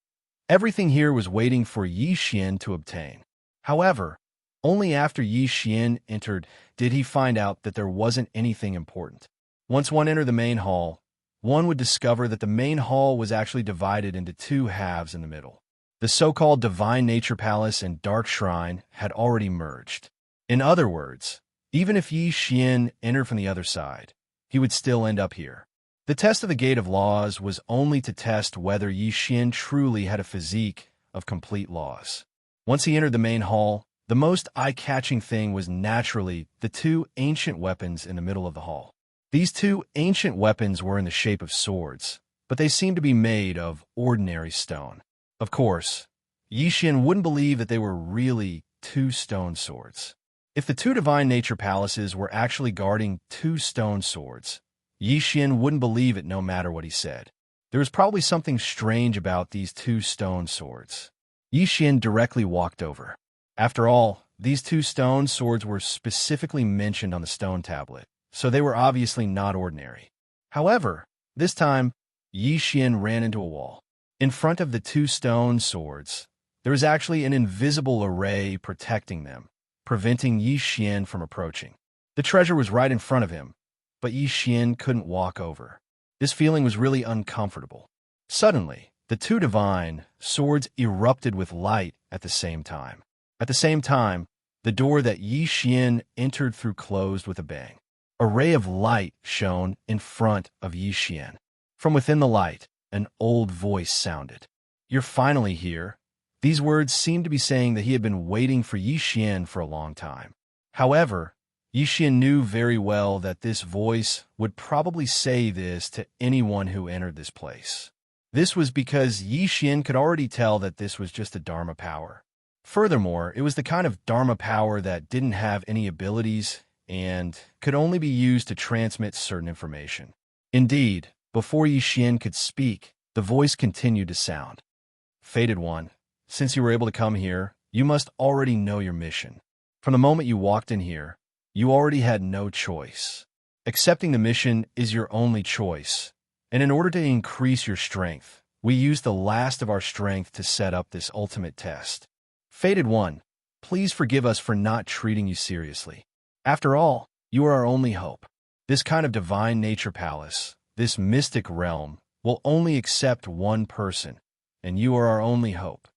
everything here was waiting for Yi Xian to obtain. However, only after Yi Xian entered did he find out that there wasn't anything important. Once one entered the main hall, one would discover that the main hall was actually divided into two halves in the middle. The so-called Divine Nature Palace and Dark Shrine had already merged. In other words, even if Yi Xian entered from the other side, he would still end up here. The test of the Gate of Laws was only to test whether Yi Xian truly had a physique of complete laws. Once he entered the main hall, the most eye-catching thing was naturally the two ancient weapons in the middle of the hall. These two ancient weapons were in the shape of swords, but they seemed to be made of ordinary stone. Of course, Yi Xian wouldn't believe that they were really two stone swords. If the two divine nature palaces were actually guarding two stone swords, Yi Xian wouldn't believe it no matter what he said. There was probably something strange about these two stone swords. Yi Xian directly walked over. After all, these two stone swords were specifically mentioned on the stone tablet, so they were obviously not ordinary. However, this time, Yi Xian ran into a wall. In front of the two stone swords, there was actually an invisible array protecting them, preventing Yi Xian from approaching. The treasure was right in front of him, but Yi Xian couldn't walk over. This feeling was really uncomfortable. Suddenly, the two divine swords erupted with light at the same time. At the same time, the door that Yi Xian entered through closed with a bang. A ray of light shone in front of Yi Xian. From within the light, an old voice sounded. "You're finally here." These words seemed to be saying that he had been waiting for Yi Xian for a long time. However, Yi Xian knew very well that this voice would probably say this to anyone who entered this place. This was because Yi Xian could already tell that this was just a Dharma power. Furthermore, it was the kind of Dharma power that didn't have any abilities and could only be used to transmit certain information. Indeed, before Yi Xian could speak, the voice continued to sound. "Fated One, since you were able to come here, you must already know your mission. From the moment you walked in here, you already had no choice. Accepting the mission is your only choice, and in order to increase your strength, we used the last of our strength to set up this ultimate test. Fated One, please forgive us for not treating you seriously. After all, you are our only hope. This kind of divine nature palace, this mystic realm, will only accept one person, and you are our only hope.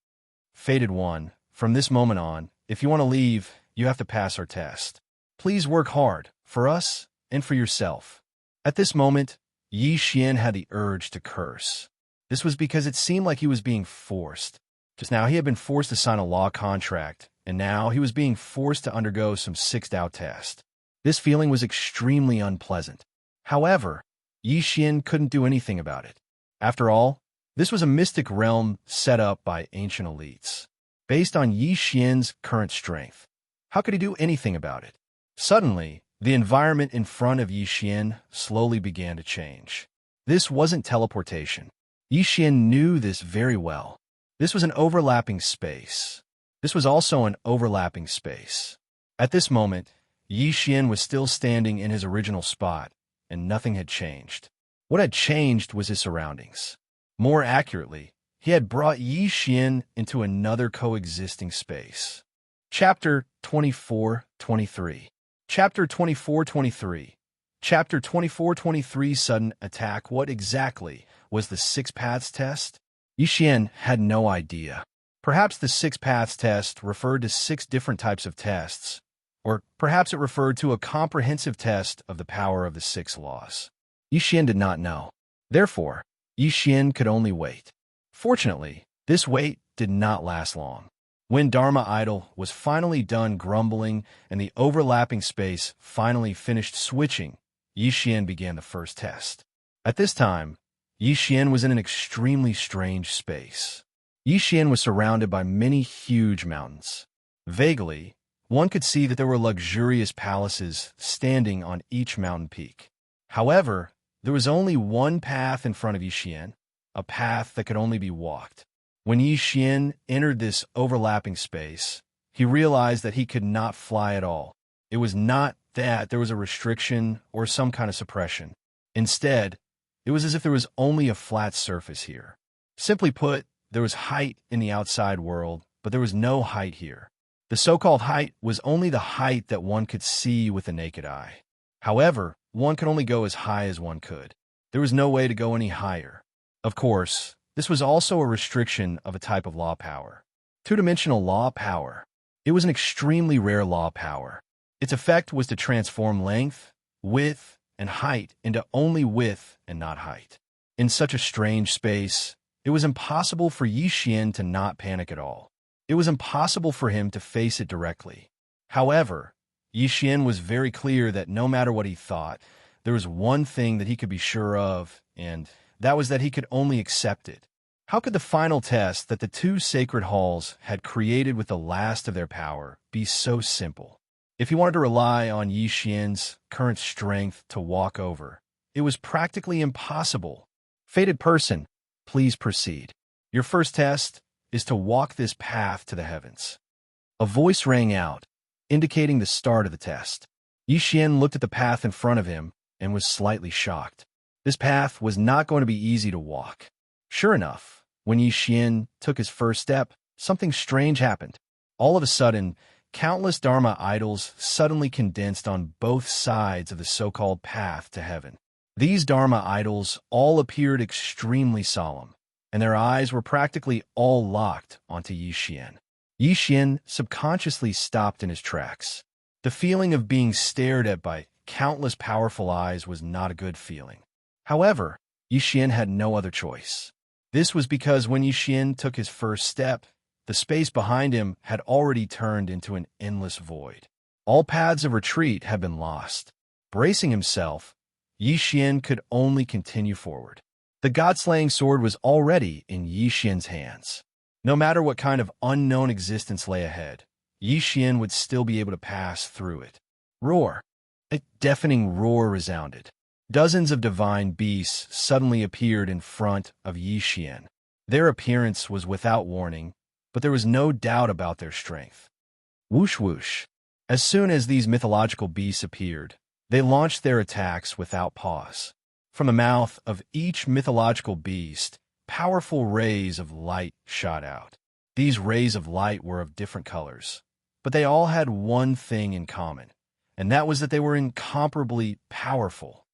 Fated One, from this moment on, if you want to leave, you have to pass our test. Please work hard, for us and for yourself." At this moment, Yi Xian had the urge to curse. This was because it seemed like he was being forced. Just now he had been forced to sign a law contract, and now he was being forced to undergo some 6-Dao test. This feeling was extremely unpleasant. However, Yi Xian couldn't do anything about it. After all, this was a mystic realm set up by ancient elites. Based on Yi Xian's current strength, how could he do anything about it? Suddenly, the environment in front of Yi Xian slowly began to change. This wasn't teleportation. Yi Xian knew this very well. This was an overlapping space. This was also an overlapping space. At this moment, Yi Xian was still standing in his original spot, and nothing had changed. What had changed was his surroundings. More accurately, he had brought Yi Xian into another coexisting space. Chapter 24-23. Chapter 24-23. Chapter 24-23 Sudden Attack. What exactly was the 6 Paths test? Yi Xian had no idea. Perhaps the 6 Paths test referred to 6 different types of tests, or perhaps it referred to a comprehensive test of the power of the 6 laws. Yi Xian did not know. Therefore, Yi Xian could only wait. Fortunately, this wait did not last long. When Dharma Idol was finally done grumbling and the overlapping space finally finished switching, Yi Xian began the first test. At this time, Yi Xian was in an extremely strange space. Yi Xian was surrounded by many huge mountains. Vaguely, one could see that there were luxurious palaces standing on each mountain peak. However, there was only one path in front of Yi Xian, a path that could only be walked. When Yi Xian entered this overlapping space, he realized that he could not fly at all. It was not that there was a restriction or some kind of suppression. Instead, it was as if there was only a flat surface here. Simply put, there was height in the outside world, but there was no height here. The so-called height was only the height that one could see with the naked eye. However, one could only go as high as one could. There was no way to go any higher. Of course, This was also a restriction of a type of law power. Two-dimensional law power. It was an extremely rare law power. Its effect was to transform length, width, and height into only width and not height. In such a strange space, it was impossible for Yi Xian to not panic at all. It was impossible for him to face it directly. However, Yi Xian was very clear that no matter what he thought, there was one thing that he could be sure of, and that was that he could only accept it. How could the final test that the two sacred halls had created with the last of their power be so simple? If he wanted to rely on Yi Xian's current strength to walk over, it was practically impossible. Fated person, please proceed. Your first test is to walk this path to the heavens. A voice rang out, indicating the start of the test. Yi Xian looked at the path in front of him and was slightly shocked. This path was not going to be easy to walk. Sure enough, when Yi Xian took his first step, something strange happened. All of a sudden, countless Dharma idols suddenly condensed on both sides of the so-called path to heaven. These Dharma idols all appeared extremely solemn, and their eyes were practically all locked onto Yi Xian. Yi Xian subconsciously stopped in his tracks. The feeling of being stared at by countless powerful eyes was not a good feeling. However, Yi Xian had no other choice. This was because when Yi Xian took his first step, the space behind him had already turned into an endless void. All paths of retreat had been lost. Bracing himself, Yi Xian could only continue forward. The god-slaying sword was already in Yi Xian's hands. No matter what kind of unknown existence lay ahead, Yi Xian would still be able to pass through it. Roar! A deafening roar resounded. Dozens of divine beasts suddenly appeared in front of Yi Xian. Their appearance was without warning, but there was no doubt about their strength. Whoosh whoosh. As soon as these mythological beasts appeared, they launched their attacks without pause. From the mouth of each mythological beast, powerful rays of light shot out. These rays of light were of different colors, but they all had one thing in common, and that was that they were incomparably powerful.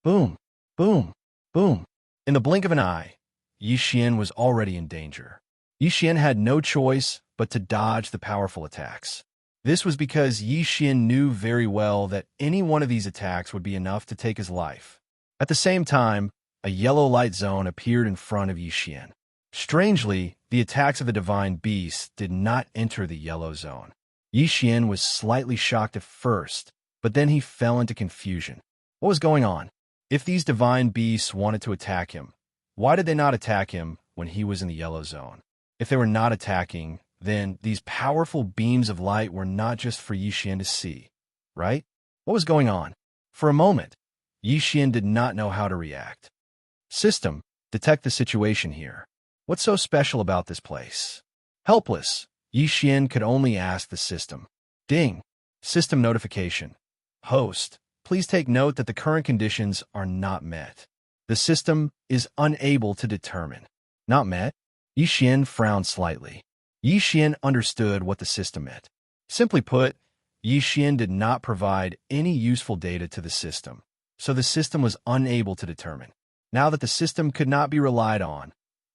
Boom, boom, boom. In the blink of an eye, Yi Xian was already in danger. Yi Xian had no choice but to dodge the powerful attacks. This was because Yi Xian knew very well that any one of these attacks would be enough to take his life. At the same time, a yellow light zone appeared in front of Yi Xian. Strangely, the attacks of the divine beasts did not enter the yellow zone. Yi Xian was slightly shocked at first, but then he fell into confusion. What was going on? If these divine beasts wanted to attack him, why did they not attack him when he was in the yellow zone? If they were not attacking, then these powerful beams of light were not just for Yi Xian to see, right? What was going on? For a moment, Yi Xian did not know how to react. System, detect the situation here. What's so special about this place? Helpless, Yi Xian could only ask the system. Ding. System notification. Host, please take note that the current conditions are not met. The system is unable to determine. Not met? Yi Xian frowned slightly. Yi Xian understood what the system meant. Simply put, Yi Xian did not provide any useful data to the system, so the system was unable to determine. Now that the system could not be relied on,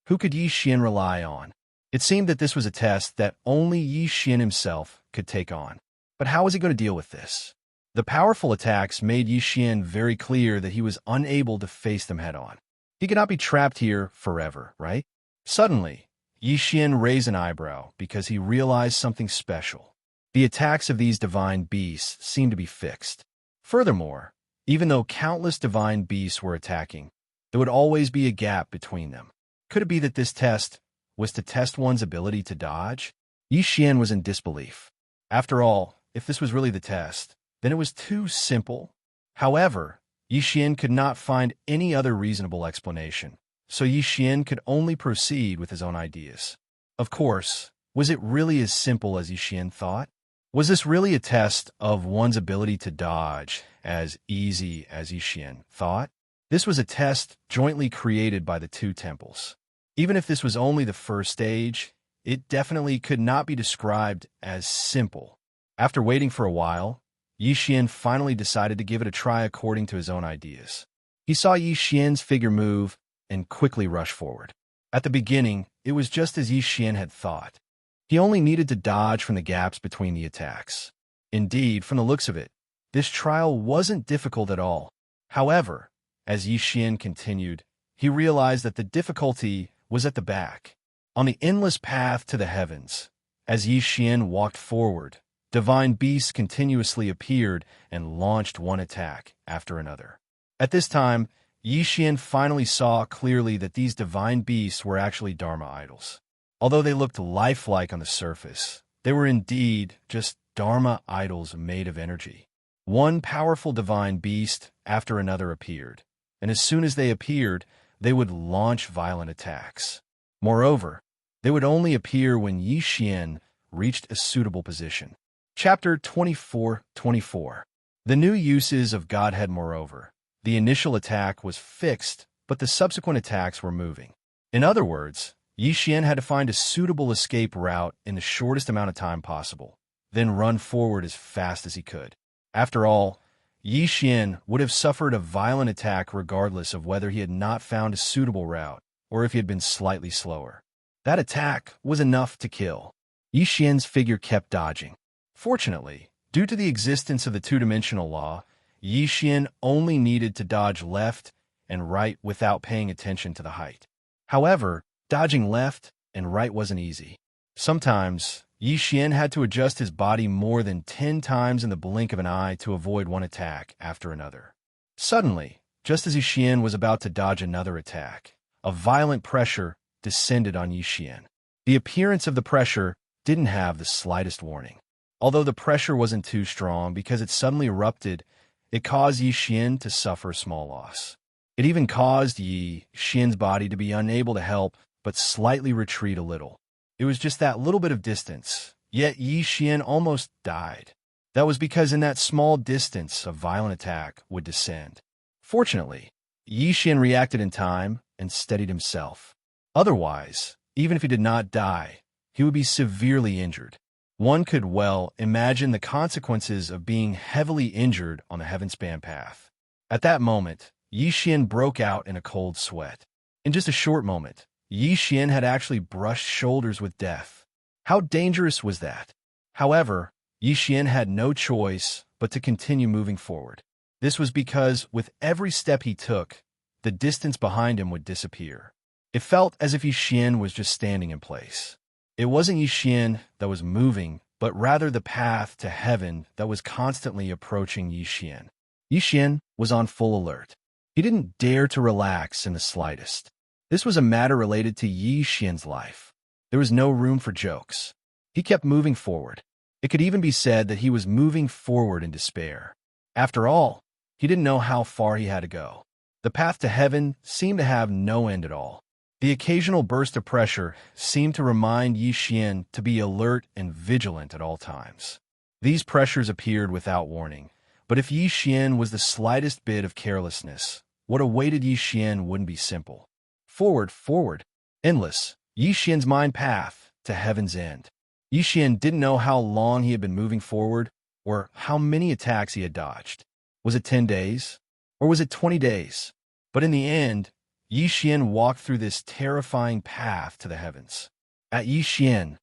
who could Yi Xian rely on? It seemed that this was a test that only Yi Xian himself could take on. But how was he going to deal with this? The powerful attacks made Yi Xian very clear that he was unable to face them head-on. He could not be trapped here forever, right? Suddenly, Yi Xian raised an eyebrow because he realized something special. The attacks of these divine beasts seemed to be fixed. Furthermore, even though countless divine beasts were attacking, there would always be a gap between them. Could it be that this test was to test one's ability to dodge? Yi Xian was in disbelief. After all, if this was really the test, then it was too simple. However, Yi Xian could not find any other reasonable explanation, so Yi Xian could only proceed with his own ideas. Of course, was it really as simple as Yi Xian thought? Was this really a test of one's ability to dodge as easy as Yi Xian thought? This was a test jointly created by the two temples. Even if this was only the first stage, it definitely could not be described as simple. After waiting for a while, Yi Xian finally decided to give it a try according to his own ideas. He saw Yi Xian's figure move and quickly rush forward. At the beginning, it was just as Yi Xian had thought. He only needed to dodge from the gaps between the attacks. Indeed, from the looks of it, this trial wasn't difficult at all. However, as Yi Xian continued, he realized that the difficulty was at the back. On the endless path to the heavens, as Yi Xian walked forward, divine beasts continuously appeared and launched one attack after another. At this time, Yi Xian finally saw clearly that these divine beasts were actually Dharma idols. Although they looked lifelike on the surface, they were indeed just Dharma idols made of energy. One powerful divine beast after another appeared, and as soon as they appeared, they would launch violent attacks. Moreover, they would only appear when Yi Xian reached a suitable position. Chapter 24:24. The new uses of Godhead. Moreover, the initial attack was fixed, but the subsequent attacks were moving. In other words, Yi Xian had to find a suitable escape route in the shortest amount of time possible, then run forward as fast as he could. After all, Yi Xian would have suffered a violent attack regardless of whether he had not found a suitable route or if he had been slightly slower. That attack was enough to kill. Yi Xian's figure kept dodging. Fortunately, due to the existence of the two-dimensional law, Yi Xian only needed to dodge left and right without paying attention to the height. However, dodging left and right wasn't easy. Sometimes, Yi Xian had to adjust his body more than 10 times in the blink of an eye to avoid one attack after another. Suddenly, just as Yi Xian was about to dodge another attack, a violent pressure descended on Yi Xian. The appearance of the pressure didn't have the slightest warning. Although the pressure wasn't too strong because it suddenly erupted, it caused Yi Xian to suffer a small loss. It even caused Yi Xian's body to be unable to help but slightly retreat a little. It was just that little bit of distance, yet Yi Xian almost died. That was because in that small distance, a violent attack would descend. Fortunately, Yi Xian reacted in time and steadied himself. Otherwise, even if he did not die, he would be severely injured. One could well imagine the consequences of being heavily injured on the heavenspan path. At that moment, Yi Xian broke out in a cold sweat. In just a short moment, Yi Xian had actually brushed shoulders with death. How dangerous was that? However, Yi Xian had no choice but to continue moving forward. This was because with every step he took, the distance behind him would disappear. It felt as if Yi Xian was just standing in place. It wasn't Yi Xian that was moving, but rather the path to heaven that was constantly approaching Yi Xian. Yi Xian was on full alert. He didn't dare to relax in the slightest. This was a matter related to Yi Xian's life. There was no room for jokes. He kept moving forward. It could even be said that he was moving forward in despair. After all, he didn't know how far he had to go. The path to heaven seemed to have no end at all. The occasional burst of pressure seemed to remind Yi Xian to be alert and vigilant at all times. These pressures appeared without warning, but if Yi Xian was the slightest bit of carelessness, what awaited Yi Xian wouldn't be simple. Forward, forward, endless, Yi Xian's mind path to heaven's end. Yi Xian didn't know how long he had been moving forward or how many attacks he had dodged. Was it 10 days? Or was it 20 days? But in the end, Yi Xian walked through this terrifying path to the heavens. At Yi Xian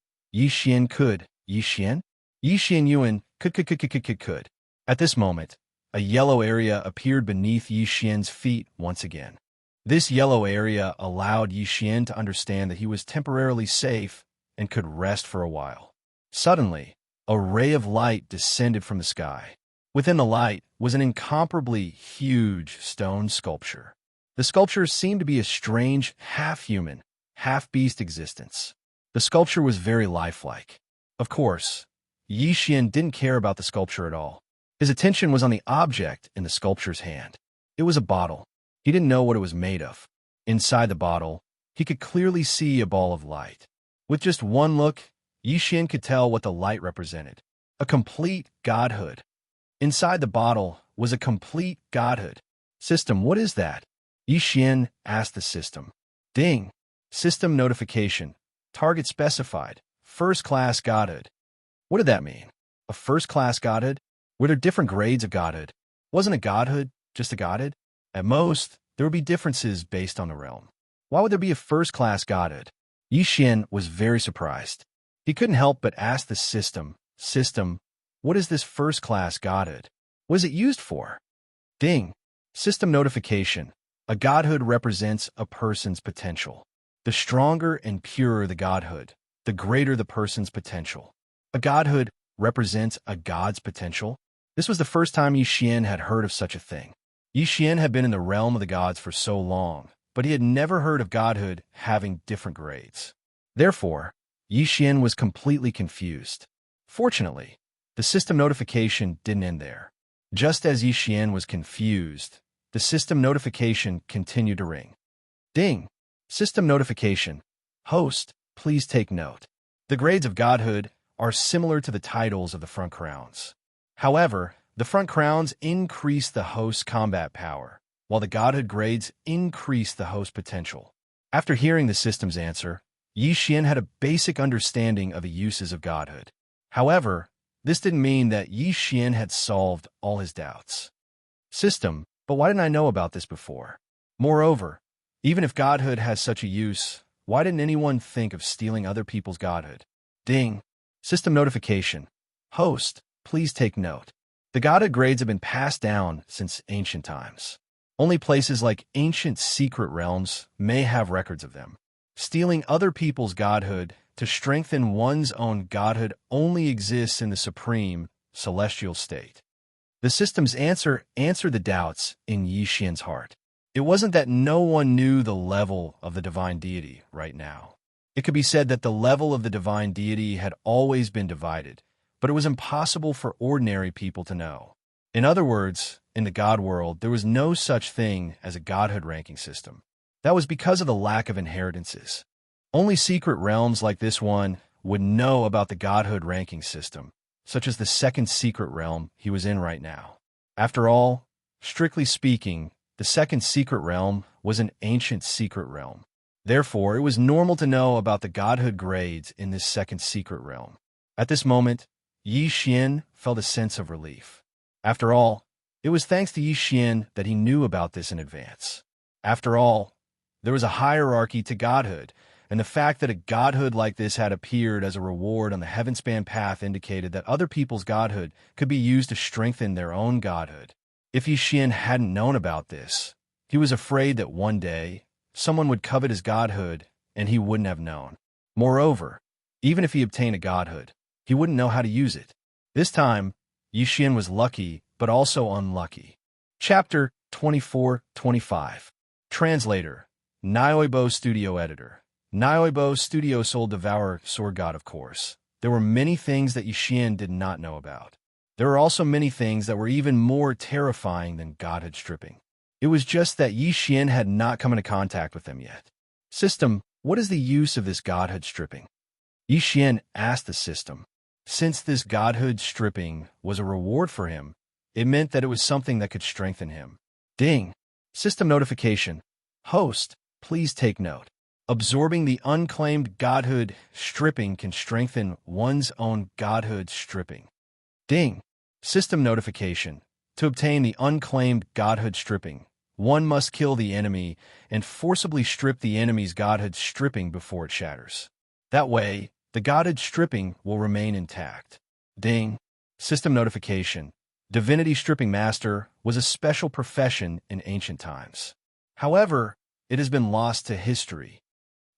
could. Yi Xian Yuan could. At this moment, a yellow area appeared beneath Yi Xian's feet once again. This yellow area allowed Yi Xian to understand that he was temporarily safe and could rest for a while. Suddenly, a ray of light descended from the sky. Within the light was an incomparably huge stone sculpture. The sculpture seemed to be a strange, half-human, half-beast existence. The sculpture was very lifelike. Of course, Yi Xian didn't care about the sculpture at all. His attention was on the object in the sculpture's hand. It was a bottle. He didn't know what it was made of. Inside the bottle, he could clearly see a ball of light. With just one look, Yi Xian could tell what the light represented. A complete godhood. Inside the bottle was a complete godhood. System, what is that? Yi Xian asked the system. Ding. System notification. Target specified. First-class godhood. What did that mean? A first-class godhood? Were there different grades of godhood? Wasn't a godhood just a godhood? At most, there would be differences based on the realm. Why would there be a first-class godhood? Xian was very surprised. He couldn't help but ask the system, what is this first-class godhood? What is it used for? Ding. System notification. A godhood represents a person's potential. The stronger and purer the godhood, the greater the person's potential. A godhood represents a god's potential. This was the first time Xian had heard of such a thing. Xian had been in the realm of the gods for so long, but he had never heard of godhood having different grades. Therefore, Xian was completely confused. Fortunately, the system notification didn't end there. Just as Xian was confused, the system notification continued to ring. Ding! System notification. Host, please take note. The grades of godhood are similar to the titles of the front crowns. However, the front crowns increase the host's combat power, while the godhood grades increase the host's potential. After hearing the system's answer, Xian had a basic understanding of the uses of godhood. However, this didn't mean that Xian had solved all his doubts. System, but why didn't I know about this before? Moreover, even if godhood has such a use, why didn't anyone think of stealing other people's godhood? Ding! System notification. Host, please take note. The godhood grades have been passed down since ancient times. Only places like ancient secret realms may have records of them. Stealing other people's godhood to strengthen one's own godhood only exists in the supreme, celestial state. The system's answer answered the doubts in Xian's heart. It wasn't that no one knew the level of the divine deity right now. It could be said that the level of the divine deity had always been divided, but it was impossible for ordinary people to know. In other words, in the God world, there was no such thing as a godhood ranking system. That was because of the lack of inheritances. Only secret realms like this one would know about the godhood ranking system, such as the second secret realm he was in right now. After all, strictly speaking, the second secret realm was an ancient secret realm. Therefore, it was normal to know about the godhood grades in this second secret realm. At this moment, Xian felt a sense of relief. After all, it was thanks to Xian that he knew about this in advance. After all, there was a hierarchy to godhood, and the fact that a godhood like this had appeared as a reward on the Heavenspan path indicated that other people's godhood could be used to strengthen their own godhood. If Xian hadn't known about this, he was afraid that one day someone would covet his godhood and he wouldn't have known. Moreover, even if he obtained a godhood, he wouldn't know how to use it. This time, Xian was lucky, but also unlucky. Chapter 24-25. Translator, Nioibo Studio Editor. Nioibo Studio sold Devourer, Sword God, of course. There were many things that Xian did not know about. There were also many things that were even more terrifying than godhood stripping. It was just that Xian had not come into contact with them yet. System, what is the use of this godhood stripping? Xian asked the system. Since this godhood stripping was a reward for him, it meant that it was something that could strengthen him. Ding! System notification. Host, please take note. Absorbing the unclaimed godhood stripping can strengthen one's own godhood stripping. Ding! System notification. To obtain the unclaimed godhood stripping, one must kill the enemy and forcibly strip the enemy's godhood stripping before it shatters. That way, the godhood stripping will remain intact. Ding! System notification. Divinity Stripping Master was a special profession in ancient times. However, it has been lost to history.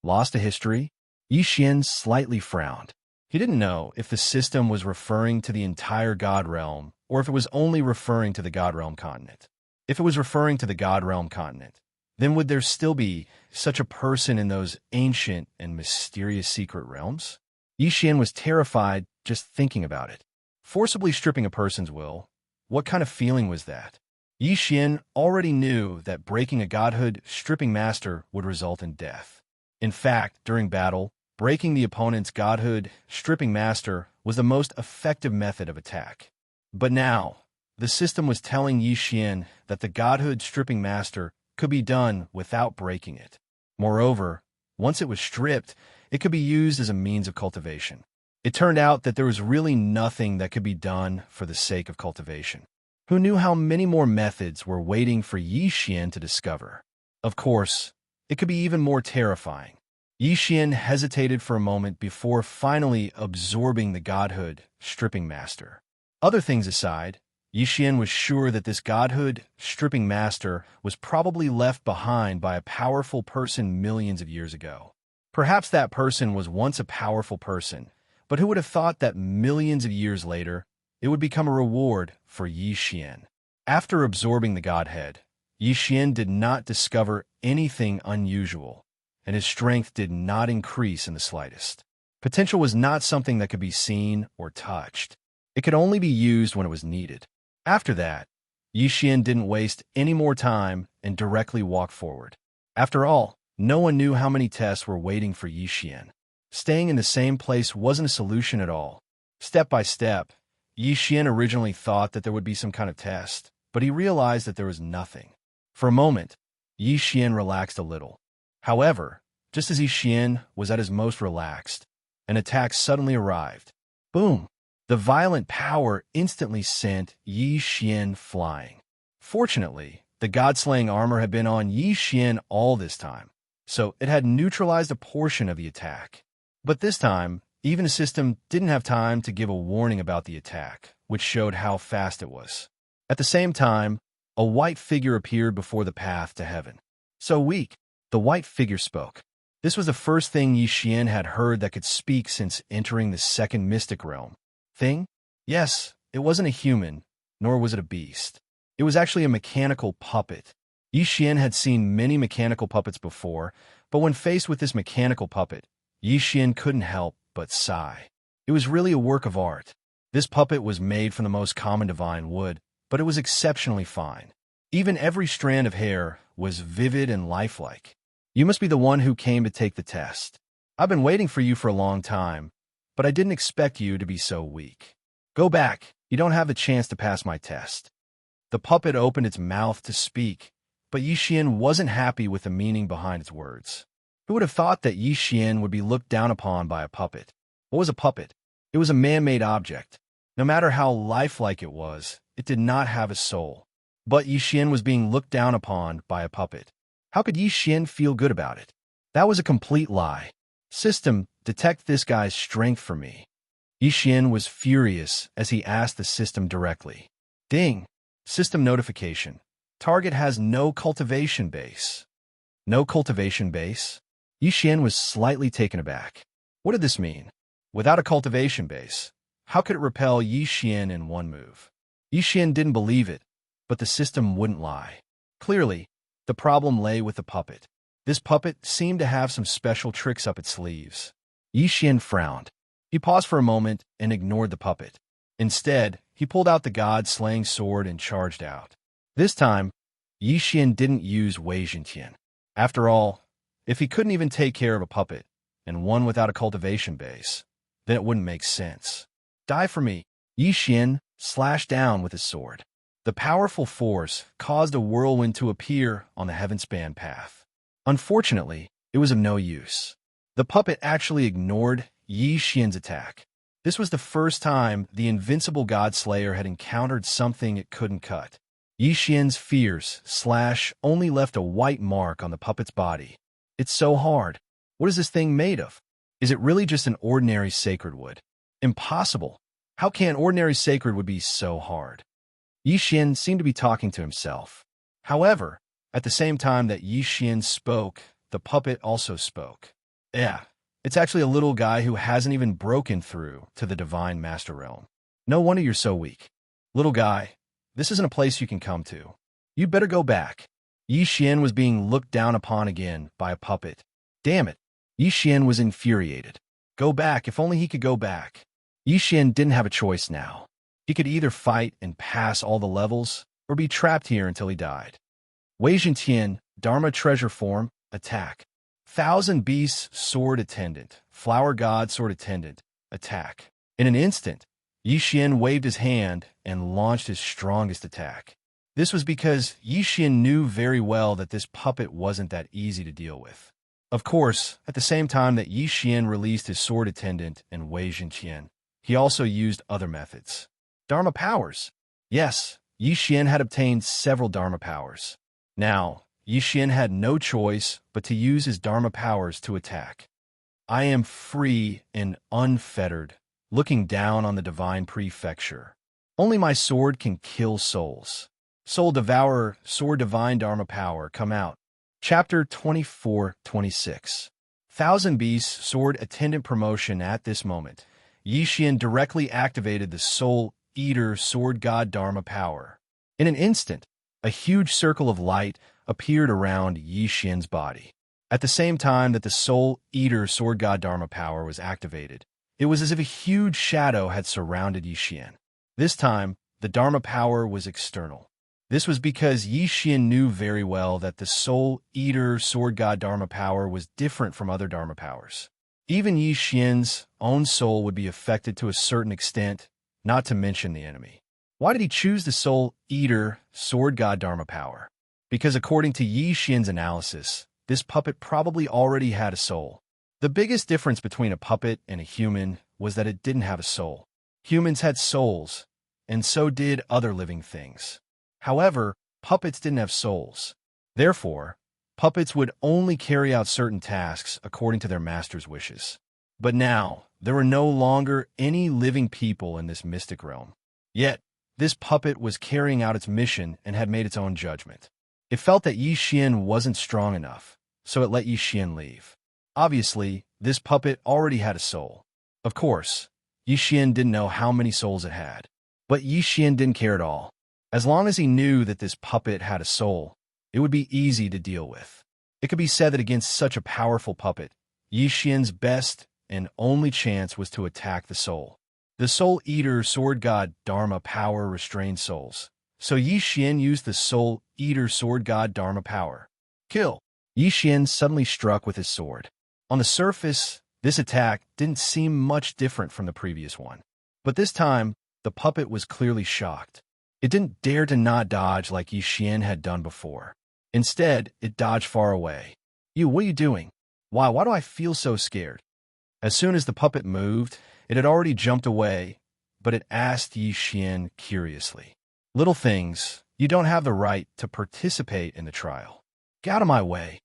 Lost to history? Xian slightly frowned. He didn't know if the system was referring to the entire God Realm or if it was only referring to the God Realm continent. If it was referring to the God Realm continent, then would there still be such a person in those ancient and mysterious secret realms? Xian was terrified just thinking about it. Forcibly stripping a person's will, what kind of feeling was that? Xian already knew that breaking a godhood stripping master would result in death. In fact, during battle, breaking the opponent's godhood stripping master was the most effective method of attack. But now, the system was telling Xian that the godhood stripping master could be done without breaking it. Moreover, once it was stripped, it could be used as a means of cultivation. It turned out that there was really nothing that could be done for the sake of cultivation. Who knew how many more methods were waiting for Xian to discover? Of course, it could be even more terrifying. Yi Xian hesitated for a moment before finally absorbing the godhood stripping master. Other things aside, Yi Xian was sure that this godhood stripping master was probably left behind by a powerful person millions of years ago. Perhaps that person was once a powerful person, but who would have thought that millions of years later, it would become a reward for Yi Xian? After absorbing the godhead, Yi Xian did not discover anything unusual, and his strength did not increase in the slightest. Potential was not something that could be seen or touched. It could only be used when it was needed. After that, Yi Xian didn't waste any more time and directly walked forward. After all, no one knew how many tests were waiting for Yi Xian. Staying in the same place wasn't a solution at all. Step by step, Yi Xian originally thought that there would be some kind of test, but he realized that there was nothing. For a moment, Yi Xian relaxed a little. However, just as Yi Xian was at his most relaxed, an attack suddenly arrived. Boom! The violent power instantly sent Yi Xian flying. Fortunately, the god-slaying armor had been on Yi Xian all this time, so it had neutralized a portion of the attack. But this time, even the system didn't have time to give a warning about the attack, which showed how fast it was. At the same time, a white figure appeared before the path to heaven. So weak, the white figure spoke. This was the first thing Yi Xian had heard that could speak since entering the second mystic realm. Thing? Yes, it wasn't a human, nor was it a beast. It was actually a mechanical puppet. Yi Xian had seen many mechanical puppets before, but when faced with this mechanical puppet, Yi Xian couldn't help but sigh. It was really a work of art. This puppet was made from the most common divine wood, but it was exceptionally fine. Even every strand of hair was vivid and lifelike. You must be the one who came to take the test. I've been waiting for you for a long time, but I didn't expect you to be so weak. Go back. You don't have the chance to pass my test. The puppet opened its mouth to speak, but Yi Xian wasn't happy with the meaning behind its words. Who would have thought that Yi Xian would be looked down upon by a puppet? What was a puppet? It was a man-made object. No matter how lifelike it was, it did not have a soul. But Yi Xian was being looked down upon by a puppet. How could Yi Xian feel good about it? That was a complete lie. System, detect this guy's strength for me. Yi Xian was furious as he asked the system directly. Ding! System notification. Target has no cultivation base. No cultivation base? Yi Xian was slightly taken aback. What did this mean? Without a cultivation base, how could it repel Yi Xian in one move? Yi Xian didn't believe it, but the system wouldn't lie. Clearly, the problem lay with the puppet. This puppet seemed to have some special tricks up its sleeves. Yi Xian frowned. He paused for a moment and ignored the puppet. Instead, he pulled out the god-slaying sword and charged out. This time, Yi Xian didn't use Xianxia. After all, if he couldn't even take care of a puppet, and one without a cultivation base, then it wouldn't make sense. Die for me! Yi Xian slashed down with his sword. The powerful force caused a whirlwind to appear on the heaven-span path. Unfortunately, it was of no use. The puppet actually ignored Yi Xian's attack. This was the first time the invincible God Slayer had encountered something it couldn't cut. Yi Xian's fierce slash only left a white mark on the puppet's body. It's so hard. What is this thing made of? Is it really just an ordinary sacred wood? Impossible. How can ordinary sacred wood be so hard? Yi Xian seemed to be talking to himself. However, at the same time that Yi Xian spoke, the puppet also spoke. Yeah, it's actually a little guy who hasn't even broken through to the divine master realm. No wonder you're so weak. Little guy, this isn't a place you can come to. You'd better go back. Yi Xian was being looked down upon again by a puppet. Damn it. Yi Xian was infuriated. Go back, if only he could go back. Yi Xian didn't have a choice now. He could either fight and pass all the levels, or be trapped here until he died. Xianxia, Dharma treasure form, attack. Thousand Beasts sword attendant, flower god sword attendant, attack. In an instant, Yi Xian waved his hand and launched his strongest attack. This was because Yi Xian knew very well that this puppet wasn't that easy to deal with. Of course, at the same time that Yi Xian released his sword attendant and Xianxia, he also used other methods. Dharma powers. Yes, Yi Xian had obtained several Dharma powers. Now, Yi Xian had no choice but to use his Dharma powers to attack. I am free and unfettered, looking down on the divine prefecture. Only my sword can kill souls. Soul Devourer, Sword Divine Dharma Power, come out. Chapter 24-26. Thousand Beasts Sword Attendant Promotion. At this moment, Yi Xian directly activated the Soul Eater Sword God Dharma Power. In an instant, a huge circle of light appeared around Yi Xian's body. At the same time that the Soul Eater Sword God Dharma Power was activated, it was as if a huge shadow had surrounded Yi Xian. This time, the Dharma Power was external. This was because Yi Xian knew very well that the Soul Eater Sword God Dharma Power was different from other Dharma powers. Even Yi Xian's own soul would be affected to a certain extent, not to mention the enemy. Why did he choose the Soul Eater Sword God Dharma Power? Because according to Yi Xian's analysis, this puppet probably already had a soul. The biggest difference between a puppet and a human was that it didn't have a soul. Humans had souls, and so did other living things. However, puppets didn't have souls. Therefore, puppets would only carry out certain tasks according to their master's wishes. But now, there were no longer any living people in this mystic realm. Yet, this puppet was carrying out its mission and had made its own judgment. It felt that Yi Xian wasn't strong enough, so it let Yi Xian leave. Obviously, this puppet already had a soul. Of course, Yi Xian didn't know how many souls it had. But Yi Xian didn't care at all. As long as he knew that this puppet had a soul, it would be easy to deal with. It could be said that against such a powerful puppet, Yi Xian's best and only chance was to attack the soul. The Soul Eater Sword God Dharma Power restrained souls, so Yi Xian used the Soul Eater Sword God Dharma Power. Kill! Yi Xian suddenly struck with his sword. On the surface, this attack didn't seem much different from the previous one. But this time, the puppet was clearly shocked. It didn't dare to not dodge like Yi Xian had done before. Instead, it dodged far away. What are you doing? Why do I feel so scared? As soon as the puppet moved, it had already jumped away, but it asked Yi Xian curiously. Little things, you don't have the right to participate in the trial. Get out of my way.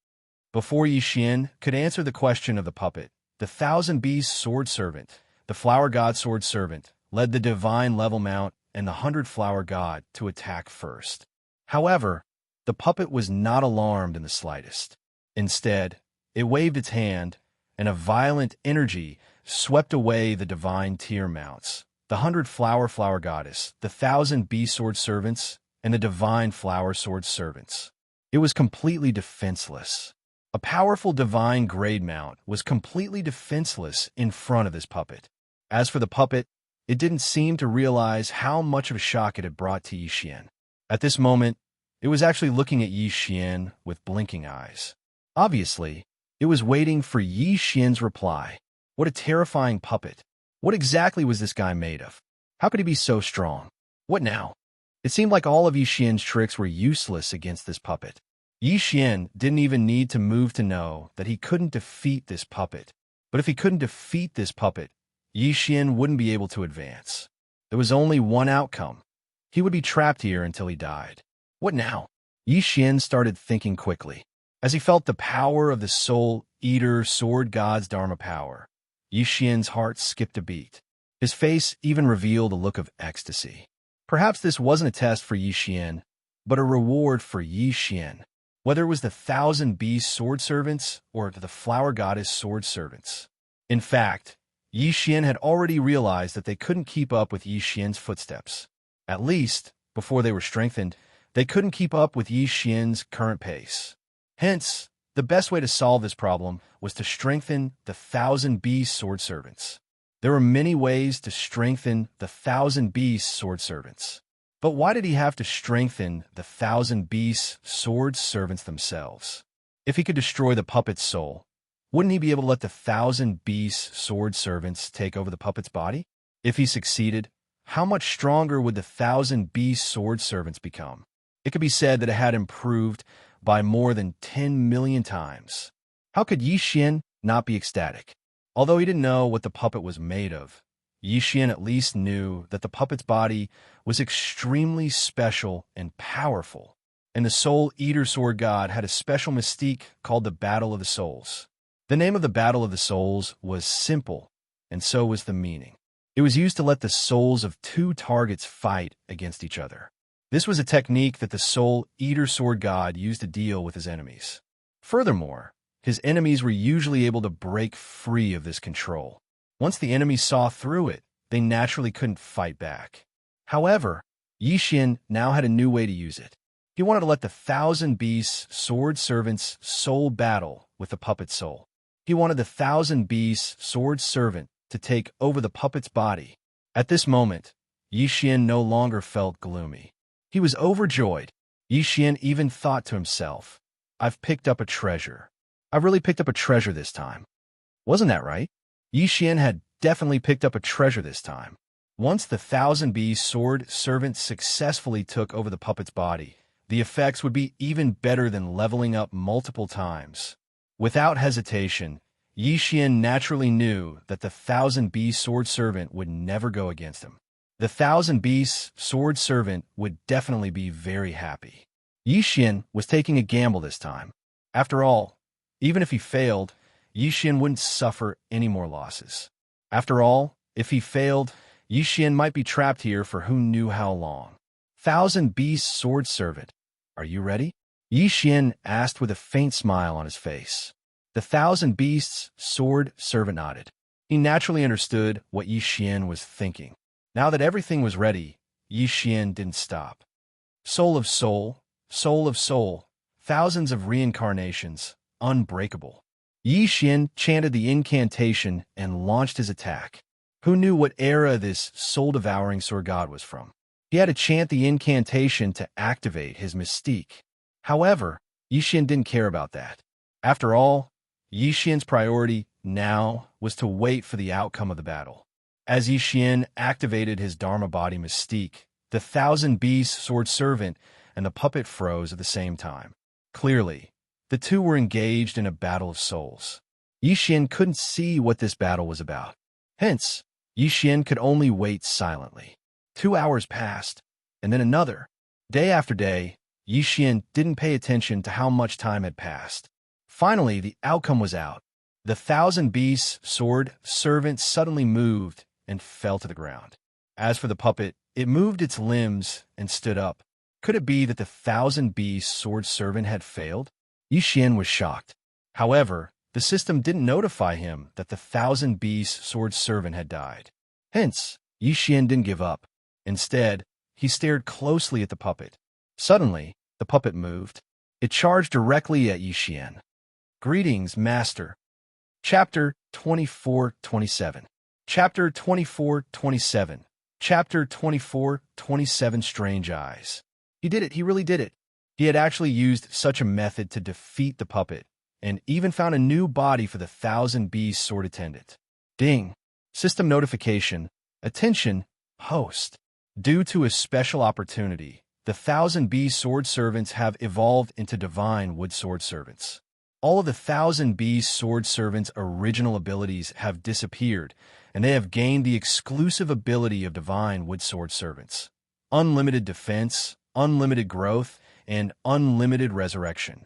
Before Yi Xian could answer the question of the puppet, the Thousand Beasts Sword Servant, the Flower God Sword Servant, led the Divine Level Mount and the 100 Flower God to attack first. However, the puppet was not alarmed in the slightest. Instead, it waved its hand, and a violent energy swept away the divine tier mounts, the 100 Flower Goddess, the 1,000 Beast Sword Servants, and the Divine Flower Sword Servants. It was completely defenseless. A powerful divine grade mount was completely defenseless in front of this puppet. As for the puppet, it didn't seem to realize how much of a shock it had brought to Yi Xian. At this moment, it was actually looking at Yi Xian with blinking eyes. Obviously, it was waiting for Yi Xian's reply. What a terrifying puppet. What exactly was this guy made of? How could he be so strong? What now? It seemed like all of Yi Xian's tricks were useless against this puppet. Yi Xian didn't even need to move to know that he couldn't defeat this puppet. But if he couldn't defeat this puppet, Yi Xian wouldn't be able to advance. There was only one outcome. He would be trapped here until he died. What now? Yi Xian started thinking quickly. As he felt the power of the Soul Eater Sword God's Dharma Power, Yi Xian's heart skipped a beat. His face even revealed a look of ecstasy. Perhaps this wasn't a test for Yi Xian, but a reward for Yi Xian. Whether it was the 1,000 Beast Sword Servants or the Flower Goddess Sword Servants. In fact, Yi Xian had already realized that they couldn't keep up with Yi Xian's footsteps. At least, before they were strengthened, they couldn't keep up with Yi Xian's current pace. Hence, the best way to solve this problem was to strengthen the 1,000 Beast Sword Servants. There were many ways to strengthen the 1,000 Beast Sword Servants. But why did he have to strengthen the 1,000 Beast Sword Servants themselves? If he could destroy the puppet's soul, wouldn't he be able to let the 1,000 Beast Sword Servants take over the puppet's body? If he succeeded, how much stronger would the 1,000 Beast Sword Servants become? It could be said that it had improved by more than 10 million times. How could Yi Xian not be ecstatic? Although he didn't know what the puppet was made of, Yi Xian at least knew that the puppet's body was extremely special and powerful. and the Soul Eater Sword God had a special mystique called the Battle of the Souls. The name of the Battle of the Souls was simple, and so was the meaning. It was used to let the souls of two targets fight against each other. This was a technique that the Soul Eater Sword God used to deal with his enemies. Furthermore, his enemies were usually able to break free of this control. Once the enemies saw through it, they naturally couldn't fight back. However, Yixian now had a new way to use it. He wanted to let the Thousand Beasts Sword Servant's soul battle with the puppet soul. He wanted the Thousand Beasts Sword Servant to take over the puppet's body. At this moment, Yixian no longer felt gloomy. He was overjoyed. Yixian even thought to himself, "I've picked up a treasure. I've really picked up a treasure this time." Wasn't that right? Yixian had definitely picked up a treasure this time. Once the Thousand Beasts Sword Servant successfully took over the puppet's body, the effects would be even better than leveling up multiple times. Without hesitation, Yixian naturally knew that the Thousand Beasts Sword Servant would never go against him. The Thousand Beasts Sword Servant would definitely be very happy. Yixian was taking a gamble this time. After all, even if he failed, Yixian wouldn't suffer any more losses. After all, if he failed, Yixian might be trapped here for who knew how long. Thousand Beasts Sword Servant, are you ready? Yixian asked with a faint smile on his face. The Thousand Beasts Sword Servant nodded. He naturally understood what Yixian was thinking. Now that everything was ready, Yixian didn't stop. Soul of soul, thousands of reincarnations, unbreakable. Yixian chanted the incantation and launched his attack. Who knew what era this soul-devouring sword god was from? He had to chant the incantation to activate his mystique. However, Yixian didn't care about that. After all, Yixian's priority now was to wait for the outcome of the battle. As Yixian activated his Dharma body mystique, the Thousand Beasts Sword Servant and the puppet froze at the same time. Clearly, the two were engaged in a battle of souls. Yixian couldn't see what this battle was about. Hence, Yixian could only wait silently. 2 hours passed, and then another. Day after day, Yixian didn't pay attention to how much time had passed. Finally, the outcome was out. The Thousand Beasts Sword Servant suddenly moved and fell to the ground. As for the puppet, it moved its limbs and stood up. Could it be that the Thousand Beasts Sword Servant had failed? Yixian was shocked. However, the system didn't notify him that the Thousand Beasts Sword Servant had died. Hence, Yixian didn't give up. Instead, he stared closely at the puppet. Suddenly, the puppet moved. It charged directly at Yixian. Greetings, Master. Chapter 24-27. Chapter 24-27. Chapter 24-27. Strange Eyes. He did it. He really did it. He had actually used such a method to defeat the puppet, and even found a new body for the Thousand Beasts Sword Attendant. Ding. System notification. Attention, host. Due to a special opportunity, the Thousand Beasts Sword Servants have evolved into Divine Wood Sword Servants. All of the Thousand Beasts Sword Servants' original abilities have disappeared, and they have gained the exclusive ability of Divine Wood Sword Servants. Unlimited defense, unlimited growth, and unlimited resurrection.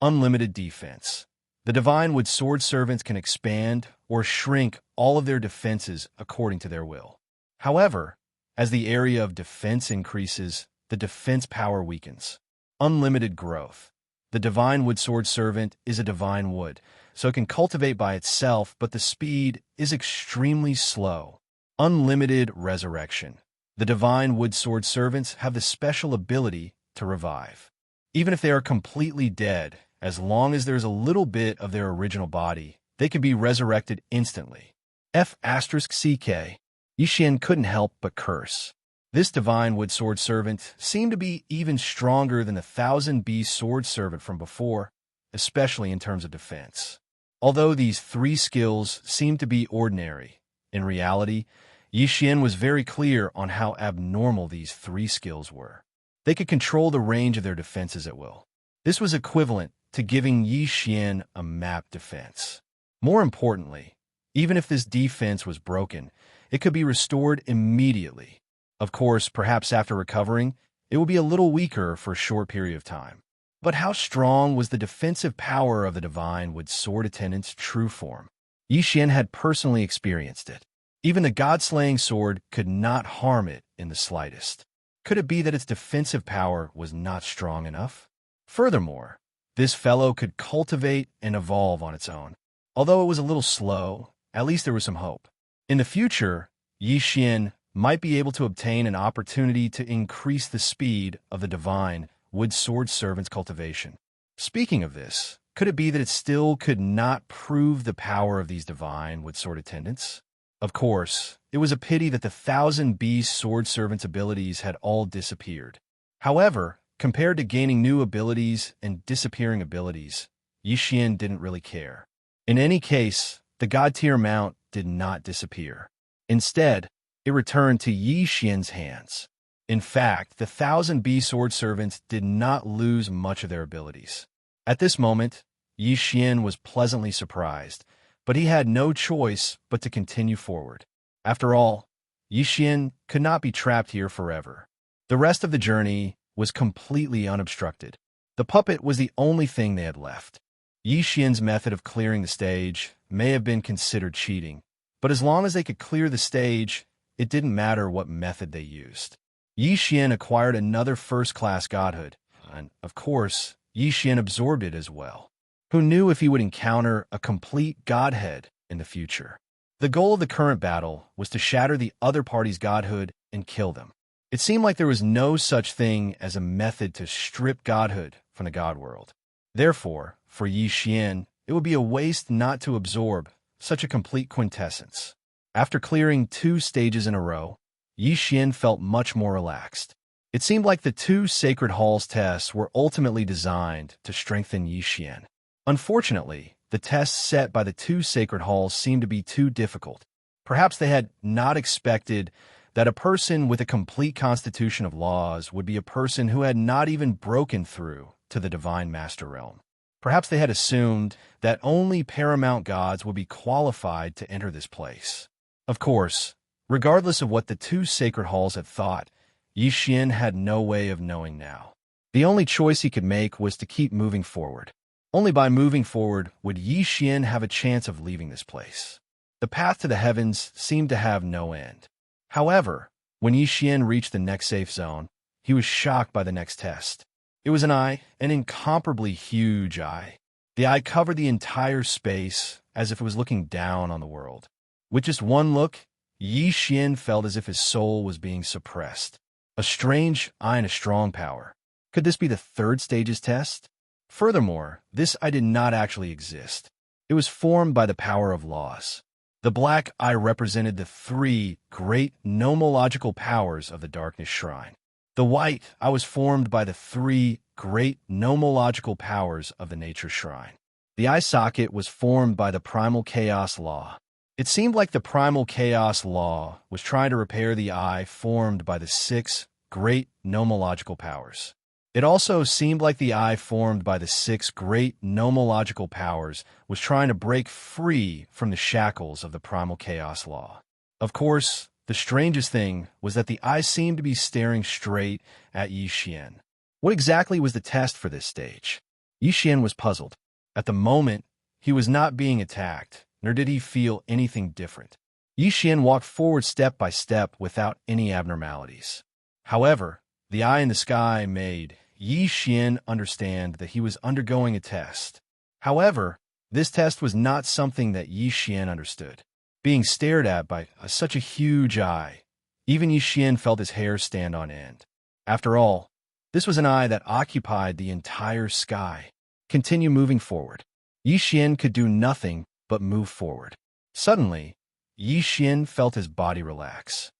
Unlimited defense. The Divine Wood Sword Servants can expand or shrink all of their defenses according to their will. However, as the area of defense increases, the defense power weakens. Unlimited growth. The Divine Wood Sword Servant is a divine wood, so it can cultivate by itself, but the speed is extremely slow. Unlimited resurrection. The Divine Wood Sword Servants have the special ability to revive. Even if they are completely dead, as long as there's a little bit of their original body, they can be resurrected instantly. F***CK. Yixian couldn't help but curse. This Divine Wood Sword Servant seemed to be even stronger than the Thousand Beasts Sword Servant from before, especially in terms of defense. Although these three skills seemed to be ordinary, in reality, Yixian was very clear on how abnormal these three skills were. They could control the range of their defenses at will. This was equivalent to giving Yixian a map defense. More importantly, even if this defense was broken, it could be restored immediately. Of course, perhaps after recovering, it would be a little weaker for a short period of time. But how strong was the defensive power of the divine wood sword attendant's true form? Xian had personally experienced it. Even the god-slaying sword could not harm it in the slightest. Could it be that its defensive power was not strong enough? Furthermore, this fellow could cultivate and evolve on its own. Although it was a little slow, at least there was some hope. In the future, Xian might be able to obtain an opportunity to increase the speed of the divine wood sword servant's cultivation. Speaking of this, could it be that it still could not prove the power of these divine wood sword attendants? Of course, it was a pity that the 1,000 beast sword servant's abilities had all disappeared. However, compared to gaining new abilities and disappearing abilities, Xian didn't really care. In any case, the god-tier mount did not disappear. Instead, it returned to Xian's hands. In fact, the 1,000 bee sword servants did not lose much of their abilities. At this moment, Xian was pleasantly surprised, but he had no choice but to continue forward. After all, Xian could not be trapped here forever. The rest of the journey was completely unobstructed. The puppet was the only thing they had left. Xian's method of clearing the stage may have been considered cheating, but as long as they could clear the stage, it didn't matter what method they used. Xian acquired another first-class godhood, and, of course, Xian absorbed it as well. Who knew if he would encounter a complete godhead in the future? The goal of the current battle was to shatter the other party's godhood and kill them. It seemed like there was no such thing as a method to strip godhood from the god world. Therefore, for Xian, it would be a waste not to absorb such a complete quintessence. After clearing 2 stages in a row, Xian felt much more relaxed. It seemed like the 2 Sacred Halls tests were ultimately designed to strengthen Xian. Unfortunately, the tests set by the 2 Sacred Halls seemed to be too difficult. Perhaps they had not expected that a person with a complete constitution of laws would be a person who had not even broken through to the Divine Master Realm. Perhaps they had assumed that only paramount gods would be qualified to enter this place. Of course, regardless of what the 2 Sacred Halls had thought, Xian had no way of knowing now. The only choice he could make was to keep moving forward. Only by moving forward would Xian have a chance of leaving this place. The path to the heavens seemed to have no end. However, when Xian reached the next safe zone, he was shocked by the next test. It was an eye, an incomparably huge eye. The eye covered the entire space as if it was looking down on the world. With just one look, Xian felt as if his soul was being suppressed. A strange eye and a strong power. Could this be the 3rd stage's test? Furthermore, this eye did not actually exist. It was formed by the power of laws. The black eye represented the 3 great nomological powers of the Darkness Shrine. The white eye was formed by the 3 great nomological powers of the Nature Shrine. The eye socket was formed by the Primal Chaos Law. It seemed like the Primal Chaos Law was trying to repair the eye formed by the 6 great nomological powers. It also seemed like the eye formed by the 6 great nomological powers was trying to break free from the shackles of the Primal Chaos Law. Of course, the strangest thing was that the eye seemed to be staring straight at Xian. What exactly was the test for this stage? Xian was puzzled. At the moment, he was not being attacked, nor did he feel anything different. Xian walked forward step by step without any abnormalities. However, the eye in the sky made Xian understand that he was undergoing a test. However, this test was not something that Xian understood. Being stared at by such a huge eye, even Xian felt his hair stand on end. After all, this was an eye that occupied the entire sky. Continue moving forward. Xian could do nothing but move forward. Suddenly, Xian felt his body relax.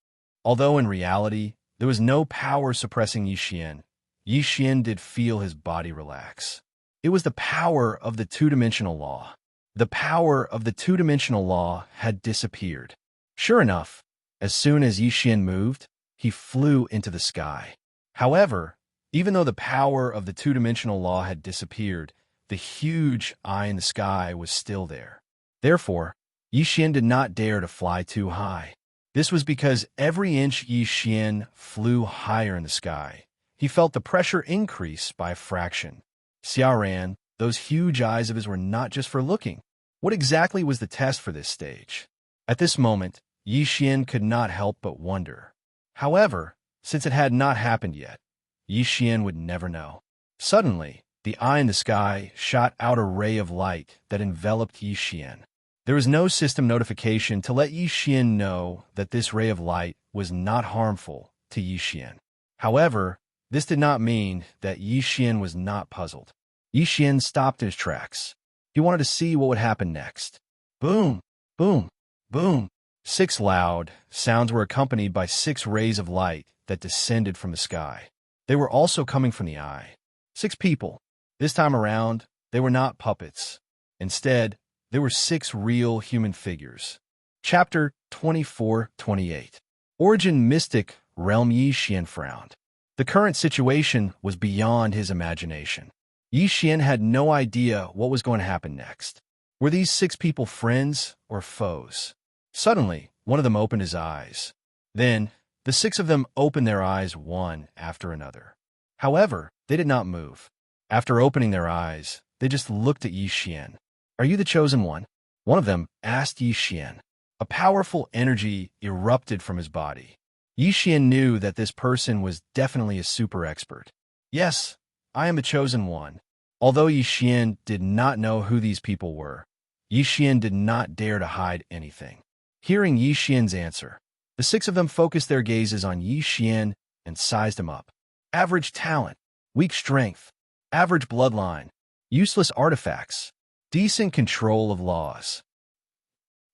Although in reality, there was no power suppressing Xian did feel his body relax. It was the power of the 2-dimensional law. The power of the 2-dimensional law had disappeared. Sure enough, as soon as Xian moved, he flew into the sky. However, even though the power of the 2-dimensional law had disappeared, the huge eye in the sky was still there. Therefore, Xian did not dare to fly too high. This was because every inch Xian flew higher in the sky, he felt the pressure increase by a fraction. Xiaoran, those huge eyes of his were not just for looking. What exactly was the test for this stage? At this moment, Yi Xian could not help but wonder. However, since it had not happened yet, Yi Xian would never know. Suddenly, the eye in the sky shot out a ray of light that enveloped Yi Xian. There was no system notification to let Yi Xian know that this ray of light was not harmful to Yi Xian. However, this did not mean that Yi Xian was not puzzled. Yi Xian stopped in his tracks. He wanted to see what would happen next. Boom! Boom! Boom! 6 loud sounds were accompanied by 6 rays of light that descended from the sky. They were also coming from the eye. 6 people. This time around, they were not puppets. Instead, there were 6 real human figures. Chapter 24-28. Origin Mystic Realm. Yi Xian frowned. The current situation was beyond his imagination. Yi Xian had no idea what was going to happen next. Were these 6 people friends or foes? Suddenly, one of them opened his eyes. Then, the 6 of them opened their eyes one after another. However, they did not move. After opening their eyes, they just looked at Yi Xian. Are you the chosen one? One of them asked Yi Xian. A powerful energy erupted from his body. Yi Xian knew that this person was definitely a super expert. Yes, I am the chosen one. Although Yi Xian did not know who these people were, Yi Xian did not dare to hide anything. Hearing Yi Xian's answer, the 6 of them focused their gazes on Yi Xian and sized him up. Average talent, weak strength, average bloodline, useless artifacts, decent control of laws.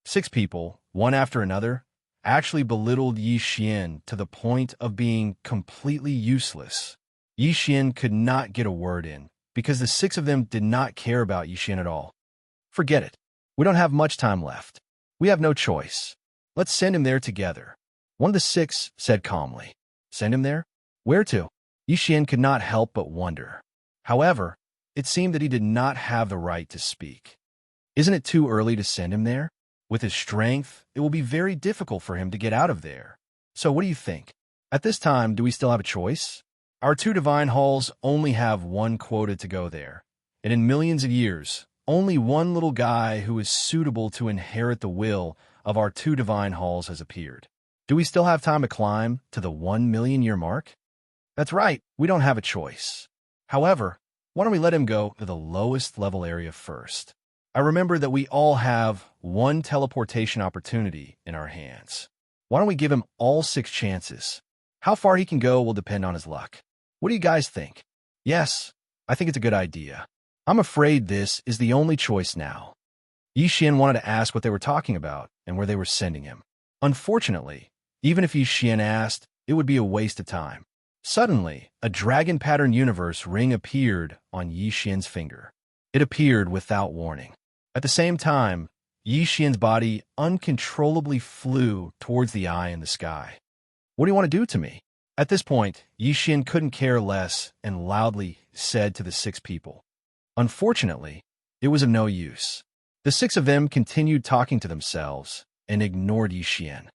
6 people, one after another, actually belittled Yi Xian to the point of being completely useless. Yi Xian could not get a word in because the 6 of them did not care about Yi Xian at all. Forget it. We don't have much time left. We have no choice. Let's send him there together. One of the 6 said calmly. Send him there? Where to? Yi Xian could not help but wonder. However, it seemed that he did not have the right to speak. Isn't it too early to send him there? With his strength, it will be very difficult for him to get out of there. So what do you think? At this time, do we still have a choice? Our 2 divine halls only have 1 quota to go there. And in millions of years, only one little guy who is suitable to inherit the will of our 2 divine halls has appeared. Do we still have time to climb to the 1,000,000-year mark? That's right, we don't have a choice. However, why don't we let him go to the lowest level area first? I remember that we all have 1 teleportation opportunity in our hands. Why don't we give him all 6 chances? How far he can go will depend on his luck. What do you guys think? Yes, I think it's a good idea. I'm afraid this is the only choice now. Yi Xian wanted to ask what they were talking about and where they were sending him. Unfortunately, even if Yi Xian asked, it would be a waste of time. Suddenly, a dragon pattern universe ring appeared on Yi Xian's finger. It appeared without warning. At the same time, Yi Xian's body uncontrollably flew towards the eye in the sky. What do you want to do to me? At this point, Yi Xian couldn't care less and loudly said to the 6 people. Unfortunately, it was of no use. The 6 of them continued talking to themselves and ignored Yi Xian.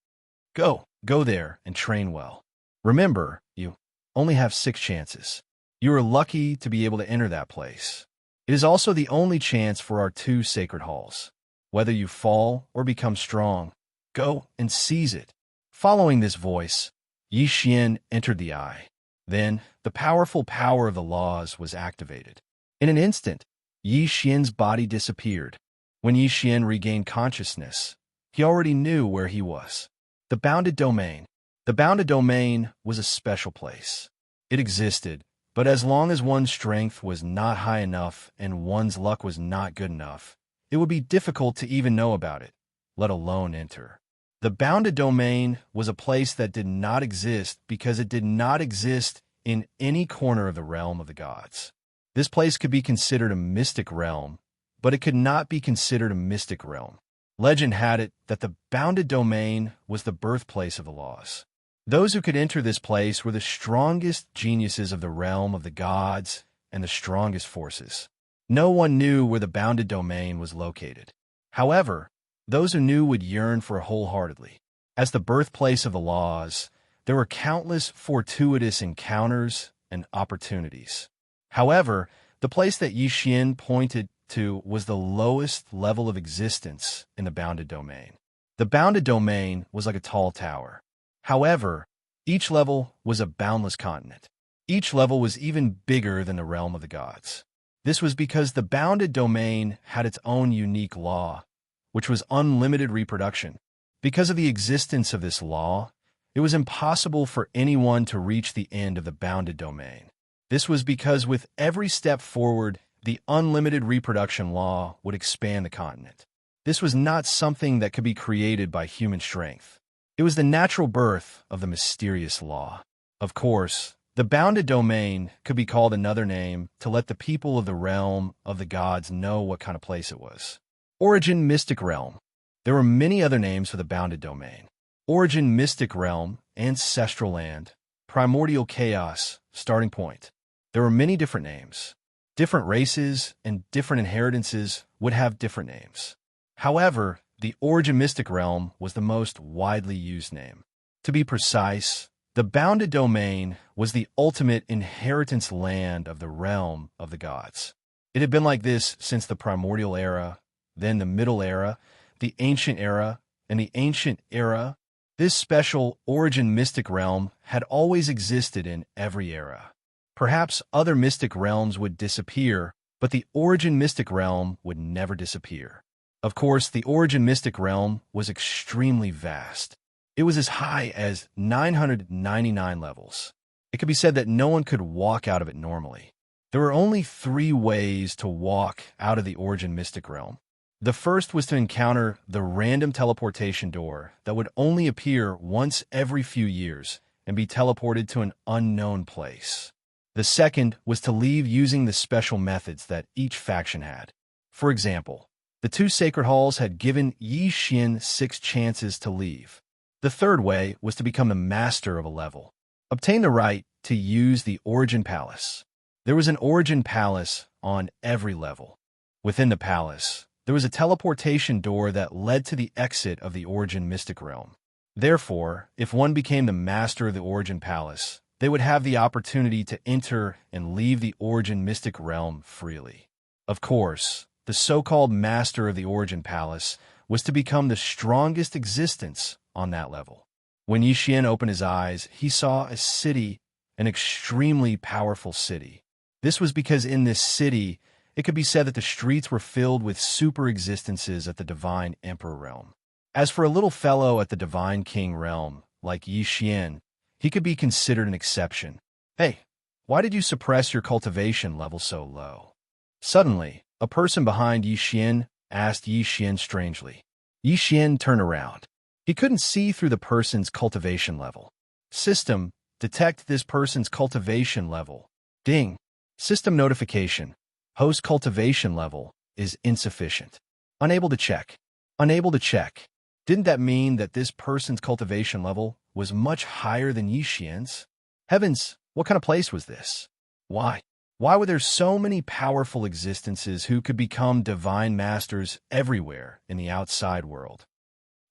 Go there and train well. Remember, you only have 6 chances. You are lucky to be able to enter that place. It is also the only chance for our 2 sacred halls. Whether you fall or become strong, go and seize it. Following this voice, Yi Xian entered the eye. Then, the powerful power of the laws was activated. In an instant, Yi Xian's body disappeared. When Yi Xian regained consciousness, he already knew where he was. The bounded domain. The bounded domain was a special place. It existed, but as long as one's strength was not high enough and one's luck was not good enough, it would be difficult to even know about it, let alone enter. The bounded domain was a place that did not exist because it did not exist in any corner of the realm of the gods. This place could be considered a mystic realm, but it could not be considered a mystic realm. Legend had it that the bounded domain was the birthplace of the laws. Those who could enter this place were the strongest geniuses of the realm of the gods and the strongest forces. No one knew where the bounded domain was located. However, those who knew would yearn for it wholeheartedly. As the birthplace of the laws, there were countless fortuitous encounters and opportunities. However, the place that Yixian pointed to was the lowest level of existence in the bounded domain. The bounded domain was like a tall tower. However, each level was a boundless continent. Each level was even bigger than the realm of the gods. This was because the bounded domain had its own unique law, which was unlimited reproduction. Because of the existence of this law, it was impossible for anyone to reach the end of the bounded domain. This was because with every step forward, the unlimited reproduction law would expand the continent. This was not something that could be created by human strength. It was the natural birth of the mysterious law. Of course, the bounded domain could be called another name to let the people of the realm of the gods know what kind of place it was. Origin Mystic Realm. There were many other names for the bounded domain. Origin Mystic Realm, Ancestral Land, Primordial Chaos, Starting Point. There were many different names. Different races and different inheritances would have different names. However, the Origin Mystic Realm was the most widely used name. To be precise, the bounded domain was the ultimate inheritance land of the realm of the gods. It had been like this since the primordial era, then the middle era, the ancient era, and the ancient era. This special Origin Mystic Realm had always existed in every era. Perhaps other mystic realms would disappear, but the Origin Mystic Realm would never disappear. Of course, the Origin Mystic Realm was extremely vast. It was as high as 999 levels. It could be said that no one could walk out of it normally. There were only 3 ways to walk out of the Origin Mystic Realm. The first was to encounter the random teleportation door that would only appear once every few years and be teleported to an unknown place. The second was to leave using the special methods that each faction had. For example, the 2 sacred halls had given Yixian 6 chances to leave. The third way was to become the master of a level. Obtain the right to use the Origin Palace. There was an Origin Palace on every level. Within the palace, there was a teleportation door that led to the exit of the Origin Mystic Realm. Therefore, if one became the master of the Origin Palace, they would have the opportunity to enter and leave the Origin Mystic Realm freely. Of course, the so-called master of the Origin Palace was to become the strongest existence on that level. When Yixian opened his eyes, he saw a city, an extremely powerful city. This was because in this city, it could be said that the streets were filled with super existences at the Divine Emperor realm. As for a little fellow at the Divine King realm, like Yixian, he could be considered an exception. Hey, why did you suppress your cultivation level so low? Suddenly, a person behind Yixian asked Yixian strangely. Yixian turned around. He couldn't see through the person's cultivation level. System, detect this person's cultivation level. Ding. System notification. Host cultivation level is insufficient. Unable to check. Unable to check. Didn't that mean that this person's cultivation level was much higher than Yixian's? Heavens, what kind of place was this? Why? Why were there so many powerful existences who could become divine masters everywhere in the outside world?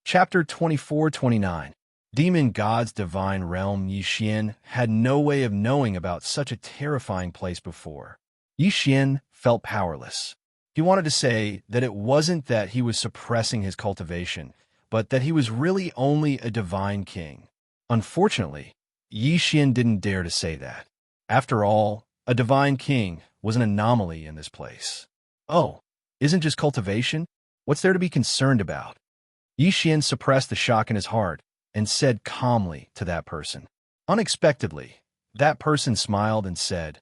Chapter 24-29. Demon God's Divine Realm. Yixian had no way of knowing about such a terrifying place before. Yixian felt powerless. He wanted to say that it wasn't that he was suppressing his cultivation, but that he was really only a divine king. Unfortunately, Yixian didn't dare to say that. After all, a divine king was an anomaly in this place. Oh, isn't just cultivation? What's there to be concerned about? Yixian suppressed the shock in his heart and said calmly to that person. Unexpectedly, that person smiled and said,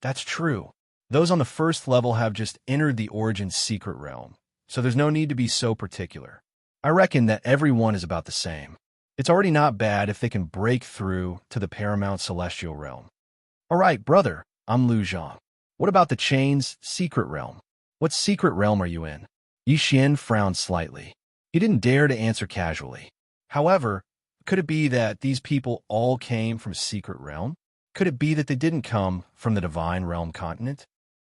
"That's true. Those on the first level have just entered the Origin Secret Realm, so there's no need to be so particular. I reckon that everyone is about the same. It's already not bad if they can break through to the Paramount Celestial Realm." "All right, brother, I'm Lu Zhang. What about the Chain's Secret Realm? What secret realm are you in?" Yixian frowned slightly. He didn't dare to answer casually. However, could it be that these people all came from a secret realm? Could it be that they didn't come from the Divine Realm continent?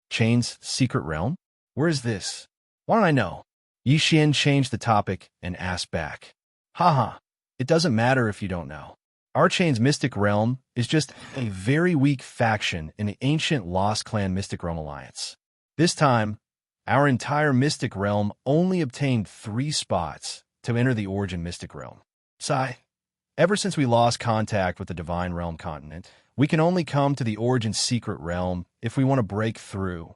Chain's Secret Realm? Where is this? Why don't I know? Yixian changed the topic and asked back. Haha, it doesn't matter if you don't know. Archane's Mystic Realm is just a very weak faction in the ancient Lost Clan Mystic Realm Alliance. This time, our entire Mystic Realm only obtained 3 spots to enter the Origin Mystic Realm. Sigh. Ever since we lost contact with the Divine Realm continent, we can only come to the Origin Secret Realm if we want to break through.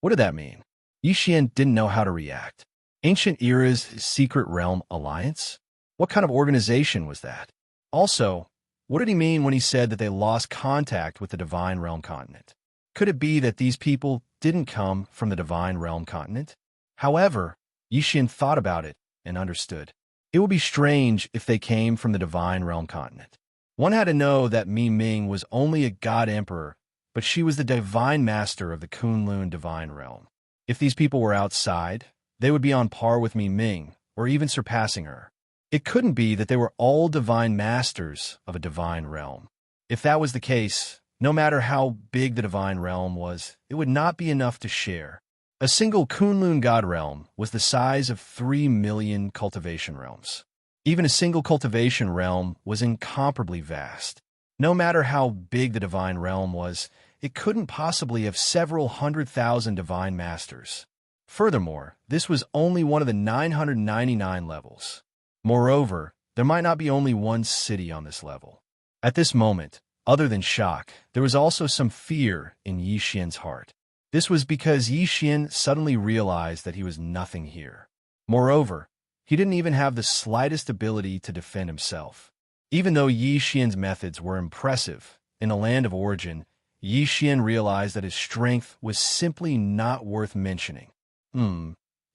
What did that mean? Yixian didn't know how to react. Ancient Era's Secret Realm Alliance? What kind of organization was that? Also, what did he mean when he said that they lost contact with the Divine Realm continent? Could it be that these people didn't come from the Divine Realm continent? However, Yixian thought about it and understood. It would be strange if they came from the Divine Realm continent. One had to know that Mi Ming was only a god emperor, but she was the divine master of the Kunlun Divine Realm. If these people were outside, they would be on par with Mi Ming, or even surpassing her. It couldn't be that they were all divine masters of a divine realm. If that was the case, no matter how big the divine realm was, it would not be enough to share. A single Kunlun god realm was the size of 3 million cultivation realms. Even a single cultivation realm was incomparably vast. No matter how big the divine realm was, it couldn't possibly have several 100,000 divine masters. Furthermore, this was only one of the 999 levels. Moreover, there might not be only one city on this level. At this moment, other than shock, there was also some fear in Yixian's heart. This was because Yixian suddenly realized that he was nothing here. Moreover, he didn't even have the slightest ability to defend himself. Even though Yixian's methods were impressive, in the land of origin, Yixian realized that his strength was simply not worth mentioning.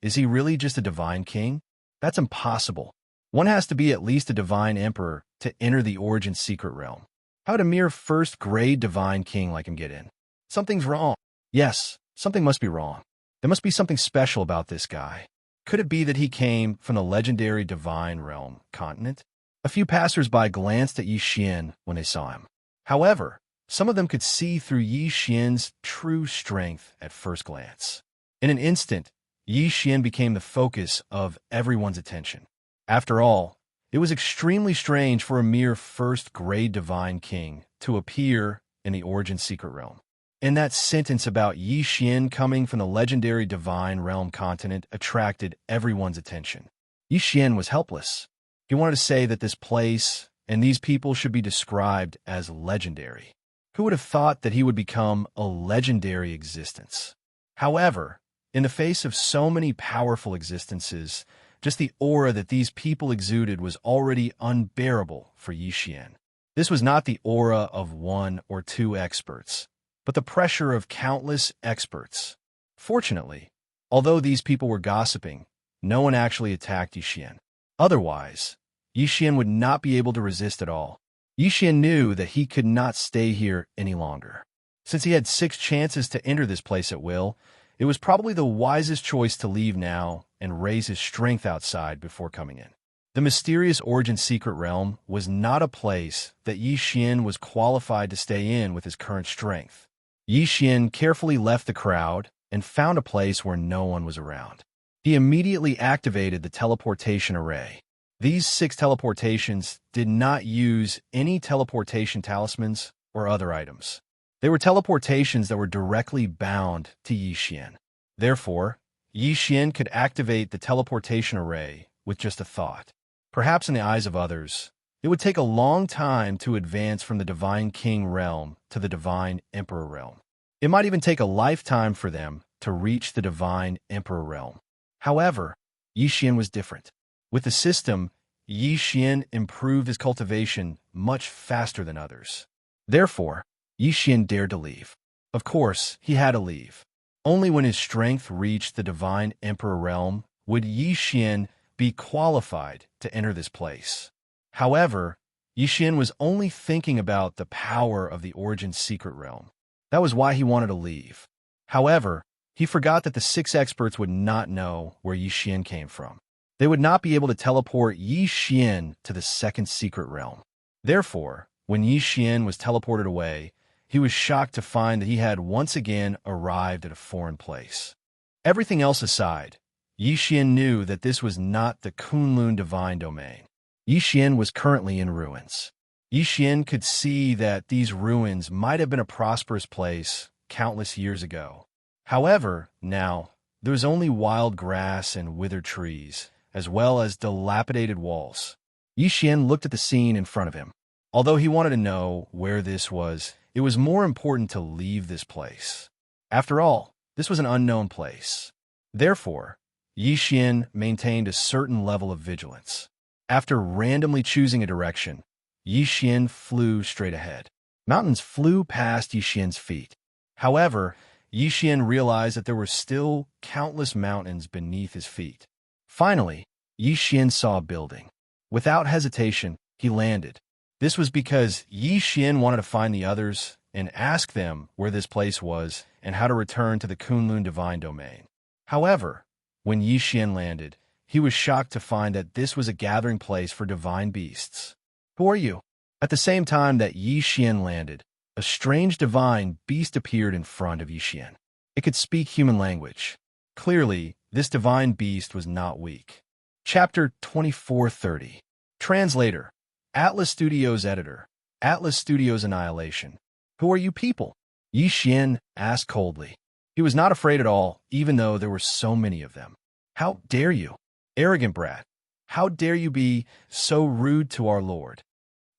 Is he really just a divine king? That's impossible. One has to be at least a divine emperor to enter the Origin Secret Realm. How would a mere first-grade divine king like him get in? Something's wrong. Yes, something must be wrong. There must be something special about this guy. Could it be that he came from the legendary Divine Realm continent? A few passers-by glanced at Yixian when they saw him. However, some of them could see through Yixian's true strength at first glance. In an instant, Yixian became the focus of everyone's attention. After all, it was extremely strange for a mere first-grade divine king to appear in the Origin Secret Realm. And that sentence about Yixian coming from the legendary Divine Realm continent attracted everyone's attention. Yixian was helpless. He wanted to say that this place and these people should be described as legendary. Who would have thought that he would become a legendary existence? However, in the face of so many powerful existences, just the aura that these people exuded was already unbearable for Yixian. This was not the aura of 1 or 2 experts, but the pressure of countless experts. Fortunately, although these people were gossiping, no one actually attacked Yixian. Otherwise, Yixian would not be able to resist at all. Yixian knew that he could not stay here any longer. Since he had 6 chances to enter this place at will, it was probably the wisest choice to leave now and raise his strength outside before coming in. The mysterious Origin Secret Realm was not a place that Yixian was qualified to stay in with his current strength. Yixian carefully left the crowd and found a place where no one was around. He immediately activated the teleportation array. These 6 teleportations did not use any teleportation talismans or other items. They were teleportations that were directly bound to Yixian. Therefore, Yixian could activate the teleportation array with just a thought. Perhaps in the eyes of others, it would take a long time to advance from the Divine King realm to the Divine Emperor realm. It might even take a lifetime for them to reach the Divine Emperor realm. However, Yixian was different. With the system, Yixian improved his cultivation much faster than others. Therefore, Yixian dared to leave. Of course, he had to leave. Only when his strength reached the Divine Emperor realm would Yixian be qualified to enter this place. However, Yixian was only thinking about the power of the Origin Secret Realm. That was why he wanted to leave. However, he forgot that the 6 experts would not know where Yixian came from. They would not be able to teleport Yixian to the second secret realm. Therefore, when Yixian was teleported away, he was shocked to find that he had once again arrived at a foreign place. Everything else aside, Yixian knew that this was not the Kunlun divine domain. Yixian was currently in ruins. Yi Xian could see that these ruins might have been a prosperous place countless years ago. However, now, there was only wild grass and withered trees, as well as dilapidated walls. Yi Xian looked at the scene in front of him. Although he wanted to know where this was, it was more important to leave this place. After all, this was an unknown place. Therefore, Yi Xian maintained a certain level of vigilance. After randomly choosing a direction, Yi Xian flew straight ahead. Mountains flew past Yi Xian's feet. However, Yi Xian realized that there were still countless mountains beneath his feet. Finally, Yi Xian saw a building. Without hesitation, he landed. This was because Yi Xian wanted to find the others and ask them where this place was and how to return to the Kunlun divine domain. However, when Yi Xian landed, he was shocked to find that this was a gathering place for divine beasts. "Who are you?" At the same time that Yi Xian landed, a strange divine beast appeared in front of Yi Xian. It could speak human language. Clearly, this divine beast was not weak. Chapter 2430. Translator. Atlas Studios Editor. Atlas Studios Annihilation. "Who are you people?" Yi Xian asked coldly. He was not afraid at all, even though there were so many of them. "How dare you? Arrogant brat. How dare you be so rude to our lord?"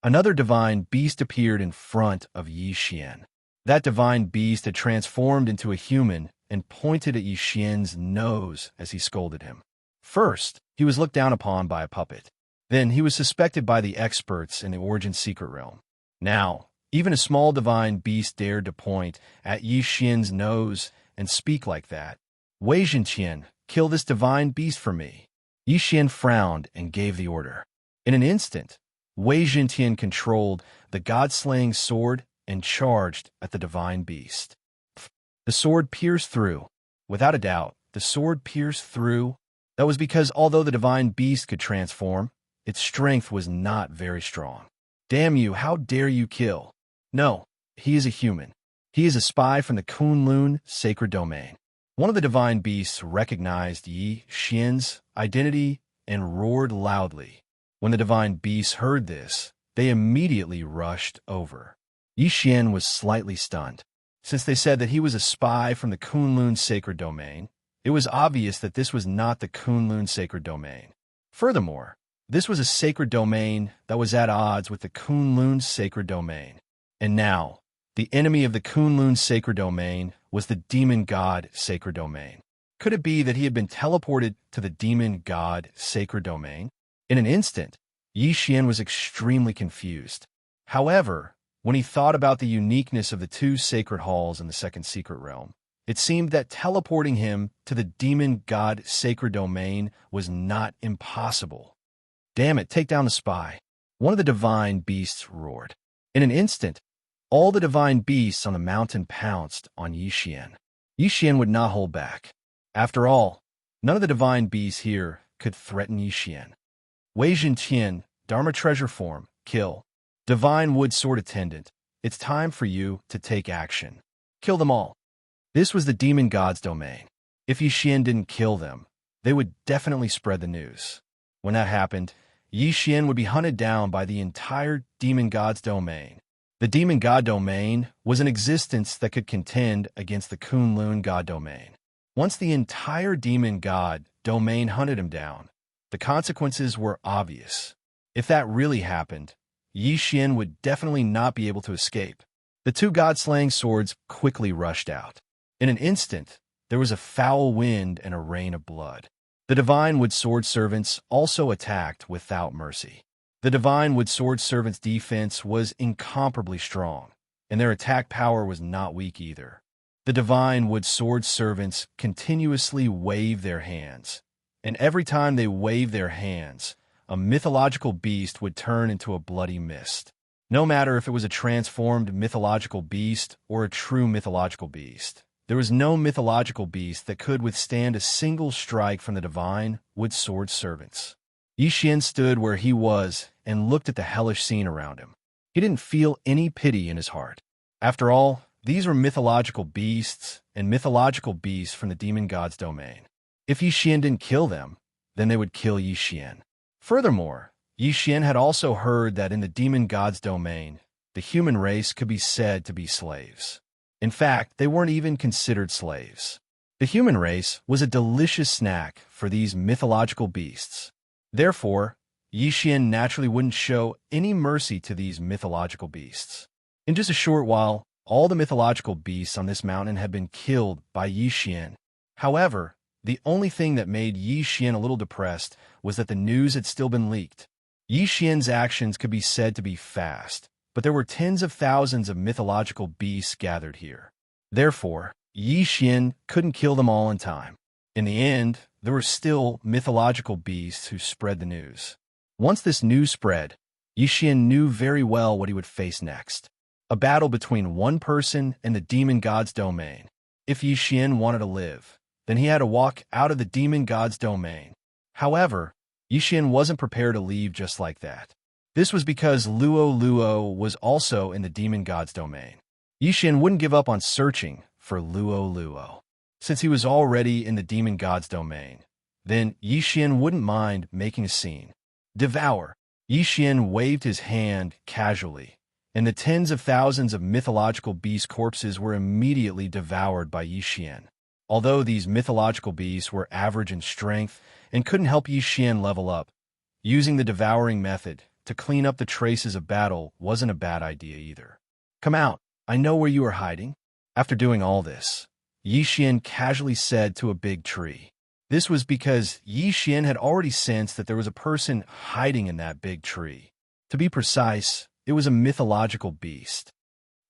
Another divine beast appeared in front of Yi Xian. That divine beast had transformed into a human and pointed at Yi Xian's nose as he scolded him. First, he was looked down upon by a puppet. Then he was suspected by the experts in the Origin Secret Realm. Now, even a small divine beast dared to point at Yi Xian's nose and speak like that. "Wei Zhenqian, kill this divine beast for me." Yi Xian frowned and gave the order. In an instant, Wei Zhenqian controlled the god-slaying sword and charged at the divine beast. The sword pierced through. Without a doubt, the sword pierced through. That was because although the divine beast could transform, its strength was not very strong. "Damn you, how dare you kill?" "No, he is a human. He is a spy from the Kunlun sacred domain." One of the divine beasts recognized Yi Xian's identity and roared loudly. When the divine beasts heard this, they immediately rushed over. Yi Xian was slightly stunned. Since they said that he was a spy from the Kunlun sacred domain, it was obvious that this was not the Kunlun sacred domain. Furthermore, this was a sacred domain that was at odds with the Kunlun sacred domain. And now, the enemy of the Kunlun sacred domain was the demon god sacred domain. Could it be that he had been teleported to the demon god sacred domain? In an instant, Yi Xian was extremely confused. However, when he thought about the uniqueness of the two sacred halls in the second secret realm, it seemed that teleporting him to the demon god sacred domain was not impossible. "Damn it, take down the spy!" One of the divine beasts roared. In an instant, all the divine beasts on the mountain pounced on Yi Xian. Yi Xian would not hold back. After all, none of the divine beasts here could threaten Yi Xian. "Wei Zhenqian, Dharma treasure form, kill. Divine wood sword attendant, it's time for you to take action. Kill them all." This was the demon god's domain. If Yi Xian didn't kill them, they would definitely spread the news. When that happened, Yi Xian would be hunted down by the entire demon god's domain. The demon god domain was an existence that could contend against the Kunlun god domain. Once the entire demon god domain hunted him down, the consequences were obvious. If that really happened, Yi Xian would definitely not be able to escape. The two god-slaying swords quickly rushed out. In an instant, there was a foul wind and a rain of blood. The divine wood sword servants also attacked without mercy. The divine wood sword servants' defense was incomparably strong, and their attack power was not weak either. The divine wood sword servants continuously waved their hands, and every time they waved their hands, a mythological beast would turn into a bloody mist. No matter if it was a transformed mythological beast or a true mythological beast, there was no mythological beast that could withstand a single strike from the divine wood sword servants. Yi Xian stood where he was and looked at the hellish scene around him. He didn't feel any pity in his heart. After all, these were mythological beasts and mythological beasts from the demon god's domain. If Yi Xian didn't kill them, then they would kill Yi Xian. Furthermore, Yi Xian had also heard that in the demon god's domain, the human race could be said to be slaves. In fact, they weren't even considered slaves. The human race was a delicious snack for these mythological beasts. Therefore, Yi Xian naturally wouldn't show any mercy to these mythological beasts. In just a short while, all the mythological beasts on this mountain had been killed by Yi Xian. However, the only thing that made Yi Xian a little depressed was that the news had still been leaked. Yi Xian's actions could be said to be fast, but there were tens of thousands of mythological beasts gathered here. Therefore, Yi Xian couldn't kill them all in time. In the end, there were still mythological beasts who spread the news. Once this news spread, Yi Xian knew very well what he would face next. A battle between one person and the demon god's domain. If Yi Xian wanted to live, then he had to walk out of the demon god's domain. However, Yi Xian wasn't prepared to leave just like that. This was because Luo was also in the demon god's domain. Yi Xian wouldn't give up on searching for Luo. Since he was already in the demon god's domain, then Yi Xian wouldn't mind making a scene. Devour. Yi Xian waved his hand casually, and the tens of thousands of mythological beast corpses were immediately devoured by Yi Xian. Although these mythological beasts were average in strength and couldn't help Yi Xian level up, using the devouring method to clean up the traces of battle wasn't a bad idea either. Come out, I know where you are hiding. After doing all this, Yi Xian casually said to a big tree. This was because Yi Xian had already sensed that there was a person hiding in that big tree. To be precise, it was a mythological beast.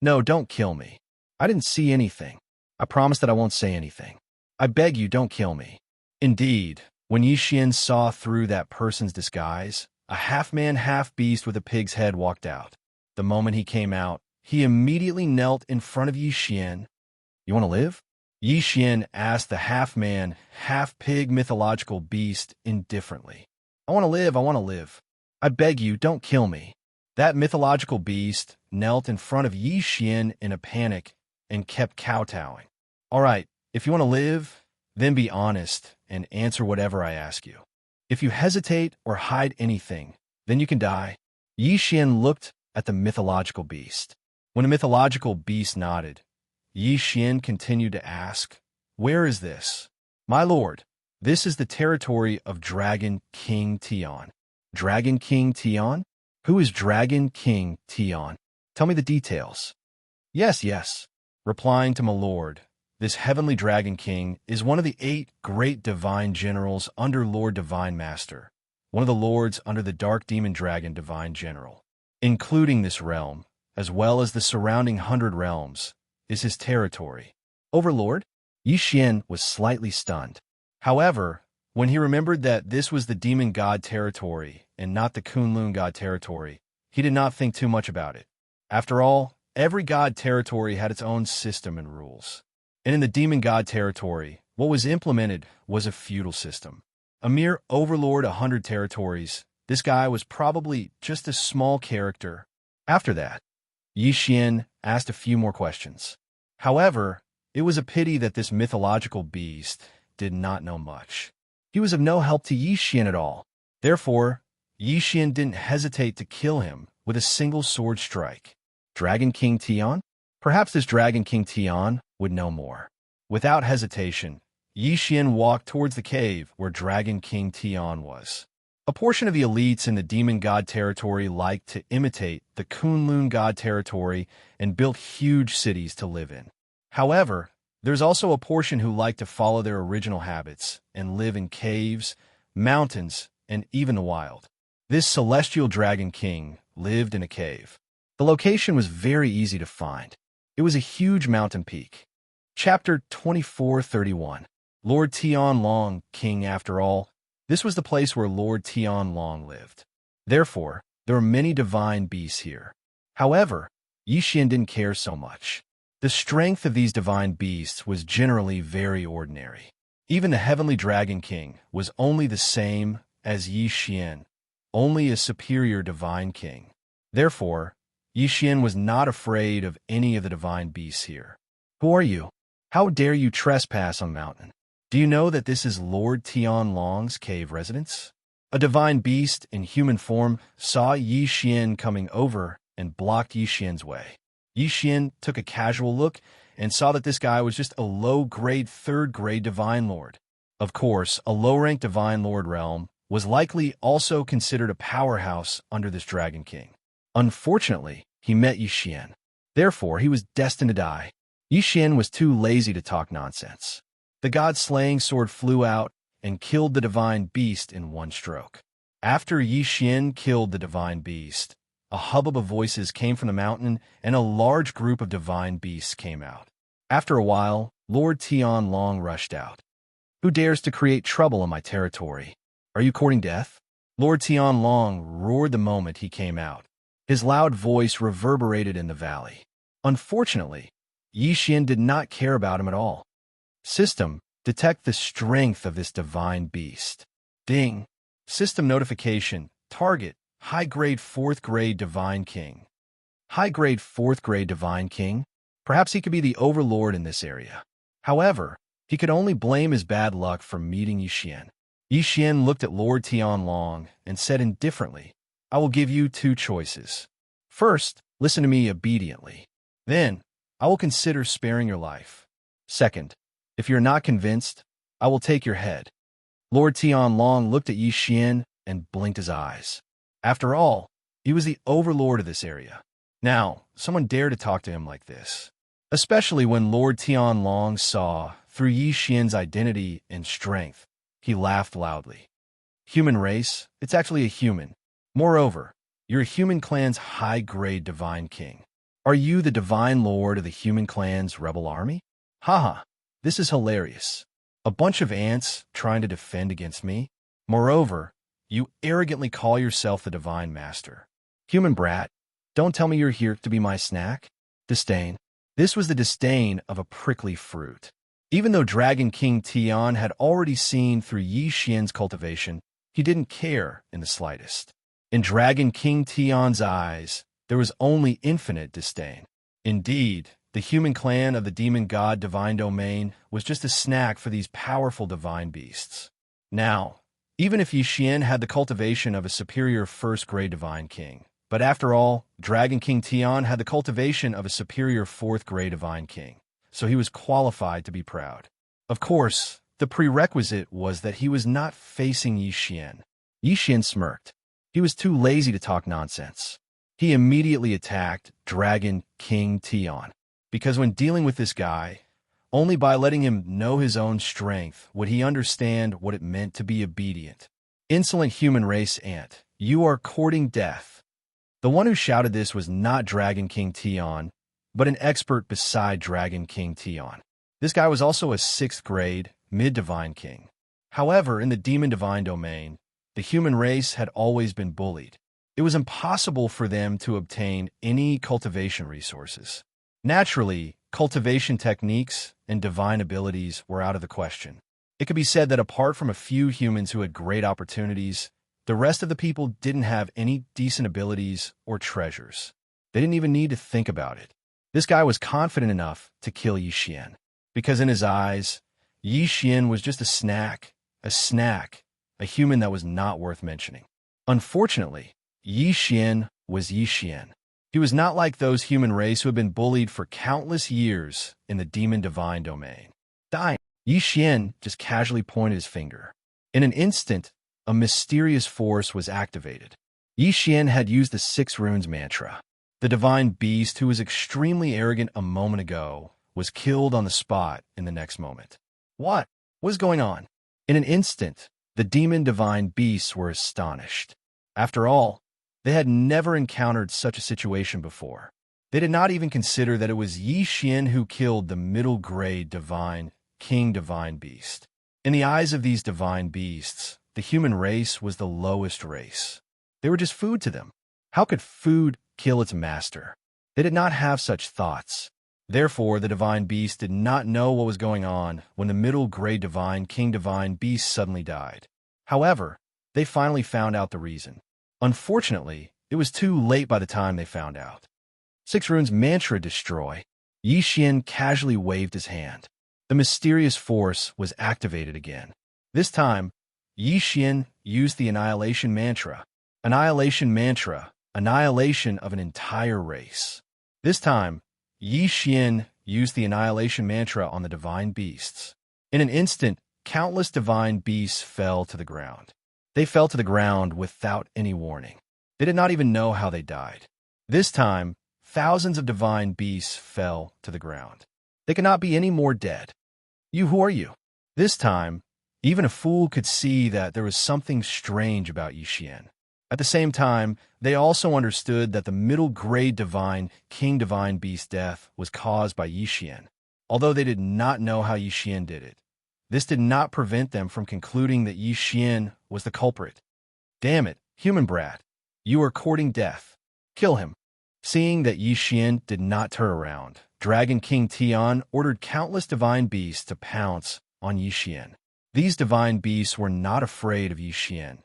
No, don't kill me. I didn't see anything. I promise that I won't say anything. I beg you, don't kill me. Indeed, when Yi Xian saw through that person's disguise, a half-man, half-beast with a pig's head walked out. The moment he came out, he immediately knelt in front of Yi Xian. You want to live? Yi Xian asked the half-man, half-pig mythological beast indifferently. I want to live, I want to live. I beg you, don't kill me. That mythological beast knelt in front of Yi Xian in a panic and kept kowtowing. All right, if you want to live, then be honest and answer whatever I ask you. If you hesitate or hide anything, then you can die. Yi Xian looked at the mythological beast. When the mythological beast nodded, Yi Xian continued to ask, Where is this? My lord, this is the territory of Dragon King Tian. Dragon King Tian? Who is Dragon King Tian? Tell me the details. Yes. Replying to my lord, this heavenly Dragon King is one of the 8 great divine generals under Lord Divine Master, one of the lords under the Dark Demon Dragon Divine General. Including this realm, as well as the surrounding 100 realms, is his territory. Overlord? Yi Xian was slightly stunned. However, when he remembered that this was the demon god territory and not the Kunlun god territory, he did not think too much about it. After all, every god territory had its own system and rules. And in the demon god territory, what was implemented was a feudal system. A mere overlord 100 territories, this guy was probably just a small character. After that, Yi Xian asked a few more questions. However, it was a pity that this mythological beast did not know much. He was of no help to Yi Xian at all. Therefore, Yi Xian didn't hesitate to kill him with a single sword strike. Dragon King Tian? Perhaps this Dragon King Tian would know more. Without hesitation, Yi Xian walked towards the cave where Dragon King Tian was. A portion of the elites in the demon god territory liked to imitate the Kunlun god territory and built huge cities to live in. However, there's also a portion who like to follow their original habits and live in caves, mountains, and even the wild. This celestial Dragon King lived in a cave. The location was very easy to find. It was a huge mountain peak. Chapter 2431. Lord Tian Long, King after all. This was the place where Lord Tian Long lived. Therefore, there were many divine beasts here. However, Yi Xian didn't care so much. The strength of these divine beasts was generally very ordinary. Even the heavenly Dragon King was only the same as Yi Xian, only a superior divine king. Therefore, Yi Xian was not afraid of any of the divine beasts here. Who are you? How dare you trespass on the mountain? Do you know that this is Lord Tian Long's cave residence? A divine beast in human form saw Yi Xian coming over and blocked Yi Xian's way. Yi Xian took a casual look and saw that this guy was just a low-grade, third-grade divine lord. Of course, a low-ranked divine lord realm was likely also considered a powerhouse under this Dragon King. Unfortunately, he met Yi Xian. Therefore, he was destined to die. Yi Xian was too lazy to talk nonsense. The god-slaying sword flew out and killed the divine beast in one stroke. After Yi Xian killed the divine beast, a hubbub of voices came from the mountain, and a large group of divine beasts came out. After a while, Lord Tianlong rushed out. "Who dares to create trouble in my territory? Are you courting death?" Lord Tianlong roared the moment he came out. His loud voice reverberated in the valley. Unfortunately, Yi Xian did not care about him at all. System, detect the strength of this divine beast. Ding. System notification. Target, high-grade 4th-grade Divine King. High-grade 4th-grade Divine King? Perhaps he could be the overlord in this area. However, he could only blame his bad luck for meeting Yi Xian. Yi Xian looked at Lord Tianlong and said indifferently, "I will give you 2 choices. First, listen to me obediently. Then, I will consider sparing your life. Second, if you're not convinced, I will take your head." Lord Tianlong looked at Yi Xian and blinked his eyes. After all, he was the overlord of this area. Now, someone dared to talk to him like this. Especially when Lord Tianlong saw through Yi Xian's identity and strength. He laughed loudly. "Human race? It's actually a human. Moreover, you're a human clan's high-grade divine king. Are you the divine lord of the human clan's rebel army? Haha, this is hilarious. A bunch of ants trying to defend against me? Moreover, you arrogantly call yourself the divine master. Human brat, don't tell me you're here to be my snack." Disdain. This was the disdain of a prickly fruit. Even though Dragon King Tian had already seen through Yi Xian's cultivation, he didn't care in the slightest. In Dragon King Tian's eyes, there was only infinite disdain. Indeed, the human clan of the demon god divine domain was just a snack for these powerful divine beasts. Now, even if Yi Xian had the cultivation of a superior 1st-grade divine king, but after all, Dragon King Tian had the cultivation of a superior 4th-grade divine king, so he was qualified to be proud. Of course, the prerequisite was that he was not facing Yi Xian. Yi Xian smirked. He was too lazy to talk nonsense. He immediately attacked Dragon King Tian, because when dealing with this guy, only by letting him know his own strength would he understand what it meant to be obedient. "Insolent human race ant, you are courting death." The one who shouted this was not Dragon King Tian, but an expert beside Dragon King Tian. This guy was also a 6th-grade, mid-divine king. However, in the demon divine domain, the human race had always been bullied. It was impossible for them to obtain any cultivation resources. Naturally, cultivation techniques and divine abilities were out of the question. It could be said that apart from a few humans who had great opportunities, the rest of the people didn't have any decent abilities or treasures. They didn't even need to think about it. This guy was confident enough to kill Yi Xian, because in his eyes, Yi Xian was just a snack, a human that was not worth mentioning. Unfortunately, Yi Xian was Yi Xian. He was not like those human race who had been bullied for countless years in the demon divine domain. Dying. Yi Xian just casually pointed his finger. In an instant, a mysterious force was activated. Yi Xian had used the 6 runes mantra. The divine beast, who was extremely arrogant a moment ago, was killed on the spot in the next moment. What was going on? In an instant, the demon divine beasts were astonished. After all, they had never encountered such a situation before. They did not even consider that it was Yi Xian who killed the middle-grade divine king divine beast. In the eyes of these divine beasts, the human race was the lowest race. They were just food to them. How could food kill its master? They did not have such thoughts. Therefore, the divine beast did not know what was going on when the middle-grade divine king divine beast suddenly died. However, they finally found out the reason. Unfortunately, it was too late by the time they found out. 6 runes mantra destroy. Yi Xian casually waved his hand. The mysterious force was activated again. This time, Yi Xian used the Annihilation Mantra. Annihilation Mantra, annihilation of an entire race. This time, Xian used the Annihilation Mantra on the divine beasts. In an instant, countless divine beasts fell to the ground. They fell to the ground without any warning. They did not even know how they died. This time, thousands of divine beasts fell to the ground. They could not be any more dead. Who are you? This time, even a fool could see that there was something strange about Xian. At the same time, they also understood that the middle grade divine, king divine beast death was caused by Xian. Although they did not know how Xian did it, this did not prevent them from concluding that Xian was the culprit. Damn it, human brat. You are courting death. Kill him. Seeing that Xian did not turn around, Dragon King Tian ordered countless divine beasts to pounce on Xian. These divine beasts were not afraid of Xian,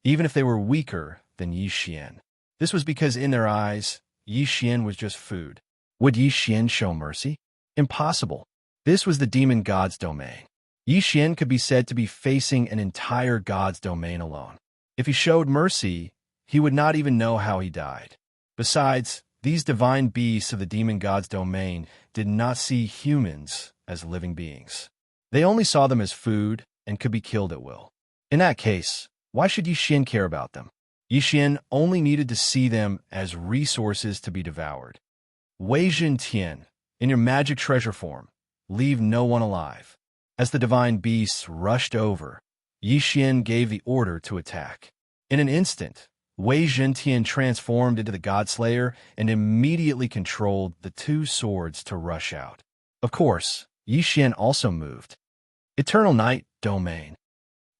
even if they were weaker than Xian. This was because in their eyes, Xian was just food. Would Xian show mercy? Impossible. This was the demon god's domain. Xian could be said to be facing an entire god's domain alone. If he showed mercy, he would not even know how he died. Besides, these divine beasts of the demon god's domain did not see humans as living beings. They only saw them as food and could be killed at will. In that case, why should Xian care about them? Xian only needed to see them as resources to be devoured. Wei Tian, in your magic treasure form, leave no one alive. As the divine beasts rushed over, Xian gave the order to attack. In an instant, Wei Tian transformed into the Godslayer and immediately controlled the two swords to rush out. Of course, Xian also moved. Eternal Night Domain.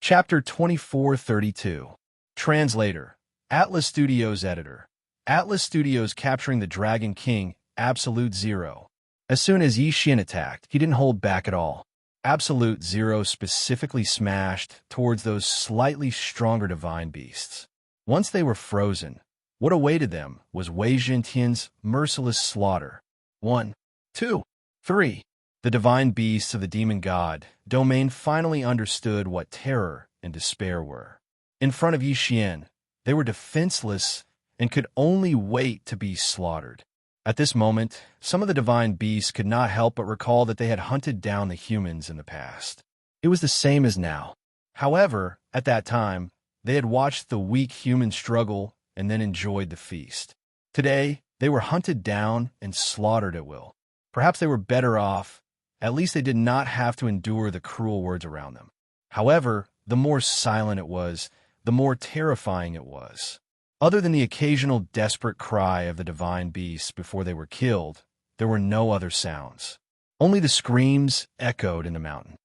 Chapter 2432. Translator. Atlas Studios Editor. Atlas Studios capturing the Dragon King, Absolute Zero. As soon as Xian attacked, he didn't hold back at all. Absolute Zero specifically smashed towards those slightly stronger divine beasts. Once they were frozen, what awaited them was Wei Tian's merciless slaughter. 1, 2, 3. The divine beasts of the demon god domain finally understood what terror and despair were. In front of Xian, they were defenseless and could only wait to be slaughtered. At this moment, some of the divine beasts could not help but recall that they had hunted down the humans in the past. It was the same as now. However, at that time, they had watched the weak human struggle and then enjoyed the feast. Today, they were hunted down and slaughtered at will. Perhaps they were better off. At least they did not have to endure the cruel words around them. However, the more silent it was, the more terrifying it was. Other than the occasional desperate cry of the divine beasts before they were killed, there were no other sounds. Only the screams echoed in the mountain.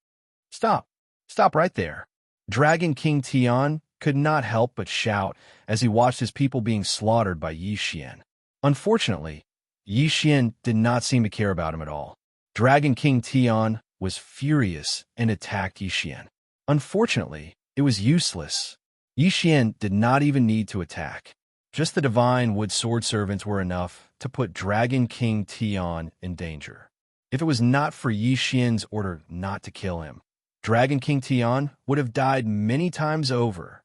Stop! Stop right there! Dragon King Tian could not help but shout as he watched his people being slaughtered by Xian. Unfortunately, Xian did not seem to care about him at all. Dragon King Tian was furious and attacked Xian. Unfortunately, it was useless. Xian did not even need to attack. Just the divine wood sword servants were enough to put Dragon King Tian in danger. If it was not for Xian's order not to kill him, Dragon King Tian would have died many times over.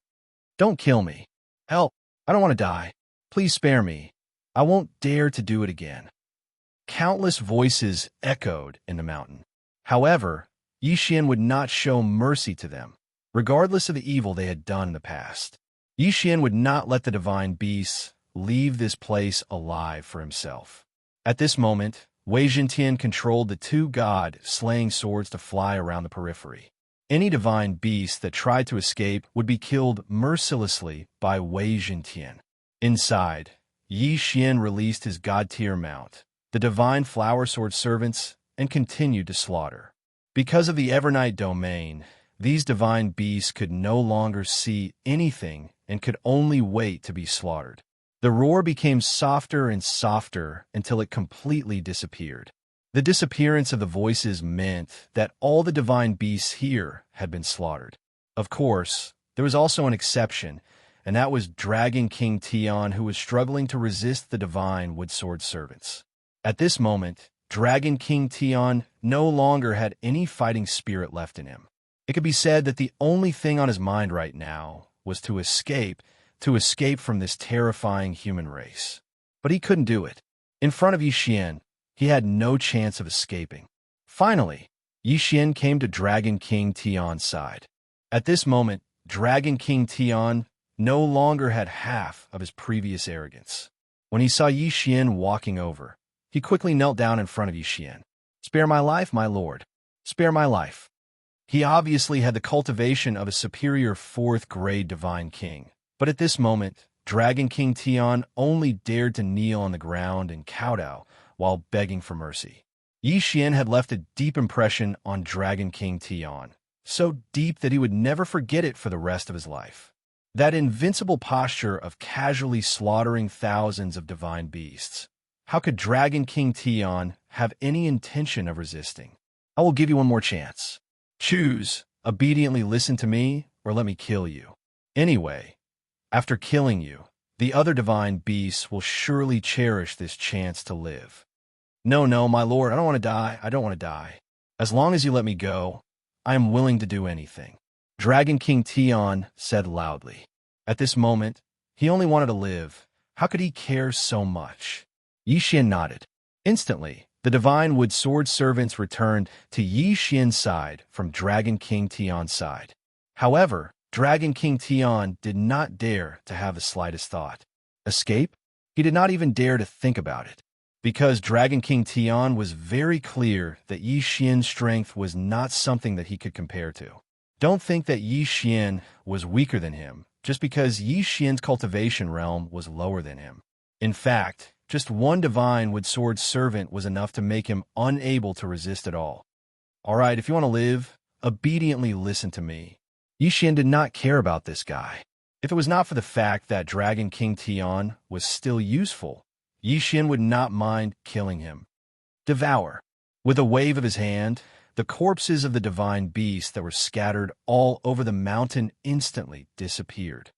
Don't kill me. Help! I don't want to die. Please spare me. I won't dare to do it again. Countless voices echoed in the mountain. However, Xian would not show mercy to them, regardless of the evil they had done in the past. Xian would not let the divine beasts leave this place alive for himself. At this moment, Wei Tian controlled the two god-slaying swords to fly around the periphery. Any divine beast that tried to escape would be killed mercilessly by Wei Tian. Inside, Xian released his god-tier mount, the divine flower sword servants, and continued to slaughter. Because of the Evernight domain, these divine beasts could no longer see anything and could only wait to be slaughtered. The roar became softer and softer until it completely disappeared. The disappearance of the voices meant that all the divine beasts here had been slaughtered. Of course, there was also an exception, and that was Dragon King Tian, who was struggling to resist the divine wood sword servants. At this moment, Dragon King Tian no longer had any fighting spirit left in him. It could be said that the only thing on his mind right now was to escape from this terrifying human race. But he couldn't do it. In front of Yixian, he had no chance of escaping. Finally, Yixian came to Dragon King Tian's side. At this moment, Dragon King Tian no longer had half of his previous arrogance. When he saw Yixian walking over, he quickly knelt down in front of Yixian. "Spare my life, my lord. Spare my life." He obviously had the cultivation of a superior 4th-grade divine king. But at this moment, Dragon King Tian only dared to kneel on the ground and kowtow while begging for mercy. Yixian had left a deep impression on Dragon King Tian, so deep that he would never forget it for the rest of his life. That invincible posture of casually slaughtering thousands of divine beasts. How could Dragon King Tian have any intention of resisting? "I will give you one more chance. Choose, obediently listen to me, or let me kill you. Anyway, after killing you, the other divine beasts will surely cherish this chance to live." "No, no, my lord, I don't want to die. I don't want to die. As long as you let me go, I am willing to do anything," Dragon King Tian said loudly. At this moment, he only wanted to live. How could he care so much? Yixian nodded. Instantly, the divine wood sword servants returned to Yixian's side from Dragon King Tian's side. However, Dragon King Tian did not dare to have the slightest thought. Escape? He did not even dare to think about it. Because Dragon King Tian was very clear that Yixian's strength was not something that he could compare to. Don't think that Yixian was weaker than him, just because Yixian's cultivation realm was lower than him. In fact, just one divine wood sword servant was enough to make him unable to resist at all. "All right, if you want to live, obediently listen to me." Yixian did not care about this guy. If it was not for the fact that Dragon King Tian was still useful, Yixian would not mind killing him. Devour. With a wave of his hand, the corpses of the divine beasts that were scattered all over the mountain instantly disappeared.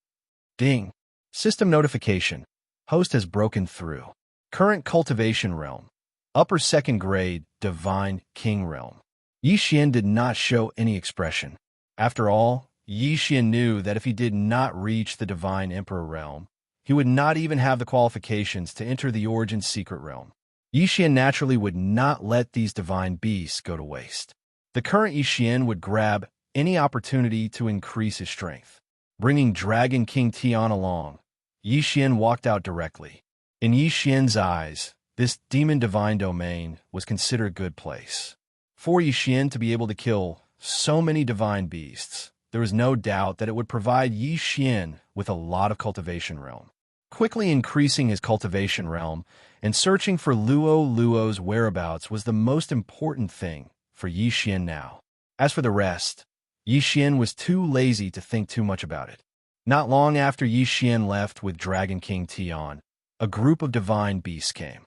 Ding. System notification. Host has broken through. Current cultivation realm. Upper 2nd grade divine king realm. Yixian did not show any expression. After all, Yixian knew that if he did not reach the divine emperor realm, he would not even have the qualifications to enter the origin secret realm. Yixian naturally would not let these divine beasts go to waste. The current Yixian would grab any opportunity to increase his strength. Bringing Dragon King Tian along, Yixian walked out directly. In Yixian's eyes, this demon divine domain was considered a good place. For Yixian to be able to kill so many divine beasts, there was no doubt that it would provide Yixian with a lot of cultivation realm. Quickly increasing his cultivation realm and searching for Luo's whereabouts was the most important thing for Yixian now. As for the rest, Yixian was too lazy to think too much about it. Not long after Yixian left with Dragon King Tian, a group of divine beasts came.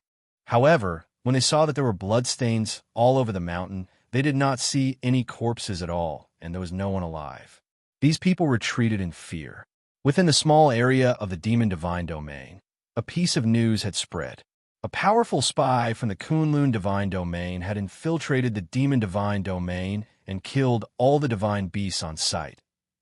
However, when they saw that there were bloodstains all over the mountain, they did not see any corpses at all, and there was no one alive. These people retreated in fear. Within the small area of the demon divine domain, a piece of news had spread. A powerful spy from the Kunlun divine domain had infiltrated the demon divine domain and killed all the divine beasts on sight,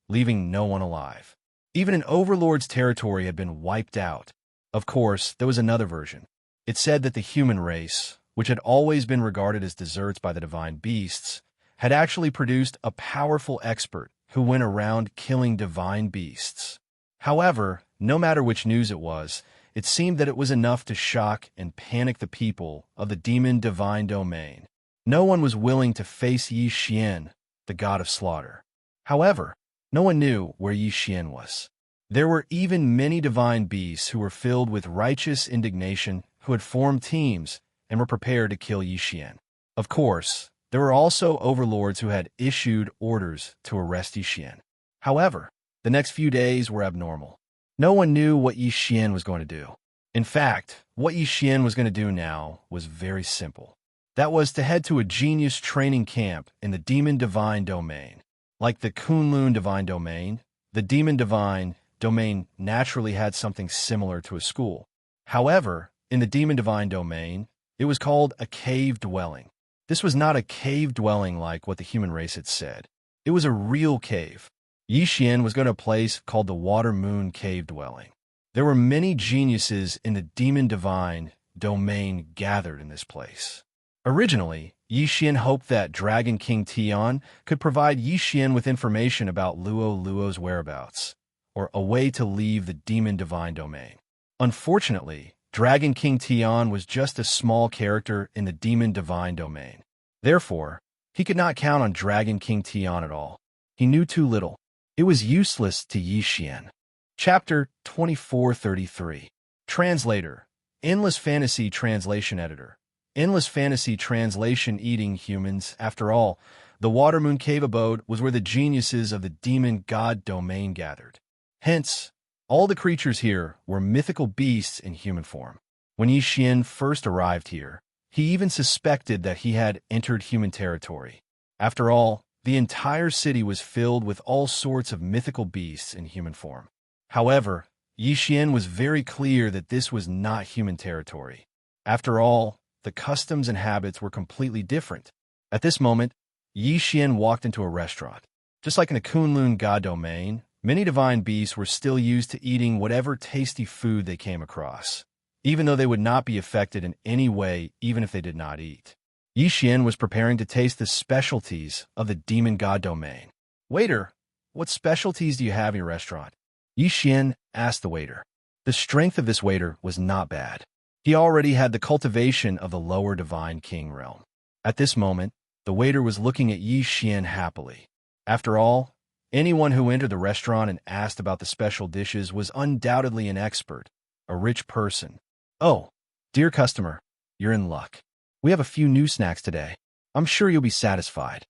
leaving no one alive. Even an overlord's territory had been wiped out. Of course, there was another version. It said that the human race, which had always been regarded as deserts by the divine beasts, had actually produced a powerful expert who went around killing divine beasts. However, no matter which news it was, it seemed that it was enough to shock and panic the people of the demon divine domain. No one was willing to face Yixian, the god of slaughter. However, no one knew where Yixian was. There were even many divine beasts who were filled with righteous indignation who had formed teams and were prepared to kill Yixian. Of course, there were also overlords who had issued orders to arrest Yixian. However, the next few days were abnormal. No one knew what Yixian was going to do. In fact, what Yixian was going to do now was very simple. That was to head to a genius training camp in the demon divine domain. Like the Kunlun divine domain, the demon divine domain naturally had something similar to a school. However, in the demon divine domain, it was called a cave dwelling. This was not a cave dwelling like what the human race had said. It was a real cave. Yixian was going to a place called the Water Moon Cave Dwelling. There were many geniuses in the demon divine domain gathered in this place. Originally, Yixian hoped that Dragon King Tian could provide Yixian with information about Luo's whereabouts, or a way to leave the demon divine domain. Unfortunately, Dragon King Tian was just a small character in the demon divine domain. Therefore, he could not count on Dragon King Tian at all. He knew too little. It was useless to Yixian. Chapter 2433. Translator. Endless Fantasy Translation Editor. Endless Fantasy Translation. Eating humans. After all, the Watermoon Cave abode was where the geniuses of the demon god domain gathered. Hence, all the creatures here were mythical beasts in human form. When Yixian first arrived here, he even suspected that he had entered human territory. After all, the entire city was filled with all sorts of mythical beasts in human form. However, Yixian was very clear that this was not human territory. After all, the customs and habits were completely different. At this moment, Yixian walked into a restaurant. Just like in the Kunlun god domain, many divine beasts were still used to eating whatever tasty food they came across, even though they would not be affected in any way even if they did not eat. Yixian was preparing to taste the specialties of the demon god domain. "Waiter, what specialties do you have in your restaurant?" Yixian asked the waiter. The strength of this waiter was not bad. He already had the cultivation of the lower divine king realm. At this moment, the waiter was looking at Yixian happily. After all, anyone who entered the restaurant and asked about the special dishes was undoubtedly an expert, a rich person. "Oh, dear customer, you're in luck. We have a few new snacks today. I'm sure you'll be satisfied."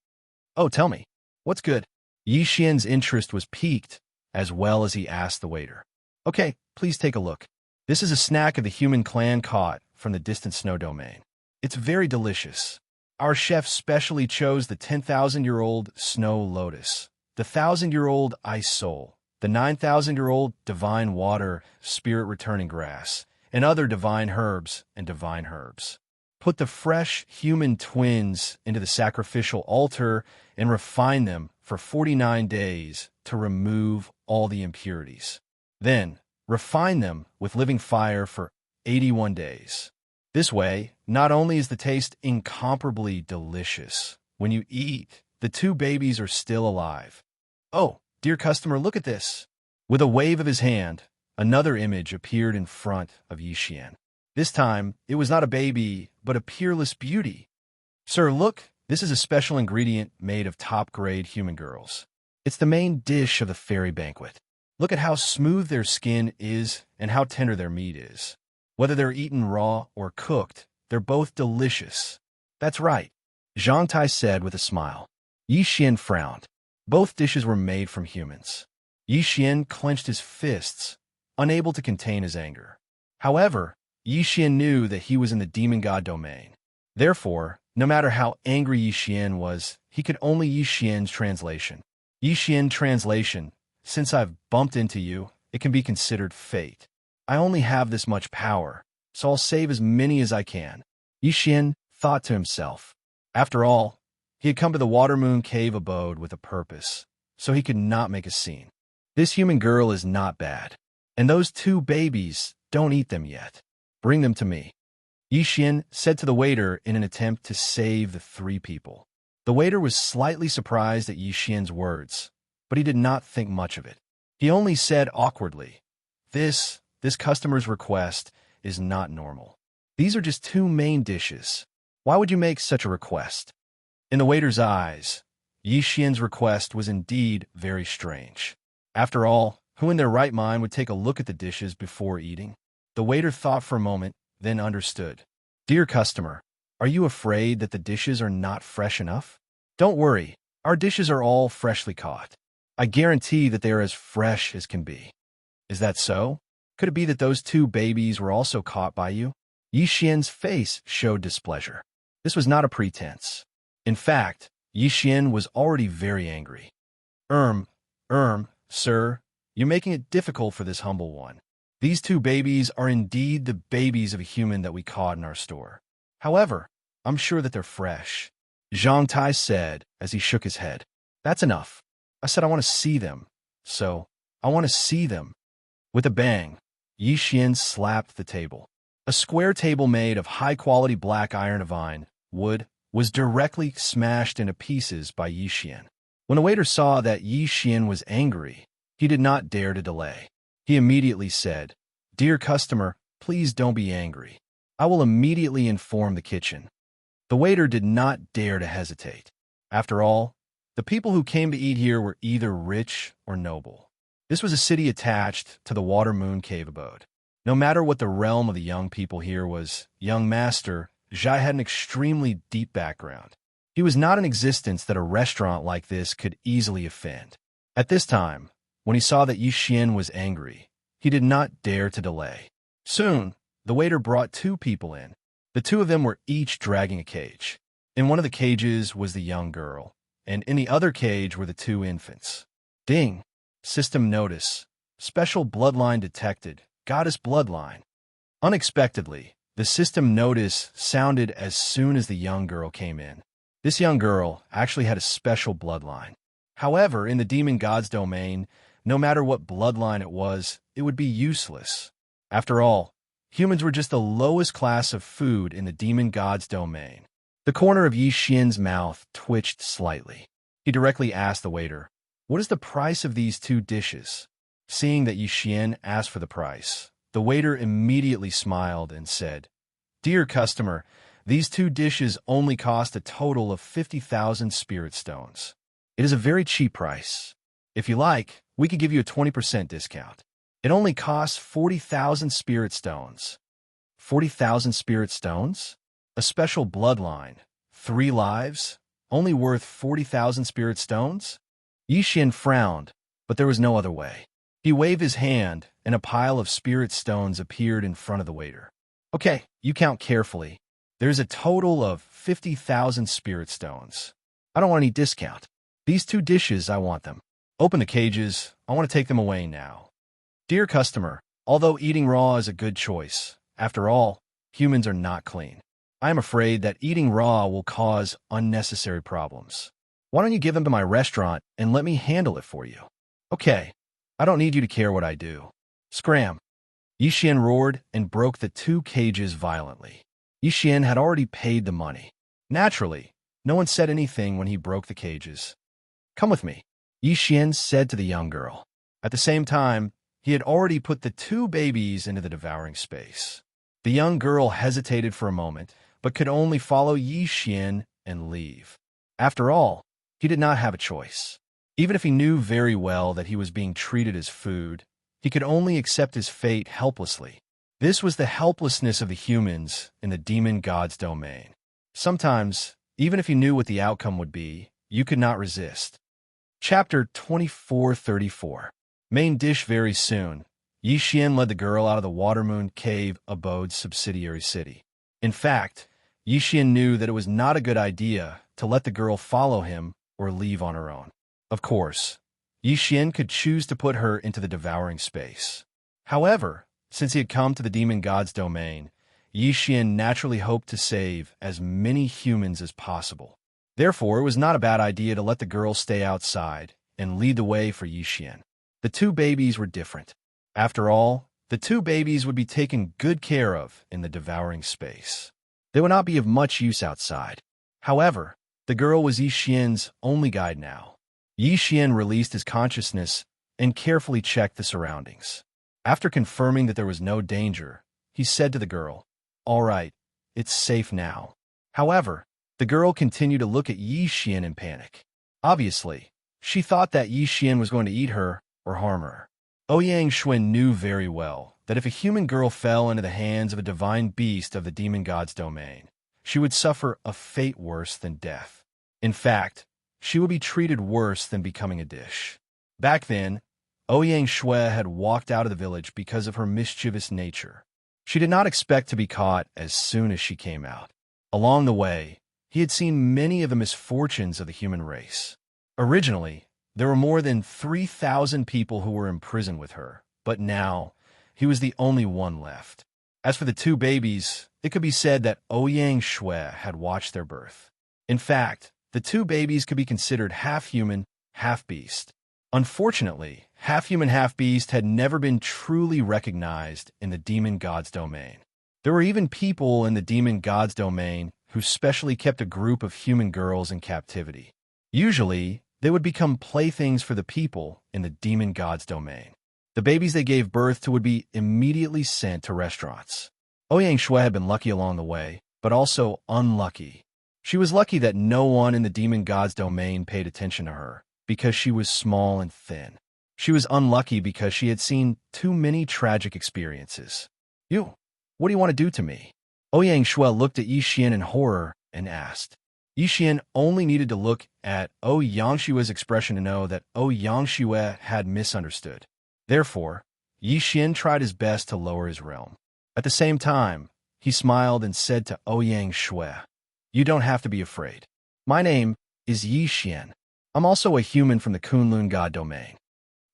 "Oh, tell me, what's good?" Yixian's interest was piqued, as well as he asked the waiter. "Okay, please take a look. This is a snack of the human clan caught from the distant snow domain. It's very delicious. Our chef specially chose the 10,000-year-old snow lotus, the 1,000-year-old ice soul, the 9,000-year-old divine water spirit returning grass, and other divine herbs and divine herbs. Put the fresh human twins into the sacrificial altar and refine them for 49 days to remove all the impurities. Then, refine them with living fire for 81 days. This way, not only is the taste incomparably delicious, when you eat, the two babies are still alive. Oh, dear customer, look at this." With a wave of his hand, another image appeared in front of Yixian. This time, it was not a baby, but a peerless beauty. "Sir, look, this is a special ingredient made of top-grade human girls. It's the main dish of the fairy banquet. Look at how smooth their skin is and how tender their meat is. Whether they're eaten raw or cooked, they're both delicious." "That's right," Xianxia said with a smile. Yixian frowned. Both dishes were made from humans. Yixian clenched his fists, unable to contain his anger. However, Yixian knew that he was in the demon god domain. Therefore, no matter how angry Yixian was, he could only Yixian's translation. "Yixian translation, since I've bumped into you, it can be considered fate. I only have this much power, so I'll save as many as I can." Yixian thought to himself. After all, he had come to the Watermoon Cave abode with a purpose, so he could not make a scene. This human girl is not bad, and those two babies, don't eat them yet. Bring them to me. Yixian said to the waiter in an attempt to save the three people. The waiter was slightly surprised at Yixian's words, but he did not think much of it. He only said awkwardly, This customer's request is not normal. These are just two main dishes. Why would you make such a request?" In the waiter's eyes, Yixian's request was indeed very strange. After all, who in their right mind would take a look at the dishes before eating? The waiter thought for a moment, then understood. "Dear customer, are you afraid that the dishes are not fresh enough? Don't worry, our dishes are all freshly caught. I guarantee that they are as fresh as can be." "Is that so? Could it be that those two babies were also caught by you?" Yixian's face showed displeasure. This was not a pretense. In fact, Yixian was already very angry. Sir, you're making it difficult for this humble one. These two babies are indeed the babies of a human that we caught in our store. However, I'm sure that they're fresh," Xianxia said as he shook his head. "That's enough. I said I want to see them. So, I want to see them. With a bang, Yi Xian slapped the table. A square table made of high-quality black iron divine wood was directly smashed into pieces by Yi Xian. When the waiter saw that Yi Xian was angry, he did not dare to delay. He immediately said, "Dear customer, please don't be angry. I will immediately inform the kitchen." The waiter did not dare to hesitate. After all, the people who came to eat here were either rich or noble. This was a city attached to the Water Moon Cave abode. No matter what the realm of the young people here was, young master, Zhai had an extremely deep background. He was not in existence that a restaurant like this could easily offend. At this time, when he saw that Yi Xian was angry, he did not dare to delay. Soon, the waiter brought two people in. The two of them were each dragging a cage. In one of the cages was the young girl, and in the other cage were the two infants. Ding! System notice. Special bloodline detected. Goddess bloodline. Unexpectedly, the system notice sounded as soon as the young girl came in. This young girl actually had a special bloodline. However, in the demon god's domain, no matter what bloodline it would be useless. After all, humans were just the lowest class of food in the demon god's domain. The corner of Yi Xian's mouth twitched slightly. He directly asked the waiter, "What is the price of these two dishes?" Seeing that Yi Xian asked for the price, the waiter immediately smiled and said, "Dear customer, these two dishes only cost a total of 50,000 spirit stones. It is a very cheap price. If you like, we could give you a 20% discount. It only costs 40,000 spirit stones." 40,000 spirit stones? A special bloodline, 3 lives, only worth 40,000 spirit stones? Yi Xian frowned, but there was no other way. He waved his hand, and a pile of spirit stones appeared in front of the waiter. "Okay, you count carefully. There's a total of 50,000 spirit stones. I don't want any discount. These two dishes, I want them. Open the cages. I want to take them away now." Dear customer, although eating raw is a good choice, after all, humans are not clean. I am afraid that eating raw will cause unnecessary problems. Why don't you give them to my restaurant and let me handle it for you? Okay, I don't need you to care what I do. Scram! Yi Xian roared and broke the two cages violently. Yi Xian had already paid the money. Naturally, no one said anything when he broke the cages. "Come with me," Yi Xian said to the young girl. At the same time, he had already put the two babies into the devouring space. The young girl hesitated for a moment, but could only follow Yi Xian and leave. After all, he did not have a choice. Even if he knew very well that he was being treated as food, he could only accept his fate helplessly. This was the helplessness of the humans in the demon god's domain. Sometimes, even if you knew what the outcome would be, you could not resist. Chapter 2434. Main dish very soon. Yi Xian led the girl out of the Watermoon Cave abode's subsidiary city. In fact, Yi Xian knew that it was not a good idea to let the girl follow him or leave on her own. Of course, Yi Xian could choose to put her into the devouring space. However, since he had come to the demon god's domain, Yi Xian naturally hoped to save as many humans as possible. Therefore, it was not a bad idea to let the girl stay outside and lead the way for Yi Xian. The two babies were different. After all, the two babies would be taken good care of in the devouring space. They would not be of much use outside. However, the girl was Yi Xian's only guide now. Yi Xian released his consciousness and carefully checked the surroundings. After confirming that there was no danger, he said to the girl, "All right, it's safe now." However, the girl continued to look at Yi Xian in panic. Obviously, she thought that Yi Xian was going to eat her or harm her. Ouyang Xuan knew very well that if a human girl fell into the hands of a divine beast of the demon god's domain, she would suffer a fate worse than death. In fact, she would be treated worse than becoming a dish. Back then, Ouyang Xue had walked out of the village because of her mischievous nature. She did not expect to be caught as soon as she came out. Along the way, he had seen many of the misfortunes of the human race. Originally, there were more than 3,000 people who were in prison with her, but now, he was the only one left. As for the two babies, it could be said that Ouyang Xue had watched their birth. In fact, the two babies could be considered half human, half-beast. Unfortunately, half-human, half-beast had never been truly recognized in the demon god's domain. There were even people in the demon god's domain who specially kept a group of human girls in captivity. Usually, they would become playthings for the people in the demon god's domain. The babies they gave birth to would be immediately sent to restaurants. Xianxia had been lucky along the way, but also unlucky. She was lucky that no one in the demon god's domain paid attention to her, because she was small and thin. She was unlucky because she had seen too many tragic experiences. What do you want to do to me? Xianxia looked at Yixian in horror and asked. Yixian only needed to look at Xianxia's expression to know that Xianxia had misunderstood. Therefore, Yixian tried his best to lower his realm. At the same time, he smiled and said to Xianxia, "You don't have to be afraid. My name is Yixian. I'm also a human from the Kunlun God domain."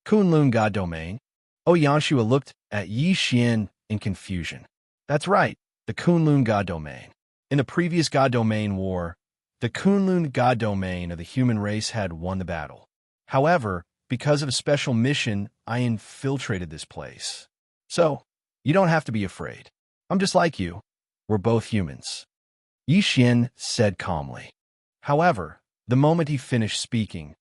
Kunlun God domain? Xianxia looked at Yixian in confusion. That's right, the Kunlun God domain. In the previous God domain war, the Kunlun God domain of the human race had won the battle. However, because of a special mission, I infiltrated this place. So, you don't have to be afraid. I'm just like you. We're both humans. Yixian said calmly. However, the moment he finished speaking,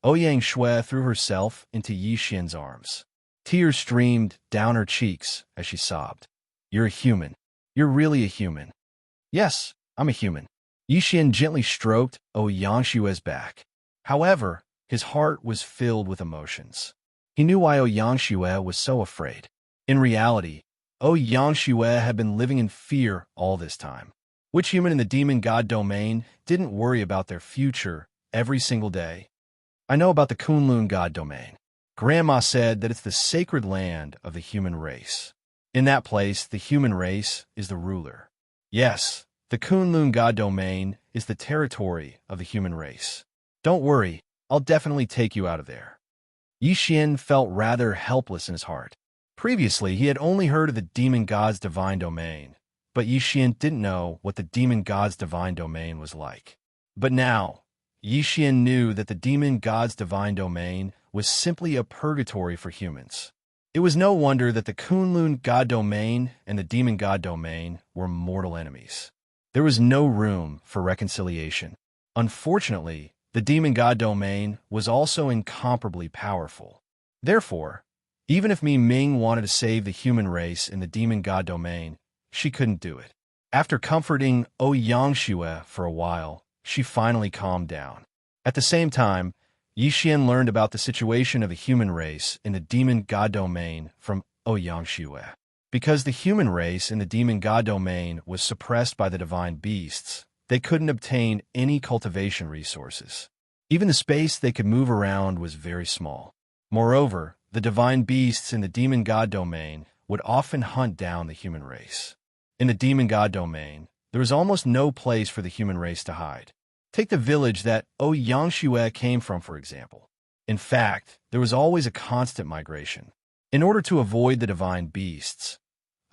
Xianxia threw herself into Yixian's arms. Tears streamed down her cheeks as she sobbed. You're a human. You're really a human. Yes, I'm a human. Yixian gently stroked Xianxia's back. However, his heart was filled with emotions. He knew why Xianxia was so afraid. In reality, Xianxia had been living in fear all this time. Which human in the demon god domain didn't worry about their future every single day? I know about the Kunlun god domain. Grandma said that it's the sacred land of the human race. In that place, the human race is the ruler. Yes, the Kunlun god domain is the territory of the human race. Don't worry, I'll definitely take you out of there. Yixian felt rather helpless in his heart. Previously, he had only heard of the demon god's divine domain, but Yixian didn't know what the demon god's divine domain was like. But now, Yixian knew that the demon god's divine domain was simply a purgatory for humans. It was no wonder that the Kunlun god domain and the demon god domain were mortal enemies. There was no room for reconciliation. Unfortunately, the demon god domain was also incomparably powerful. Therefore, even if Mi Ming wanted to save the human race in the demon god domain, she couldn't do it. After comforting Xianxia for a while, she finally calmed down. At the same time, Yixian learned about the situation of the human race in the demon god domain from Xianxia. Because the human race in the demon god domain was suppressed by the divine beasts, they couldn't obtain any cultivation resources. Even the space they could move around was very small. Moreover, the divine beasts in the demon god domain would often hunt down the human race. In the demon god domain, there was almost no place for the human race to hide. Take the village that Xianxia came from, for example. In fact, there was always a constant migration. In order to avoid the divine beasts,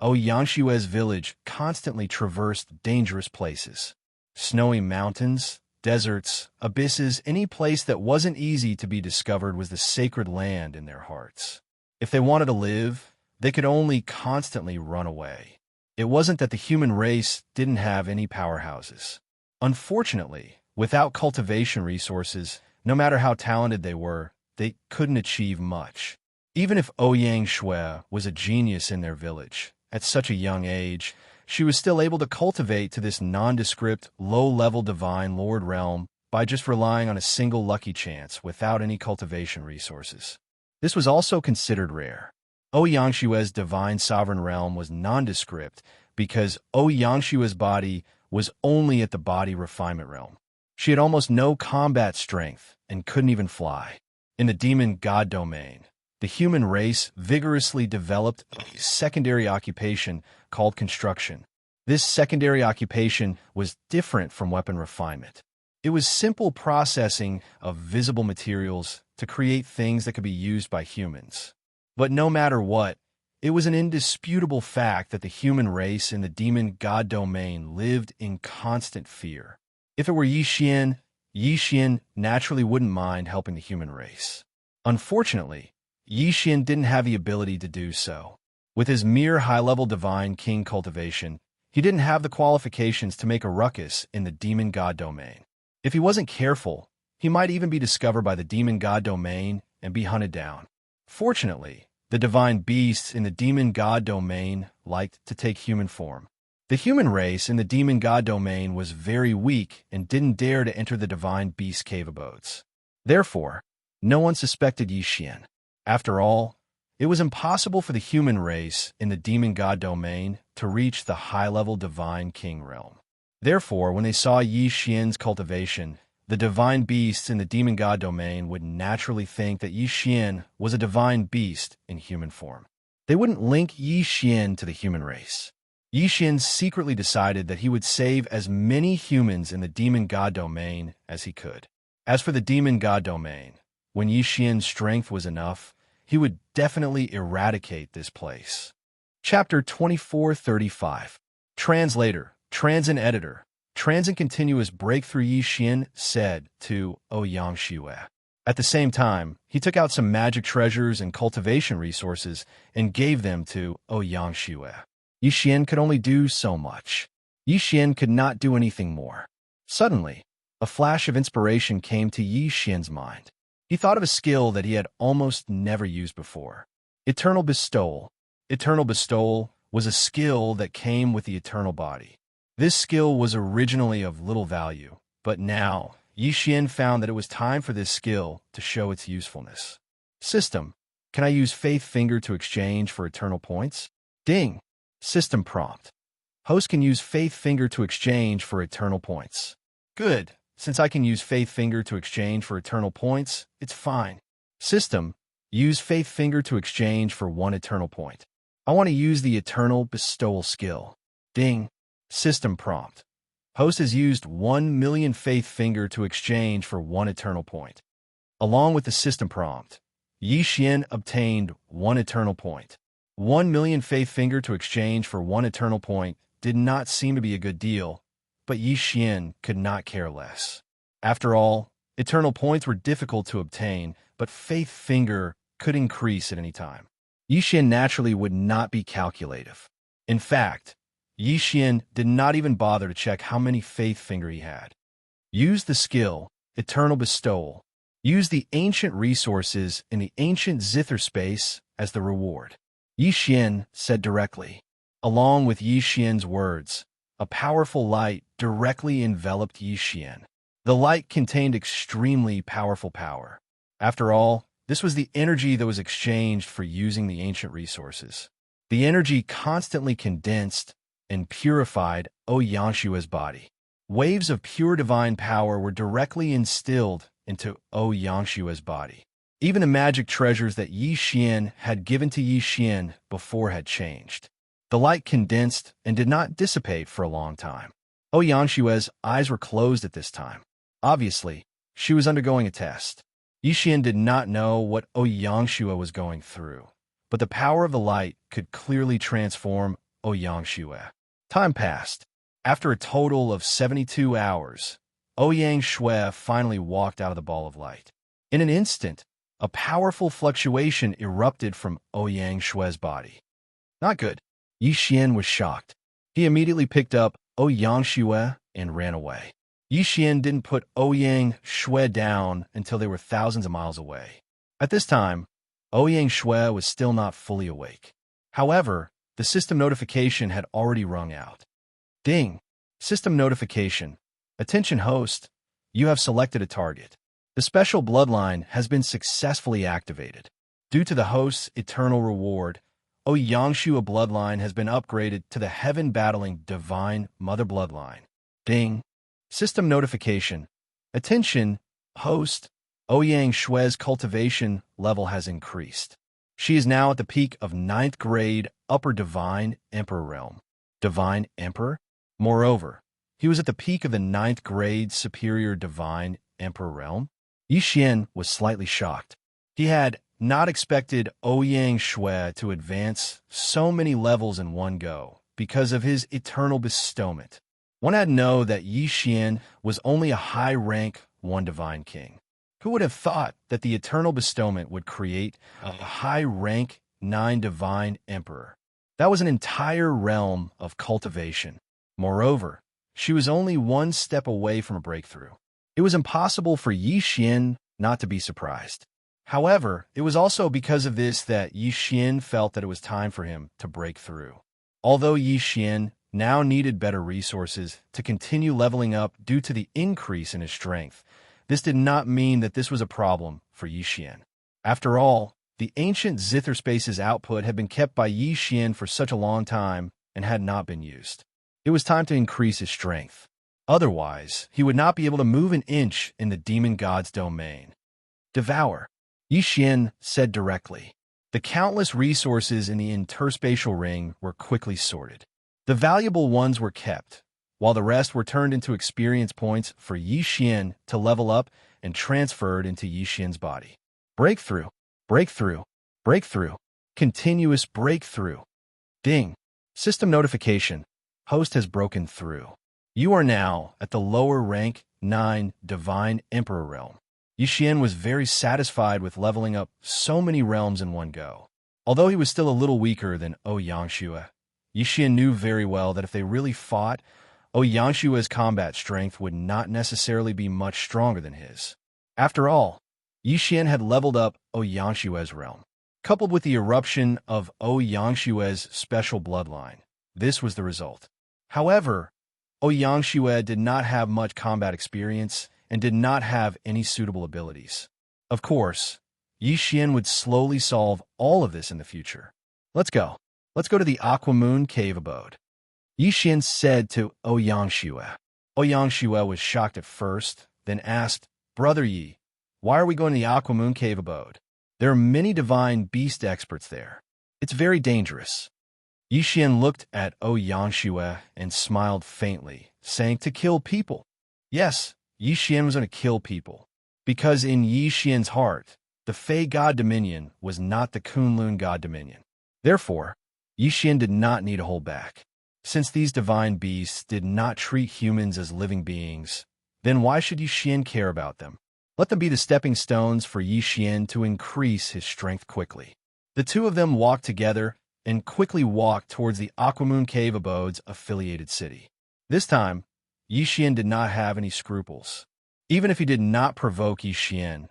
Xianxia's village constantly traversed dangerous places. Snowy mountains, deserts, abysses, any place that wasn't easy to be discovered was the sacred land in their hearts. If they wanted to live, they could only constantly run away. It wasn't that the human race didn't have any powerhouses. Unfortunately, without cultivation resources, no matter how talented they were, they couldn't achieve much. Even if Xianxia was a genius in their village, at such a young age, she was still able to cultivate to this nondescript, low-level divine lord realm by just relying on a single lucky chance without any cultivation resources. This was also considered rare. Xianxia's divine sovereign realm was nondescript because Xianxia's body was only at the body refinement realm. She had almost no combat strength and couldn't even fly. In the demon god domain, the human race vigorously developed a secondary occupation called construction. This secondary occupation was different from weapon refinement. It was simple processing of visible materials to create things that could be used by humans. But no matter what, it was an indisputable fact that the human race in the demon god domain lived in constant fear. If it were Yixian, Yi Xian naturally wouldn't mind helping the human race. Unfortunately, Yi Xian didn't have the ability to do so. With his mere high-level divine king cultivation, he didn't have the qualifications to make a ruckus in the demon god domain. If he wasn't careful, he might even be discovered by the demon god domain and be hunted down. Fortunately, the divine beasts in the demon god domain liked to take human form. The human race in the demon god domain was very weak and didn't dare to enter the divine beast cave abodes. Therefore, no one suspected Yi Xian. After all, it was impossible for the human race in the demon god domain to reach the high-level divine king realm. Therefore, when they saw Yi Xian's cultivation, the divine beasts in the demon god domain would naturally think that Yi Xian was a divine beast in human form. They wouldn't link Yi Xian to the human race. Yi Xian secretly decided that he would save as many humans in the demon god domain as he could. As for the demon god domain, when Yi Xian's strength was enough, he would definitely eradicate this place. Chapter 2435. Translator, Transin Editor, Transin Continuous Breakthrough Yi Xian said to Xianxia. At the same time, he took out some magic treasures and cultivation resources and gave them to Xianxia. Yi Xian could only do so much. Yi Xian could not do anything more. Suddenly, a flash of inspiration came to Yi Xian's mind. He thought of a skill that he had almost never used before. Eternal Bestowal. Eternal Bestowal was a skill that came with the eternal body. This skill was originally of little value, but now, Yi Xian found that it was time for this skill to show its usefulness. System. Can I use Faith Finger to exchange for eternal points? Ding. System prompt. Host can use Faith Finger to exchange for eternal points. Good. Since I can use Faith Finger to exchange for eternal points, it's fine. System. Use Faith Finger to exchange for 1 eternal point. I want to use the Eternal Bestowal skill. Ding. System prompt. Host has used 1,000,000 Faith Finger to exchange for 1 eternal point. Along with the system prompt, Yi Xian obtained 1 eternal point. 1,000,000 Faith Finger to exchange for 1 eternal point did not seem to be a good deal, but Yi Xian could not care less. After all, eternal points were difficult to obtain, but Faith Finger could increase at any time. Yi Xian naturally would not be calculative. In fact, Yi Xian did not even bother to check how many Faith Finger he had. Use the skill, Eternal Bestowal. Use the ancient resources in the ancient zither space as the reward. Yi Xian said directly. Along with Yi Xian's words, a powerful light directly enveloped Yi Xian. The light contained extremely powerful power. After all, this was the energy that was exchanged for using the ancient resources. The energy constantly condensed and purified Xianxia's body. Waves of pure divine power were directly instilled into Xianxia's body. Even the magic treasures that Yi Xian had given to Yi Xian before had changed. The light condensed and did not dissipate for a long time. Xianxia's eyes were closed at this time. Obviously, she was undergoing a test. Yi Xian did not know what Xianxia was going through, but the power of the light could clearly transform Xianxia. Time passed. After a total of 72 hours, Xianxia finally walked out of the ball of light. In an instant, a powerful fluctuation erupted from Xianxia's body. Not good. Yi Xian was shocked. He immediately picked up Xianxia and ran away. Yi Xian didn't put Xianxia down until they were thousands of miles away. At this time, Xianxia was still not fully awake. However, the system notification had already rung out. Ding! System notification. Attention host, you have selected a target. The special bloodline has been successfully activated. Due to the host's eternal reward, Xianxia bloodline has been upgraded to the heaven-battling Divine Mother bloodline. Ding! System notification. Attention, host, Xianxia's cultivation level has increased. She is now at the peak of 9th grade Upper Divine Emperor realm. Divine Emperor? Moreover, he was at the peak of the 9th grade Superior Divine Emperor realm. Yi Xian was slightly shocked. He had not expected Xianxia to advance so many levels in one go because of his eternal bestowment. One had to know that Yi Xian was only a high-rank one divine king. Who would have thought that the eternal bestowment would create a high-rank 9 divine emperor? That was an entire realm of cultivation. Moreover, she was only one step away from a breakthrough. It was impossible for Xian not to be surprised. However, it was also because of this that Xian felt that it was time for him to break through. Although Xian now needed better resources to continue leveling up due to the increase in his strength, this did not mean that this was a problem for Xian. After all, the ancient Zither Space's output had been kept by Xian for such a long time and had not been used. It was time to increase his strength. Otherwise, he would not be able to move an inch in the demon god's domain. Devour, Xian said directly. The countless resources in the interspatial ring were quickly sorted. The valuable ones were kept, while the rest were turned into experience points for Xian to level up and transferred into Xian's body. Breakthrough, breakthrough, breakthrough, continuous breakthrough. Ding. System notification. Host has broken through. You are now at the lower rank 9 Divine Emperor realm. Xian was very satisfied with leveling up so many realms in one go. Although he was still a little weaker than Xianxia, Xian knew very well that if they really fought, Xianxia's combat strength would not necessarily be much stronger than his. After all, Xian had leveled up Xianxia's realm. Coupled with the eruption of Xianxia's special bloodline, this was the result. However, Xianxia did not have much combat experience and did not have any suitable abilities. Of course, Xian would slowly solve all of this in the future. Let's go. Let's go to the Aquamoon Cave abode. Xian said to Xianxia. Xianxia was shocked at first, then asked, Brother Yi, why are we going to the Aquamoon Cave abode? There are many divine beast experts there. It's very dangerous. Xian looked at Xianxia and smiled faintly, saying to kill people. Yes, Xian was going to kill people, because in Xian's heart, the Fey God Dominion was not the Kunlun God Dominion. Therefore, Xian did not need to hold back. Since these divine beasts did not treat humans as living beings, then why should Xian care about them? Let them be the stepping stones for Xian to increase his strength quickly. The two of them walked together and quickly walked towards the Aquamoon Cave abode's affiliated city. This time, Xian did not have any scruples. Even if he did not provoke Xian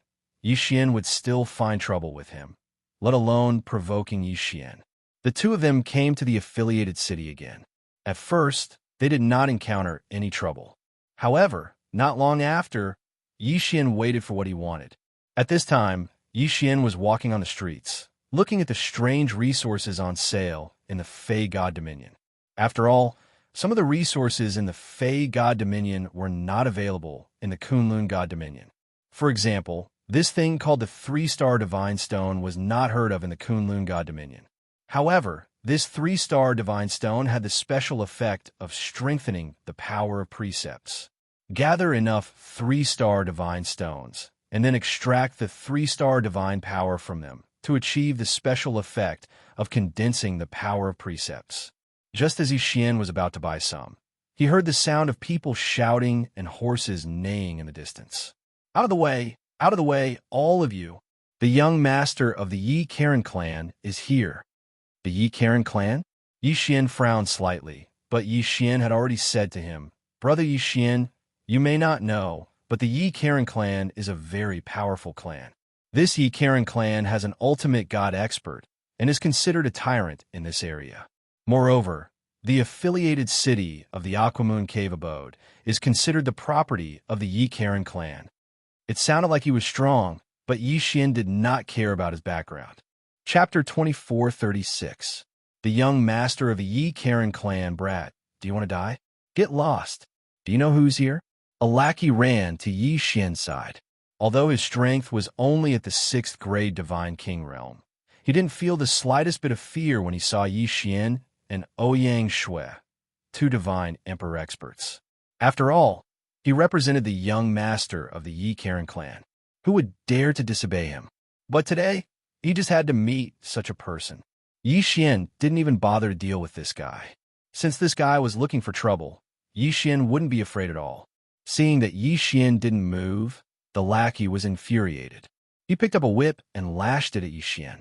would still find trouble with him, let alone provoking Xian. The two of them came to the affiliated city again. At first, they did not encounter any trouble. However, not long after, Xian waited for what he wanted. At this time, Xian was walking on the streets, looking at the strange resources on sale in the Fey God Dominion. After all, some of the resources in the Fey God Dominion were not available in the Kunlun God Dominion. For example, this thing called the 3-star Divine Stone was not heard of in the Kunlun God Dominion. However, this 3-star Divine Stone had the special effect of strengthening the power of precepts. Gather enough 3-star Divine Stones, and then extract the 3-star Divine Power from them to achieve the special effect of condensing the power of precepts. Just as Xian was about to buy some, he heard the sound of people shouting and horses neighing in the distance. Out of the way, all of you. The young master of the Yi Karen clan is here. The Yi Karen clan? Xian frowned slightly, but Xian had already said to him, Brother Xian, you may not know, but the Yi Karen clan is a very powerful clan. This Yi Karen clan has an ultimate god expert and is considered a tyrant in this area. Moreover, the affiliated city of the Aquamoon Cave abode is considered the property of the Yi Karen clan. It sounded like he was strong, but Xian did not care about his background. Chapter 2436. The young master of the Yi Karen clan, Brat. Do you want to die? Get lost. Do you know who's here? A lackey ran to Xian's side. Although his strength was only at the 6th grade Divine King realm, he didn't feel the slightest bit of fear when he saw Xian and Ouyang Shui, 2 divine emperor experts. After all, he represented the young master of the Yi Karen clan. Who would dare to disobey him? But today, he just had to meet such a person. Xian didn't even bother to deal with this guy. Since this guy was looking for trouble, Xian wouldn't be afraid at all. Seeing that Yi Xian didn't move, the lackey was infuriated. He picked up a whip and lashed it at Yi Xian.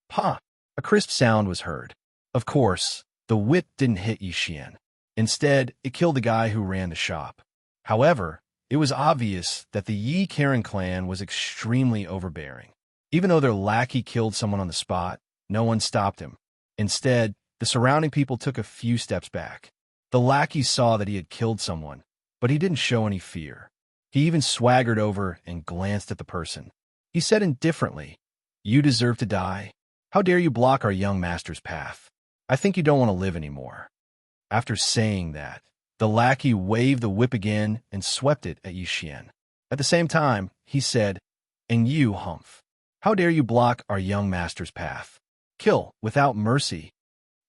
Pa! A crisp sound was heard. Of course, the whip didn't hit Yi Xian. Instead, it killed the guy who ran the shop. However, it was obvious that the Yi Karen clan was extremely overbearing. Even though their lackey killed someone on the spot, no one stopped him. Instead, the surrounding people took a few steps back. The lackey saw that he had killed someone, but he didn't show any fear. He even swaggered over and glanced at the person. He said indifferently, "You deserve to die. How dare you block our young master's path? I think you don't want to live anymore." After saying that, the lackey waved the whip again and swept it at Yi Xian. At the same time, he said, "And you, Humph, how dare you block our young master's path? Kill without mercy."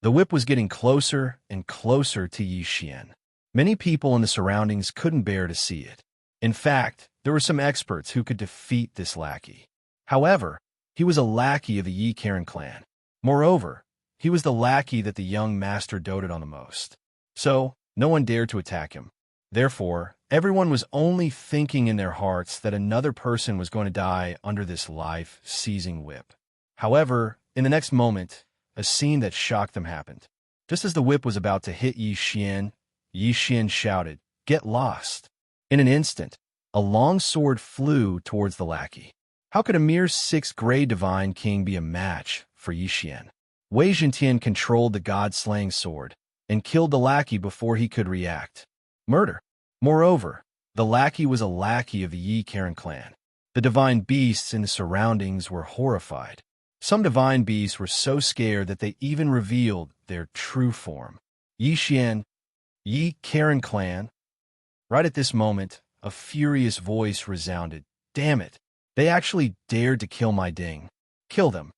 The whip was getting closer and closer to Yi Xian. Many people in the surroundings couldn't bear to see it. In fact, there were some experts who could defeat this lackey. However, he was a lackey of the Yi Karen clan. Moreover, he was the lackey that the young master doted on the most. So, no one dared to attack him. Therefore, everyone was only thinking in their hearts that another person was going to die under this life-seizing whip. However, in the next moment, a scene that shocked them happened. Just as the whip was about to hit Yi Xian shouted, "Get lost!" In an instant, a long sword flew towards the lackey. How could a mere sixth-grade divine king be a match for Yi Xian? Wei Zhentian controlled the god-slaying sword and killed the lackey before he could react. Murder. Moreover, the lackey was a lackey of the Yi Karen clan. The divine beasts in the surroundings were horrified. Some divine beasts were so scared that they even revealed their true form. Yi Xian, Yi Karen clan. Right at this moment, a furious voice resounded. "Damn it! They actually dared to kill my ding. Kill them."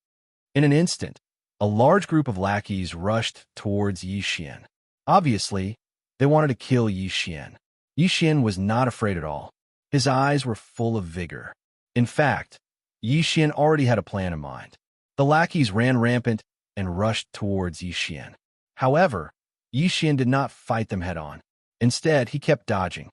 In an instant, a large group of lackeys rushed towards Yi Xian. Obviously, they wanted to kill Yi Xian. Yi Xian was not afraid at all. His eyes were full of vigor. In fact, Yi Xian already had a plan in mind. The lackeys ran rampant and rushed towards Yi Xian. However, Yi Xian did not fight them head-on. Instead, he kept dodging.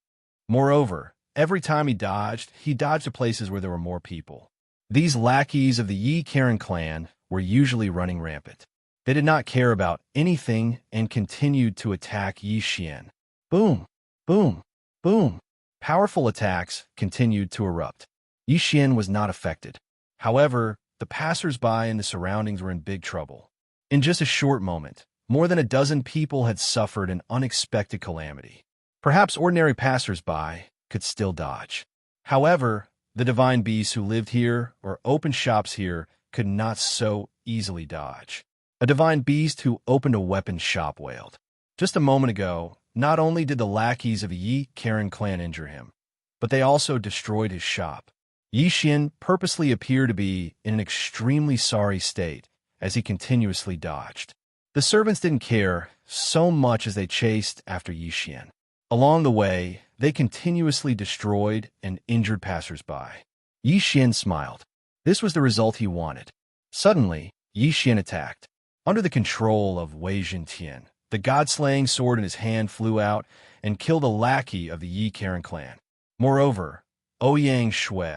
Moreover, every time he dodged to places where there were more people. These lackeys of the Yi Karen clan were usually running rampant. They did not care about anything and continued to attack Yi Xian. Boom, boom, boom. Powerful attacks continued to erupt. Yi Xian was not affected. However, the passers-by in the surroundings were in big trouble. In just a short moment, more than a dozen people had suffered an unexpected calamity. Perhaps ordinary passers-by could still dodge. However, the divine beasts who lived here or opened shops here could not so easily dodge. A divine beast who opened a weapon shop wailed. Just a moment ago, not only did the lackeys of the Yi Karen clan injure him, but they also destroyed his shop. Yi Xian purposely appeared to be in an extremely sorry state as he continuously dodged. The servants didn't care so much as they chased after Yi Xian. Along the way, they continuously destroyed and injured passers-by. Yi Xian smiled. This was the result he wanted. Suddenly, Yi Xian attacked. Under the control of Wei Zhentian, the god-slaying sword in his hand flew out and killed a lackey of the Yi Karen clan. Moreover, Ouyang Shui,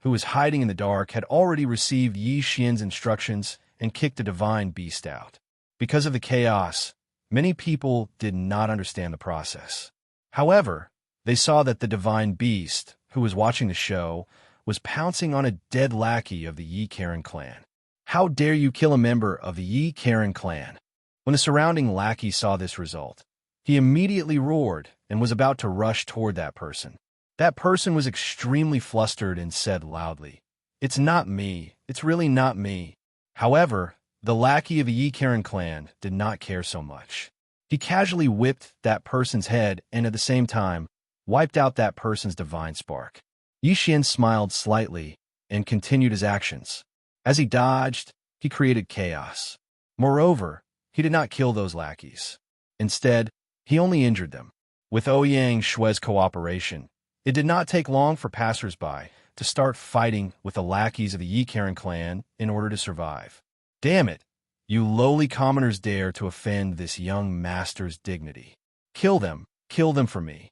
who was hiding in the dark, had already received Yi Xian's instructions and kicked the divine beast out. Because of the chaos, many people did not understand the process. However, they saw that the divine beast, who was watching the show, was pouncing on a dead lackey of the Yi Karen clan. How dare you kill a member of the Yi Karen clan? When the surrounding lackey saw this result, he immediately roared and was about to rush toward that person. That person was extremely flustered and said loudly, "It's not me. It's really not me." However, the lackey of the Yi Karen clan did not care so much. He casually whipped that person's head and at the same time wiped out that person's divine spark. Yi Xian smiled slightly and continued his actions. As he dodged, he created chaos. Moreover, he did not kill those lackeys. Instead, he only injured them. With Ouyang Shui's cooperation, it did not take long for passers-by to start fighting with the lackeys of the Yi Karen clan in order to survive. Damn it! You lowly commoners dare to offend this young master's dignity. Kill them for me.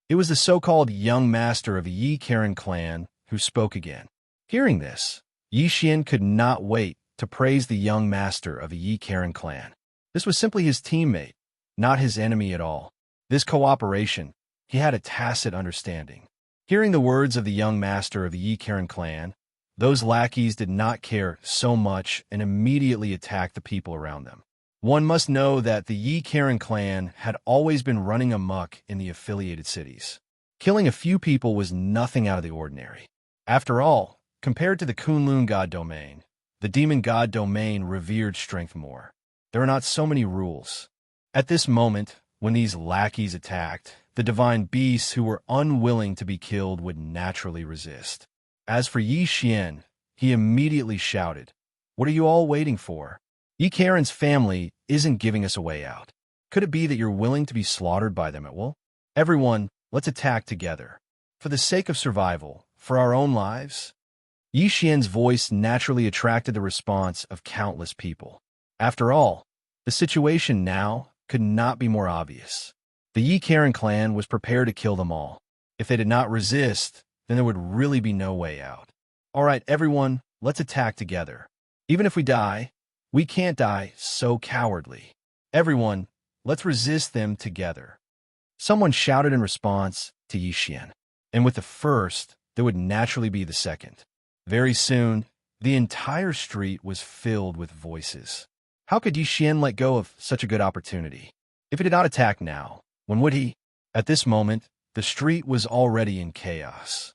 It was the so-called young master of the Yi Karen clan who spoke again. Hearing this, Yi Xian could not wait to praise the young master of the Yi Karen clan. This was simply his teammate, not his enemy at all. This cooperation, he had a tacit understanding. Hearing the words of the young master of the Yi Karen clan, those lackeys did not care so much and immediately attacked the people around them. One must know that the Yi Karen clan had always been running amok in the affiliated cities. Killing a few people was nothing out of the ordinary. After all, compared to the Kunlun god domain, the demon god domain revered strength more. There are not so many rules. At this moment, when these lackeys attacked, the divine beasts who were unwilling to be killed would naturally resist. As for Yi Xian, he immediately shouted, "What are you all waiting for? Yi Karen's family isn't giving us a way out. Could it be that you're willing to be slaughtered by them at will? Everyone, let's attack together. For the sake of survival, for our own lives." Yi Xian's voice naturally attracted the response of countless people. After all, the situation now could not be more obvious. The Yi Karen clan was prepared to kill them all. If they did not resist, then there would really be no way out. All right, everyone, let's attack together. Even if we die, we can't die so cowardly. Everyone, let's resist them together. Someone shouted in response to Yi Xian. And with the first, there would naturally be the second. Very soon, the entire street was filled with voices. How could Yi Xian let go of such a good opportunity? If he did not attack now, when would he? At this moment, the street was already in chaos.